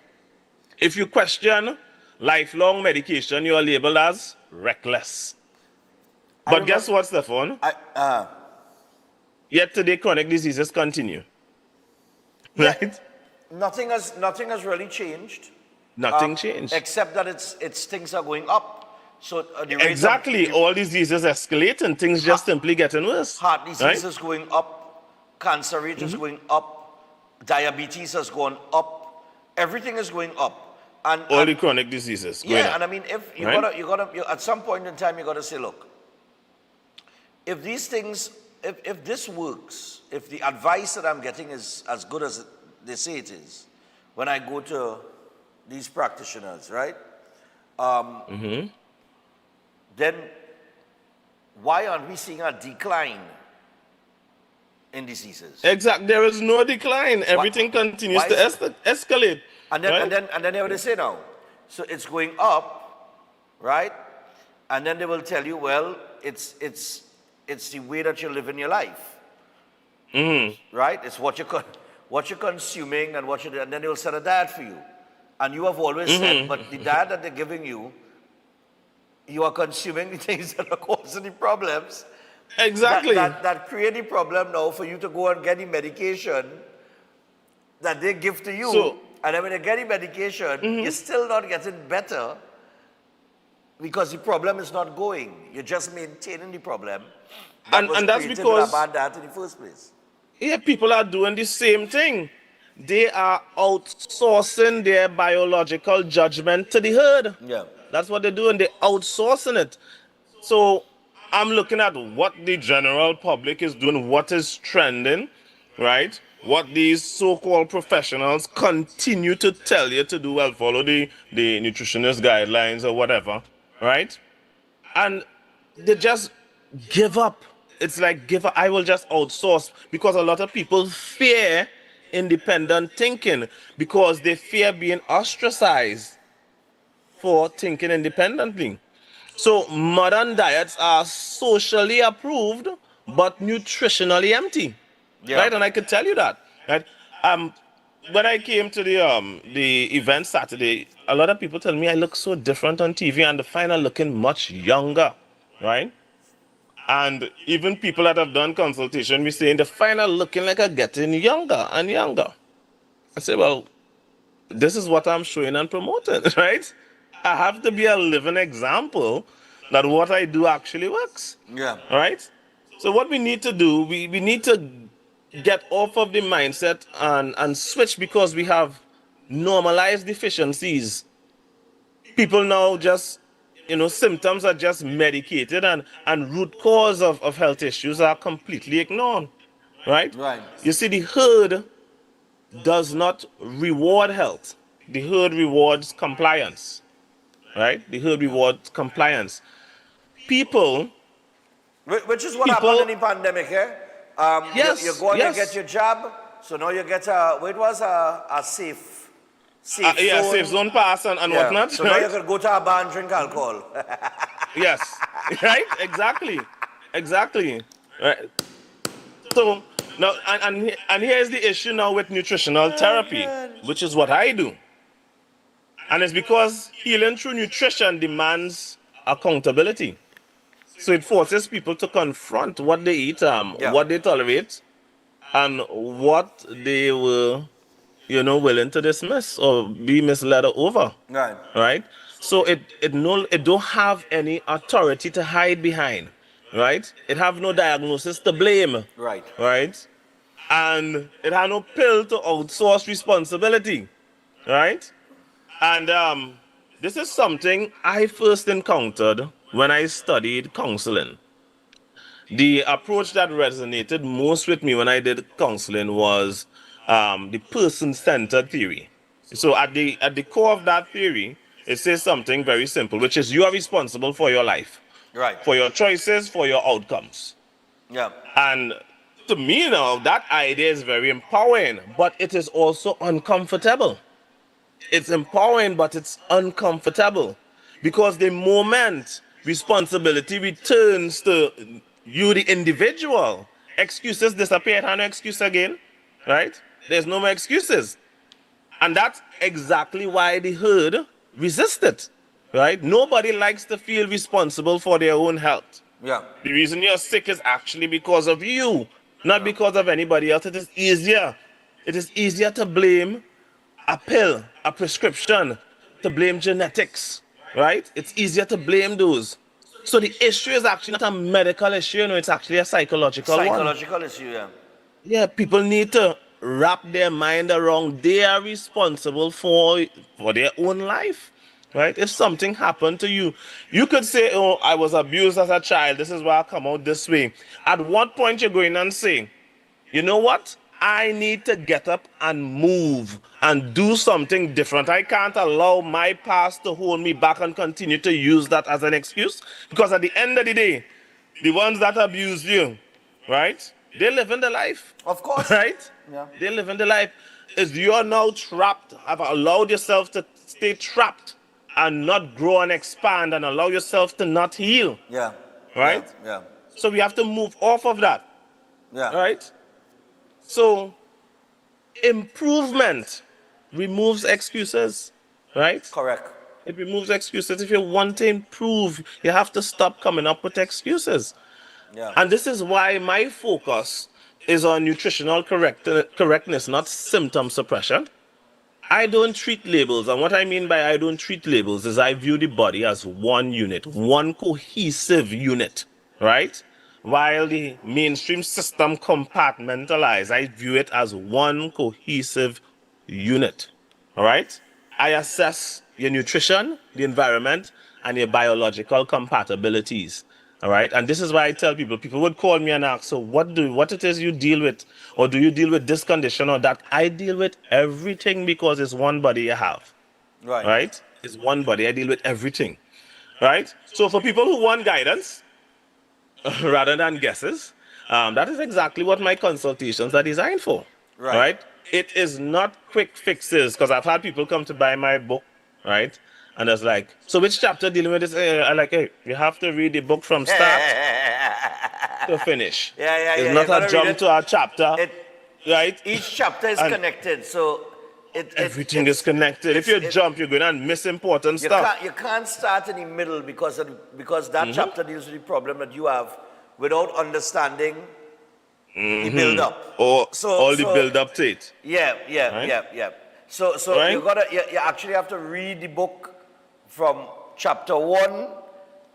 If you question lifelong medication, you're labeled as reckless. But guess what, Stefan? Yet today, chronic diseases continue. Right? Nothing has really changed. Nothing changed. Except that it's things are going up. So the rate Exactly. All diseases escalate and things just simply getting worse. Heart disease is going up. Cancer rate is going up. Diabetes has gone up. Everything is going up. And all the chronic diseases going up. and I mean, if you gotta at some point in time you gotta say, look, if these things, if this works, if the advice that I'm getting is as good as they say it is, when I go to these practitioners, right? Then why aren't we seeing a decline in diseases? Exactly. There is no decline. Everything continues to escalate. And then what they say now? So it's going up, right? And then they will tell you, well, it's the way that you're living your life, right? It's what you're consuming and and then they will set a diet for you. And you have always said, but the diet that they're giving you, you are consuming the things that are causing the problems. Exactly. That create the problem now for you to go and get the medication that they give to you. And then when you get the medication, you're still not getting better because the problem is not going. You're just maintaining the problem. And that's because bad diet in the first place. Yeah, people are doing the same thing. They are outsourcing their biological judgment to the herd. Yeah. That's what they're doing. They're outsourcing it. So I'm looking at what the general public is doing, what is trending, right? What these so-called professionals continue to tell you to do. Well, follow the nutritionist guidelines or whatever, right? And they just give up. It's like give up. I will just outsource, because a lot of people fear independent thinking because they fear being ostracized for thinking independently. So modern diets are socially approved but nutritionally empty. Yeah. Right? And I could tell you that. Right? When I came to the event Saturday, a lot of people tell me I look so different on TV, and the final looking much younger, right? And even people that have done consultation, we saying the final looking like a getting younger and younger. I say, well, this is what I'm showing and promoting, right? I have to be a living example that what I do actually works. Yeah. Right? So what we need to do, we need to get off of the mindset and switch, because we have normalized deficiencies. People now just, symptoms are just medicated, and root cause of health issues are completely ignored. Right? Right. You see, the herd does not reward health. The herd rewards compliance. Right? The herd rewards compliance. People... Which is what happened in the pandemic, eh? Yes, you go and yes. you get your jab, so now you get a safe zone. Safe zone pass and Yeah. whatnot. So right? now you can go to a bar and drink alcohol. Yes, right? Exactly. Right. So now, and here's the issue now with nutritional therapy, which is what I do. And it's because healing through nutrition demands accountability. So it forces people to confront what they eat, what they tolerate, and what they were, willing to dismiss or be misled over. Right. Right? So it don't have any authority to hide behind. Right? It have no diagnosis to blame. Right. Right? And it have no pill to outsource responsibility. Right? And this is something I first encountered when I studied counseling. The approach that resonated most with me when I did counseling was the person-centered theory. So at the core of that theory, it says something very simple, which is you are responsible for your life, Right. for your choices, for your outcomes. Yeah. And to me now, that idea is very empowering, but it is also uncomfortable. It's empowering, but it's uncomfortable, because the moment responsibility returns to you, the individual, excuses disappear. No excuse again, right? There's no more excuses. And that's exactly why the herd resist it, right? Nobody likes to feel responsible for their own health. Yeah. The reason you're sick is actually because of you, not because of anybody else. It is easier to blame a pill, a prescription, to blame genetics, right? It's easier to blame those. So the issue is actually not a medical issue, it's actually a psychological one. Psychological issue, yeah. Yeah, people need to wrap their mind around they are responsible for their own life, right? If something happened to you, you could say, oh, I was abused as a child, this is why I come out this way. At what point you're going and saying, you know what? I need to get up and move and do something different. I can't allow my past to hold me back and continue to use that as an excuse. Because at the end of the day, the ones that abuse you, right? They live in the life. Of course. Right? Yeah. They live in the life. Is you're now trapped, have allowed yourself to stay trapped and not grow and expand and allow yourself to not heal. Yeah. Right? Yeah. So we have to move off of that. Yeah. Right? So, improvement removes excuses, right? Correct. It removes excuses. If you want to improve, you have to stop coming up with excuses. Yeah. And this is why my focus is on nutritional correctness, not symptom suppression. I don't treat labels. And what I mean by I don't treat labels is I view the body as one unit, one cohesive unit, right? While the mainstream system compartmentalized, I view it as one cohesive unit, all right? I assess your nutrition, the environment, and your biological compatibilities, all right? And this is why I tell people would call me and ask, so what it is you deal with, or do you deal with this condition or that? I deal with everything because it's one body you have, Right. right? It's one body. I deal with everything. right? So for people who want guidance rather than guesses, that is exactly what my consultations are designed for, right? It is not quick fixes, because I've had people come to buy my book, right? And it's like, so which chapter dealing with this? I like, hey, you have to read the book from start to finish. It's not a jump to a chapter, right? Each chapter is connected, so everything is connected. If you jump, you're going to miss important stuff. You can't start in the middle because that chapter deals with the problem that you have without understanding the build-up. Or all the build-up to it. Yeah. So you actually have to read the book from chapter 1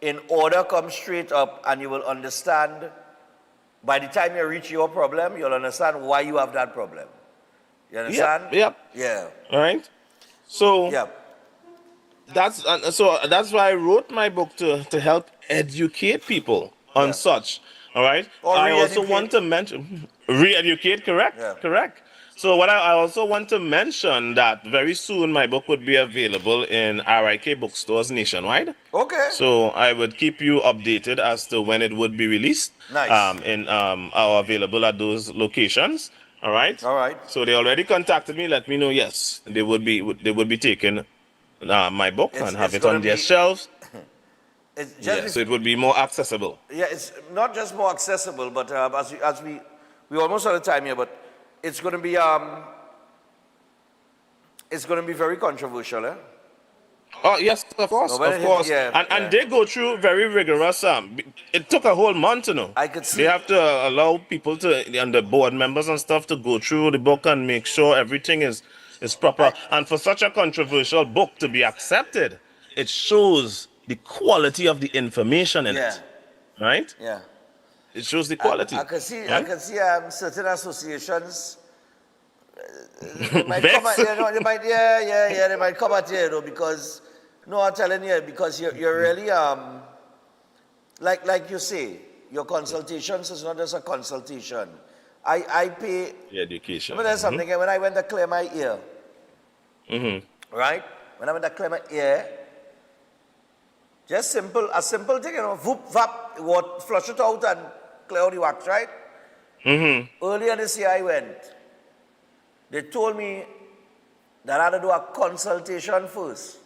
in order, come straight up, and you will understand. By the time you reach your problem, you'll understand why you have that problem. You understand? Yep. Yeah. All right. So that's why I wrote my book to help educate people on such. All right. Or I also want to mention re-educate. Correct. Yeah. Correct. So what I also want to mention that very soon my book would be available in RIK bookstores nationwide. Okay. So I would keep you updated as to when it would be released. Nice. Are available at those locations. All right. All right. So they already contacted me. Let me know. Yes, they would be taking my book and have it on their shelves. So it would be more accessible. Yeah, it's not just more accessible, but as we almost out of time here, but it's going to be very controversial, eh? Oh yes, of course, and they go through very rigorous. It took a whole month to know. I could see. They have to allow people and the board members and stuff to go through the book and make sure everything is proper. And for such a controversial book to be accepted, it shows the quality of the information in it, right? Yeah. It shows the quality. I can see. Right? I can see certain associations. They might come at, they might come at you, because I'm telling you, because you're really like you say, your consultations is not just a consultation. I pay the education. Remember there's something when I went to clear my ear. Right? When I went to clear my ear, just a simple thing, whoop, vap, flush it out and clear out the wax, right? Earlier this year I went. They told me that I had to do a consultation first.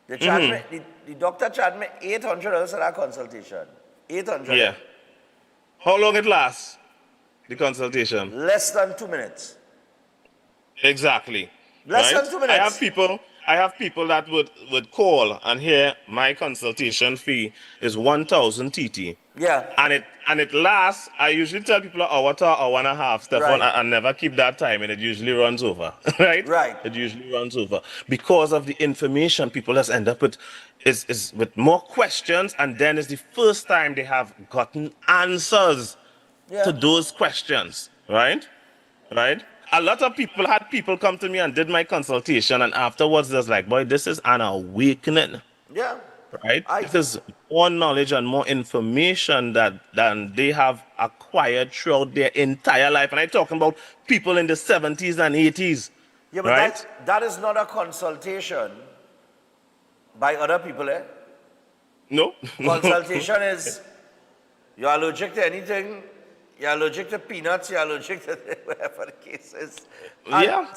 They charged me, the doctor charged me $800 for that consultation. $800. Yeah. How long it lasts, the consultation? Less than 2 minutes. Exactly. Less than 2 minutes. I have people that would call and hear my consultation fee is 1,000 TT. Yeah. And it lasts, I usually tell people an hour to an hour and a half, Stefan, I never keep that time, and it usually runs over, right? Right. It usually runs over. Because of the information, people just end up with is with more questions, and then it's the first time they have gotten answers to those questions, right? Right? A lot of people had people come to me and did my consultation, and afterwards there's like, boy, this is an awakening. Yeah. Right? It is more knowledge and more information than they have acquired throughout their entire life. And I'm talking about people in the 70s and 80s. Yeah, but right? that is not a consultation by other people, eh? No. Consultation is, you're allergic to anything, you're allergic to peanuts, you're allergic to whatever the case is. And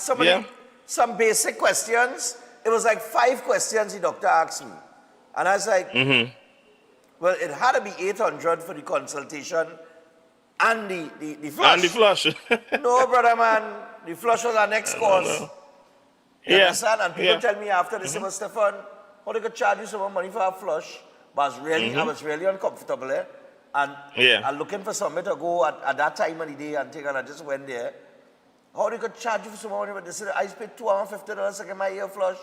some basic questions, it was like 5 questions the doctor asked me. And I was like, well, it had to be 800 for the consultation and the flush. And the flush. No, brother, man. The flush was our next course. No. You understand? And people tell me after, they say, well, Stefan, how they could charge you so much money for a flush? But I was really uncomfortable, eh? And I'm looking for somebody to go at that time of the day and take, and I just went there. How they could charge you for so much money? But they said, I paid $250 to get my ear flush.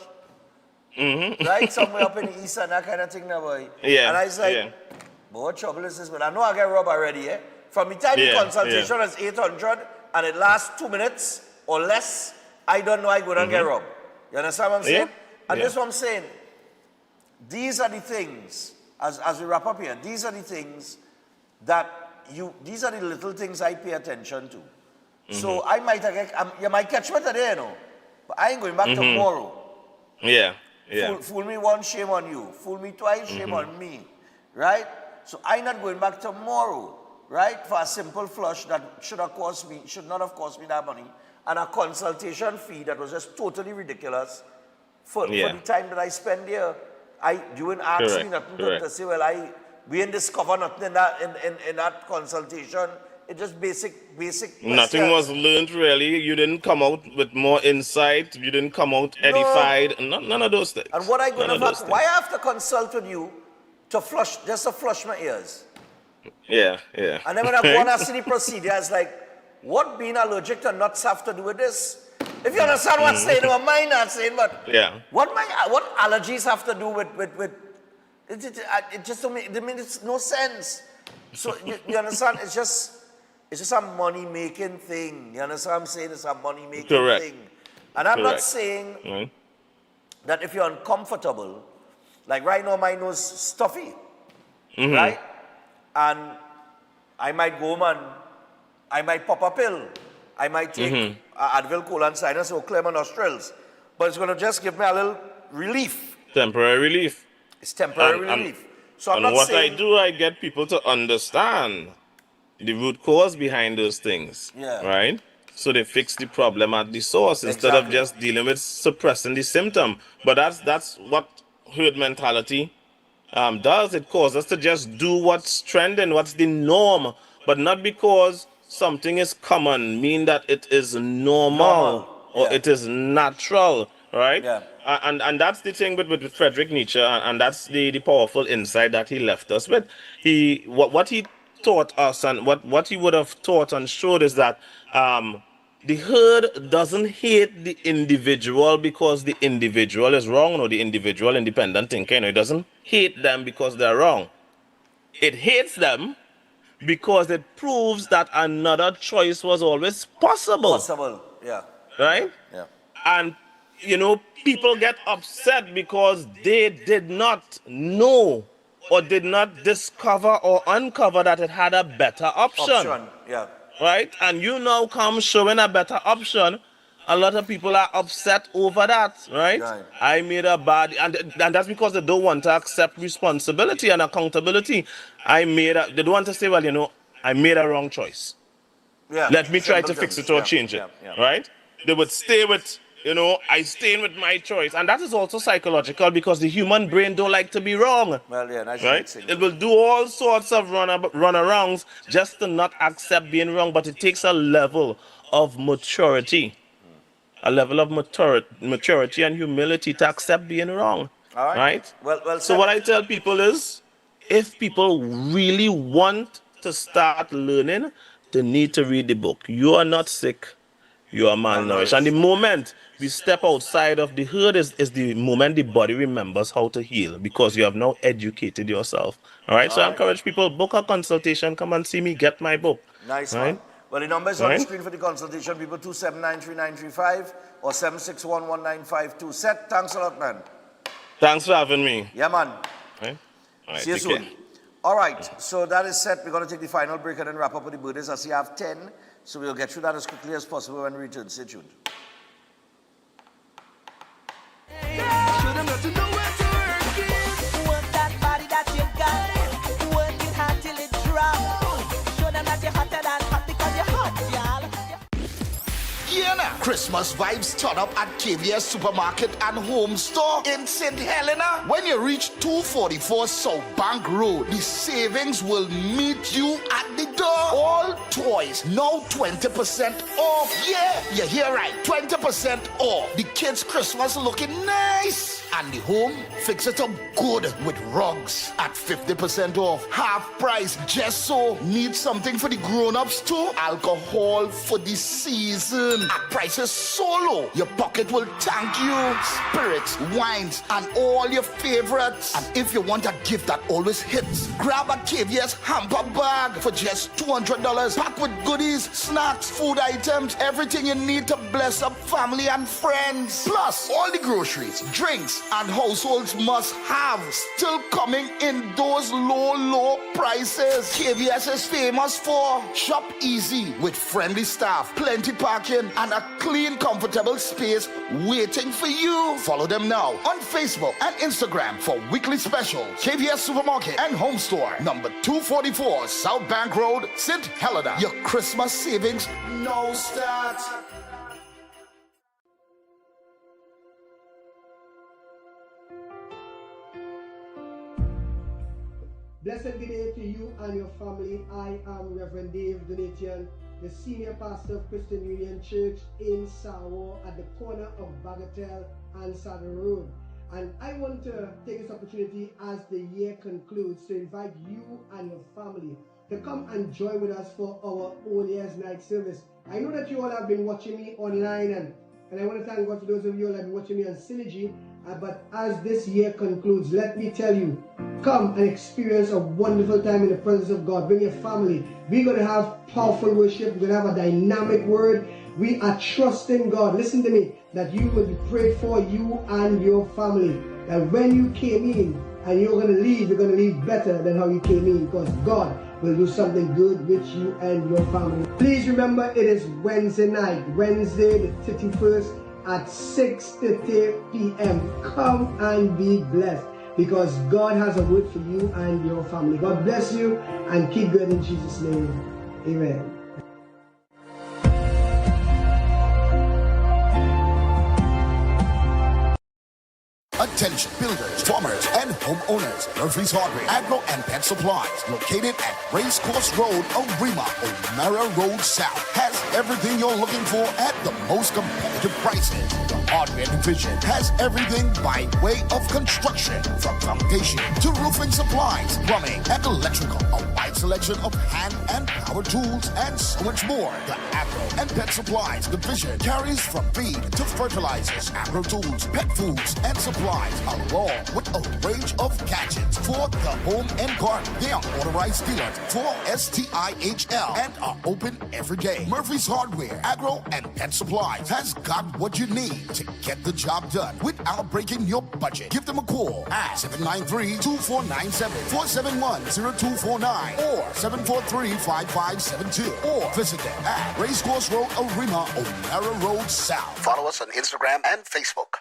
Right? Somewhere up in the east and that kind of thing now, boy. And I was like, but what trouble is this? But I know I get robbed already, eh? From the time the consultation is 800 and it lasts 2 minutes or less, I don't know I go and get robbed. You understand what I'm saying? And this is what I'm saying. These are the things, as we wrap up here, these are the things that these are the little things I pay attention to. So I might, you might catch me today, you know, but I ain't going back tomorrow. Yeah. Yeah. Fool me once, shame on you. Fool me twice, shame on me. Right? So I'm not going back tomorrow, right? For a simple flush that should not have cost me that money. And a consultation fee that was just totally ridiculous for the time that I spend there. You wouldn't ask me nothing to say, well, we didn't discover nothing in that consultation. It's just basic Nothing questions. was learned really. You didn't come out with more insight. You didn't come out edified. None of those things. And what I gonna why I have to consult with you to flush my ears? Yeah. And then when I go on and see the procedure, it's like, what being allergic to nuts have to do with this? If you understand what I'm saying, what I'm not saying, but what allergies have to do with it just don't make, it's no sense. So you understand? It's just a money-making thing. You understand what I'm saying? It's a money-making thing. And I'm not saying that if you're uncomfortable, like right now my nose is stuffy, right? And I might go home and I might pop a pill. I might take Advil, colon sinus, or clear my nostrils. But it's going to just give me a little relief. Temporary relief. It's temporary relief. So I'm and not what saying... I do, I get people to understand the root cause behind those things. Right? So they fix the problem at the source instead of just dealing with suppressing the symptom. But that's what herd mentality does. It causes us to just do what's trending, what's the norm, but not because something is common, mean that it is normal or it is natural, right? And that's the thing with Friedrich Nietzsche, and that's the powerful insight that he left us with. What he taught us and what he would have taught and showed is that the herd doesn't hate the individual because the individual is wrong or the individual independent thinker. It doesn't hate them because they're wrong. It hates them because it proves that another choice was always possible. Right? Yeah. And, people get upset because they did not know or did not discover or uncover that it had a better option. Right? And you now come showing a better option. A lot of people are upset over that, right? I made a bad, and that's because they don't want to accept responsibility and accountability. They don't want to say, well, I made a wrong choice. Let me try to fix it or change it, right? They would stay with, I stay with my choice. And that is also psychological because the human brain don't like to be wrong. Right? It will do all sorts of runarounds just to not accept being wrong, but it takes a level of maturity. A level of maturity and humility to accept being wrong. Right? So what I tell people is, if people really want to start learning, they need to read the book. You are not sick, you are malnourished. And the moment we step outside of the herd is the moment the body remembers how to heal, because you have now educated yourself. All right? So I encourage people, book a consultation, come and see me, get my book. Nice one. Well, the number is on the screen for the consultation, people, 2793935 or 7611952. Seth, thanks a lot, man. Thanks for having me. Yeah, man. All right, see you soon. All right, so that is set. We're going to take the final break and then wrap up with the birthdays. I see I have 10, so we'll get through that as quickly as possible when we return. Stay tuned. Christmas vibes turn up at KVS Supermarket and Home Store in St. Helena. When you reach 244 South Bank Road, the savings will meet you at the door. All toys now 20% off. Yeah, you hear right, 20% off. The kids' Christmas looking nice. And the home, fix it up good with rugs at 50% off. Half price, just so. Need something for the grown-ups too? Alcohol for the season. At prices so low, your pocket will thank you. Spirits, wines, and all your favorites. And if you want a gift that always hits, grab a KVS hamper bag for just $200. Packed with goodies, snacks, food items, everything you need to bless up family and friends. Plus, all the groceries, drinks, homes and households must have still coming in those low prices. KVS is famous for shop easy with friendly staff, plenty parking, and a clean, comfortable space waiting for you. Follow them now on Facebook and Instagram for weekly specials. KVS Supermarket and Home Store, number 244 South Bank Road, St. Helena. Your Christmas savings now start. Blessed good day to you and your family. I am Reverend Dave Donatian, the senior pastor of Christian Union Church in Sawo at the corner of Bagatelle and Saddle Road. And I want to take this opportunity as the year concludes to invite you and your family to come and join with us for our All Year's Night service. I know that you all have been watching me online, and I want to thank God for those of you who have been watching me on Synergy. But as this year concludes, let me tell you, come and experience a wonderful time in the presence of God. Bring your family. We're going to have powerful worship. We're going to have a dynamic word. We are trusting God. Listen to me, that you will be prayed for, you and your family. And when you came in and you're going to leave, you're going to leave better than how you came in, because God will do something good with you and your family. Please remember, it is Wednesday night, Wednesday the 31st at 6:30 p.m. Come and be blessed, because God has a word for you and your family. God bless you and keep good in Jesus' name. Amen. Attention builders, farmers, and homeowners. Murphy's Hardware, Agro and Pet Supplies, located at Racecourse Road, Arima, O'Mara Road South, has everything you're looking for at the most competitive prices. The Hardware Division has everything by way of construction, from foundation to roofing supplies, plumbing, and electrical. A wide selection of hand and power tools, and so much more. The Agro and Pet Supplies Division carries from feed to fertilizers, agro tools, pet foods, and supplies, along with a range of gadgets for the home and garden. They are authorized dealers for STIHL and are open every day. Murphy's Hardware, Agro, and Pet Supplies has got what you need to get the job done without breaking your budget. Give them a call at 793-2497, 471-0249, or 743-5572, or visit them at Racecourse Road, Arima, O'Mara Road South. Follow us on Instagram and Facebook.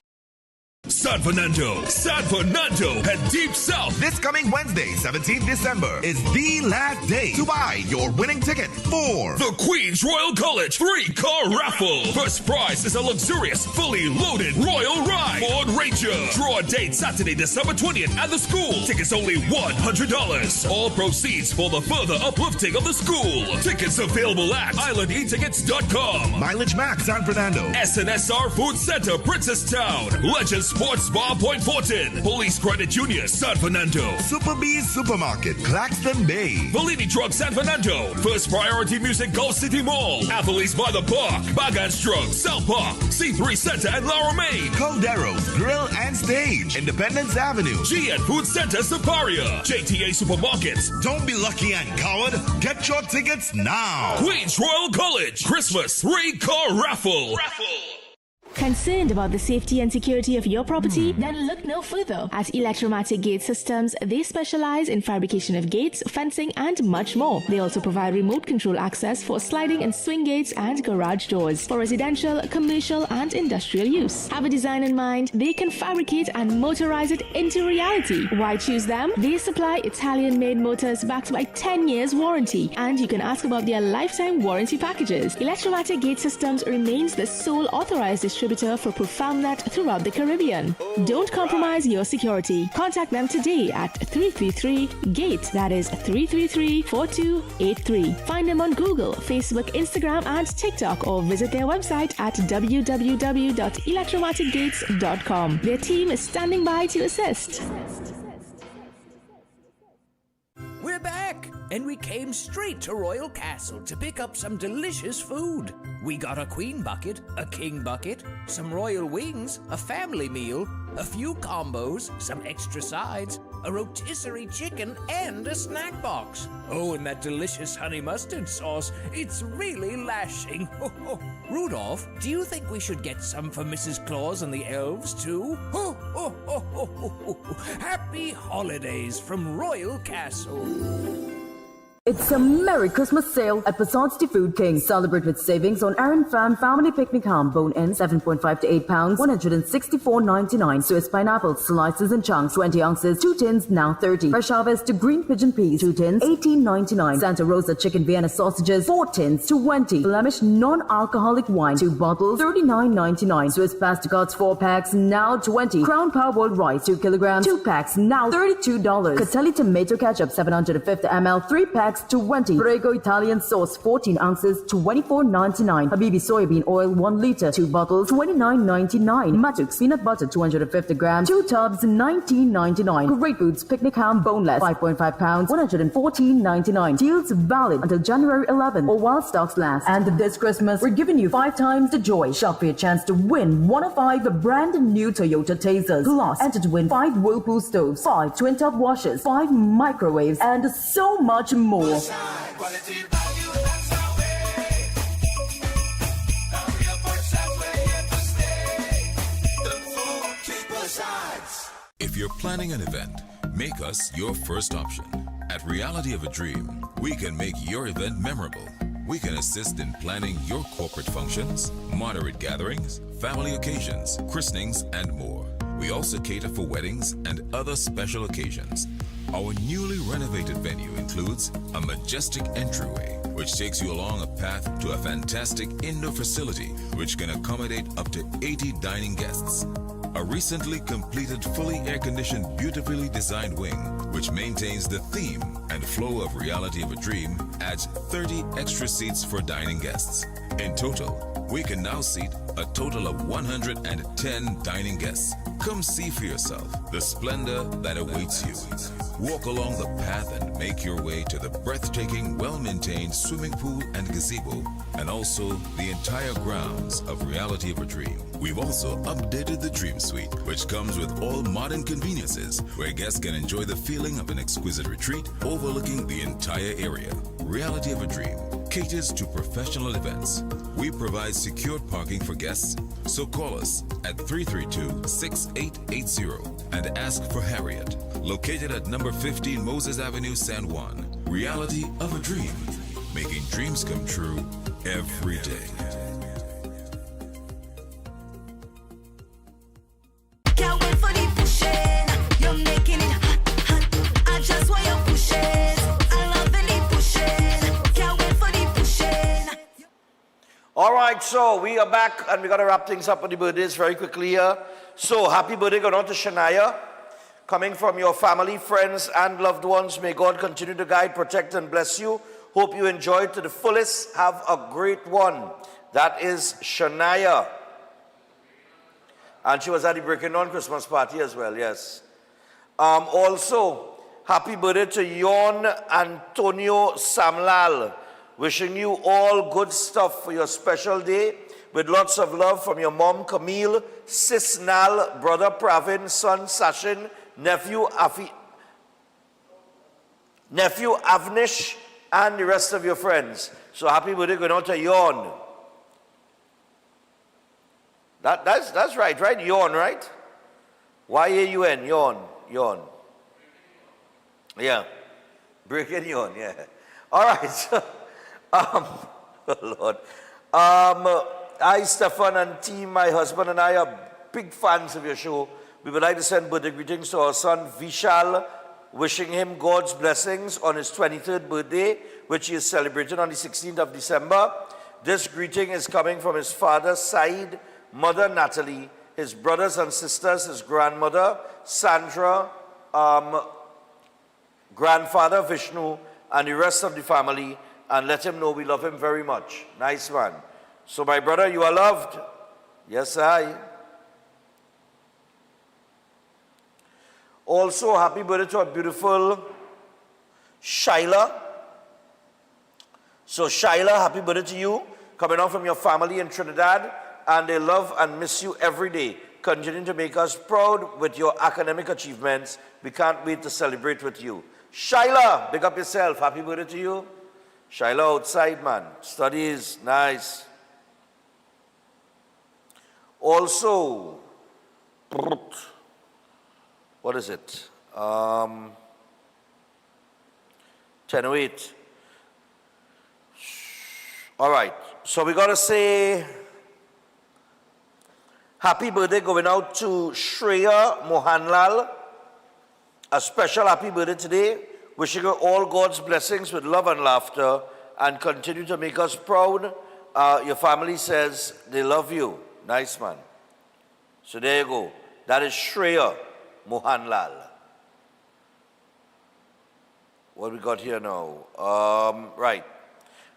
San Fernando, and Deep South. This coming Wednesday, 17th December, is the last day to buy your winning ticket for the Queen's Royal College 3-car raffle. First prize is a luxurious, fully loaded Royal Ride Ford Ranger. Draw date Saturday, December 20th at the school. Tickets only $100. All proceeds for the further uplifting of the school. Tickets available at islandetickets.com. Mileage Max San Fernando, SNSR Food Center, Princesstown, Legends Sports Bar, Point Fortin, Police Credit Union, San Fernando, Super B's Supermarket, Claxton Bay, Bellini Drug, San Fernando, First Priority Music, Gulf City Mall, Athletes by the Park, Bagans Drug, South Park, C3 Center, and Laura Main, Caldero's Grill and Stage, Independence Avenue, GN Food Center, Siparia, JTA Supermarkets. Don't be lucky and coward. Get your tickets now. Queen's Royal College Christmas 3-car raffle. Concerned about the safety and security of your property? Then look no further. At Electromatic Gate Systems, they specialize in fabrication of gates, fencing, and much more. They also provide remote control access for sliding and swing gates and garage doors for residential, commercial, and industrial use. Have a design in mind? They can fabricate and motorize it into reality. Why choose them? They supply Italian-made motors backed by 10 years warranty, and you can ask about their lifetime warranty packages. Electromatic Gate Systems remains the sole authorized distributor for ProfoundNet throughout the Caribbean. Don't compromise your security. Contact them today at 333-GATE. That is 333-4283. Find them on Google, Facebook, Instagram, and TikTok, or visit their website at www.electromaticgates.com. Their team is standing by to assist. We're back and we came straight to Royal Castle to pick up some delicious food. We got a queen bucket, a king bucket, some royal wings, a family meal, a few combos, some extra sides, a rotisserie chicken, and a snack box. Oh, and that delicious honey mustard sauce, it's really lashing. Rudolph, do you think we should get some for Mrs. Claus and the elves too? Happy holidays from Royal Castle. It's a Merry Christmas sale at Passage de Food King. Celebrate with savings on Aaron Fan Family Picnic Ham, bone in 7.5 to 8 pounds, $164.99. Swiss pineapple slices and chunks, 20 ounces, 2 tins, now 30. Fresh harvest to green pigeon peas, 2 tins, $18.99. Santa Rosa chicken Vienna sausages, 4 tins, 20. Flemish non-alcoholic wine, 2 bottles, $39.99. Swiss pasticots, 4 packs, now 20. Crown Parboiled rice, 2 kilograms, 2 packs, now $32. Catelli tomato ketchup, 750 ml, 3 packs, 20. Prego Italian sauce, 14 ounces, $24.99. Habibi soybean oil, 1 liter, 2 bottles, $29.99. Matux peanut butter, 250 grams, 2 tubs, $19.99. Great Foods picnic ham, boneless, 5.5 pounds, $114.99. Deals valid until January 11 or while stocks last. And this Christmas, we're giving you 5 times the joy. Shop for your chance to win 1 of 5 brand new Toyota Tasers. Plus, enter to win 5 Whirlpool stoves, 5 twin top washers, 5 microwaves, and so much more. If you're planning an event, make us your first option. At Reality of a Dream, we can make your event memorable. We can assist in planning your corporate functions, moderate gatherings, family occasions, christenings, and more. We also cater for weddings and other special occasions. Our newly renovated venue includes a majestic entryway, which takes you along a path to a fantastic indoor facility which can accommodate up to 80 dining guests. A recently completed fully air-conditioned, beautifully designed wing, which maintains the theme and flow of Reality of a Dream, adds 30 extra seats for dining guests. In total, we can now seat a total of 110 dining guests. Come see for yourself the splendor that awaits you. Walk along the path and make your way to the breathtaking, well-maintained swimming pool and gazebo, and also the entire grounds of Reality of a Dream. We've also updated the Dream Suite, which comes with all modern conveniences, where guests can enjoy the feeling of an exquisite retreat overlooking the entire area. Reality of a Dream caters to professional events. We provide secured parking for guests, so call us at 332-6880 and ask for Harriet, located at number 15 Moses Avenue, San Juan. Reality of a Dream, making dreams come true every day. Can't wait for the pushing. You're making it hot, hot. I just want you pushing. I love the pushing. Can't wait for the pushing. All right, so we are back and we got to wrap things up with the birthdays very quickly here. So happy birthday going on to Shania. Coming from your family, friends, and loved ones. May God continue to guide, protect, and bless you. Hope you enjoy it to the fullest. Have a great one. That is Shania. And she was at the Breaking On Christmas party as well, yes. Also, happy birthday to Yon Antonio Samlal. Wishing you all good stuff for your special day. With lots of love from your mom, Camille, sis Nal, brother Pravin, son Sachin, nephew Avnish, and the rest of your friends. So happy birthday going on to Yon. That's right? Yon, right? Y-A-U-N, Yon. Yeah. Breaking Yon, yeah. All right. So, oh Lord. I, Stefan, and team, my husband and I are big fans of your show. We would like to send birthday greetings to our son Vishal, wishing him God's blessings on his 23rd birthday, which he is celebrating on the 16th of December. This greeting is coming from his father, Said, mother, Natalie, his brothers and sisters, his grandmother, Sandra, grandfather, Vishnu, and the rest of the family, and let him know we love him very much. Nice man. So, my brother, you are loved. Yes, I. Also, happy birthday to our beautiful Shaila. So Shyla, happy birthday to you. Coming on from your family in Trinidad. And they love and miss you every day. Continuing to make us proud with your academic achievements. We can't wait to celebrate with you. Shyla, big up yourself. Happy birthday to you. Shyla outside, man. Studies, nice. Also, what is it? 10:08. All right. So we got to say happy birthday going out to Shreya Mohanlal. A special happy birthday today. Wishing her all God's blessings with love and laughter and continue to make us proud. Your family says they love you. Nice, man. So there you go. That is Shreya Mohanlal. What we got here now? Right.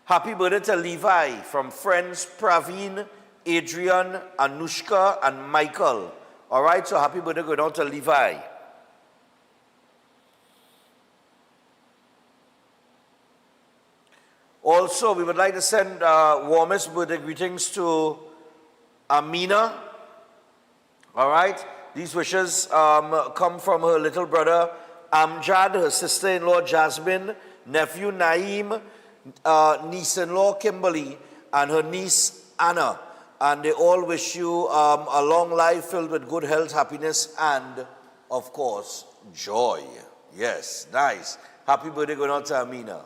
Happy birthday to Levi from friends Praveen, Adrian, Anushka, and Michael. All right, so happy birthday going out to Levi. Also, we would like to send warmest birthday greetings to Amina. All right, these wishes come from her little brother Amjad, her sister-in-law Jasmine, nephew Naeem, niece-in-law Kimberly, and her niece Anna. And they all wish you a long life filled with good health, happiness, and, of course, joy. Yes, nice. Happy birthday going out to Amina.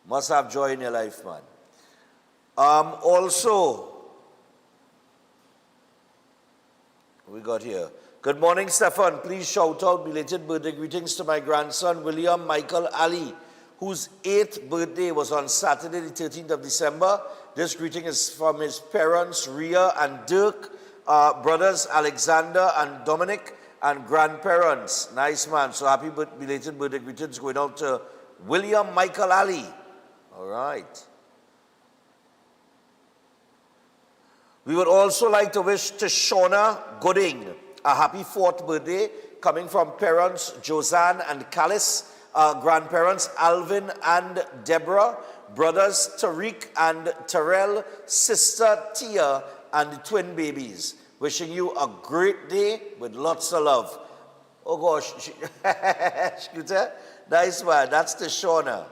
Must have joy in your life, man. Also, we got here. Good morning, Stefan. Please shout out belated birthday greetings to my grandson, William Michael Ali, whose 8th birthday was on Saturday, the 13th of December. This greeting is from his parents, Ria and Dirk, brothers Alexander and Dominic, and grandparents. Nice, man. So happy belated birthday greetings going out to William Michael Ali. All right. We would also like to wish to Shauna Gooding a happy 4th birthday, coming from parents Josanne and Callis, grandparents Alvin and Deborah, brothers Tariq and Terrell, sister Tia, and the twin babies. Wishing you a great day with lots of love. Oh gosh, Scooter, nice one. That's the Shauna.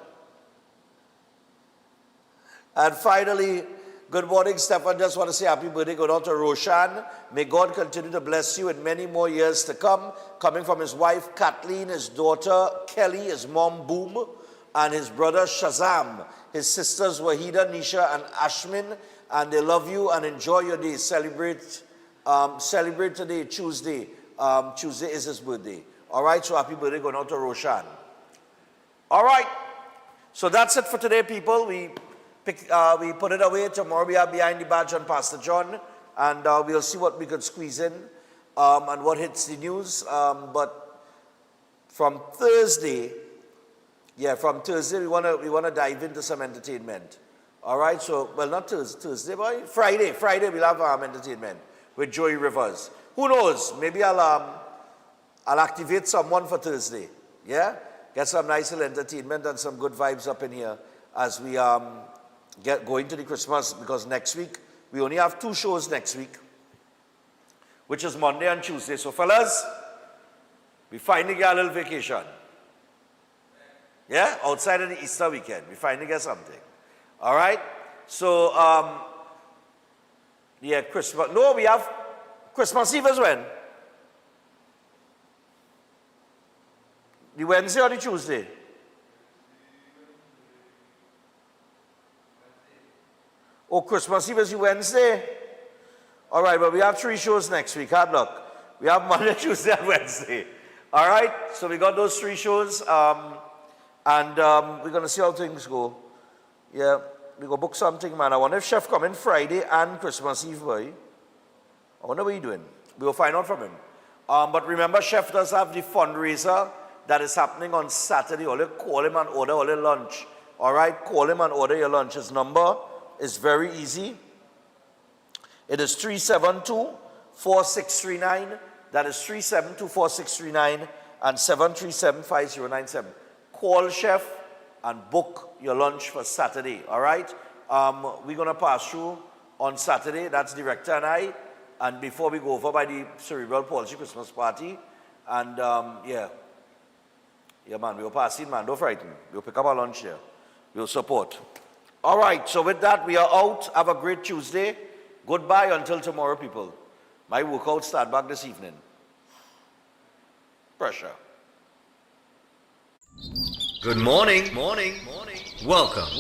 And finally, good morning, Stefan. Just want to say happy birthday going out to Roshan. May God continue to bless you in many more years to come. Coming from his wife, Kathleen, his daughter, Kelly, his mom, Boom, and his brother, Shazam. His sisters, Wahida, Nisha, and Ashmin. And they love you and enjoy your day. Celebrate today, Tuesday. Tuesday is his birthday. All right, so happy birthday going out to Roshan. All right, so that's it for today, people. We put it away. Tomorrow we are Behind the Badge on Pastor John, and we'll see what we could squeeze in and what hits the news. But from Thursday, we wanna dive into some entertainment. All right, so well, not Thursday, but Friday we'll have entertainment with Joey Rivers. Who knows? Maybe I'll activate someone for Thursday. Yeah, get some nice little entertainment and some good vibes up in here as we go into the Christmas, because next week, we only have 2 shows next week, which is Monday and Tuesday. So fellas, we finally get a little vacation. Yeah, outside of the Easter weekend, we finally get something. All right? So, yeah, Christmas. No, we have Christmas Eve as when? The Wednesday or the Tuesday? Oh, Christmas Eve is the Wednesday? All right, but we have 3 shows next week. Hard luck. We have Monday, Tuesday, and Wednesday. All right, so we got those 3 shows, and we're going to see how things go. Yeah, we go book something, man. I wonder if Chef come in Friday and Christmas Eve, boy. I wonder what he's doing. We will find out from him. But remember, Chef does have the fundraiser that is happening on Saturday. Only call him and order all your lunch. All right, call him and order your lunch. His number is very easy. It is 372-4639. That is 372-4639 and 737-5097. Call Chef and book your lunch for Saturday, all right? We're going to pass through on Saturday, that's Director and I, and before we go over by the Cerebral Palsy Christmas party, and yeah, man, we'll pass in, man, don't frighten. We'll pick up our lunch here. We'll support. All right, so with that, we are out. Have a great Tuesday. Goodbye until tomorrow, people. My workout start back this evening. Pressure. Good morning. Welcome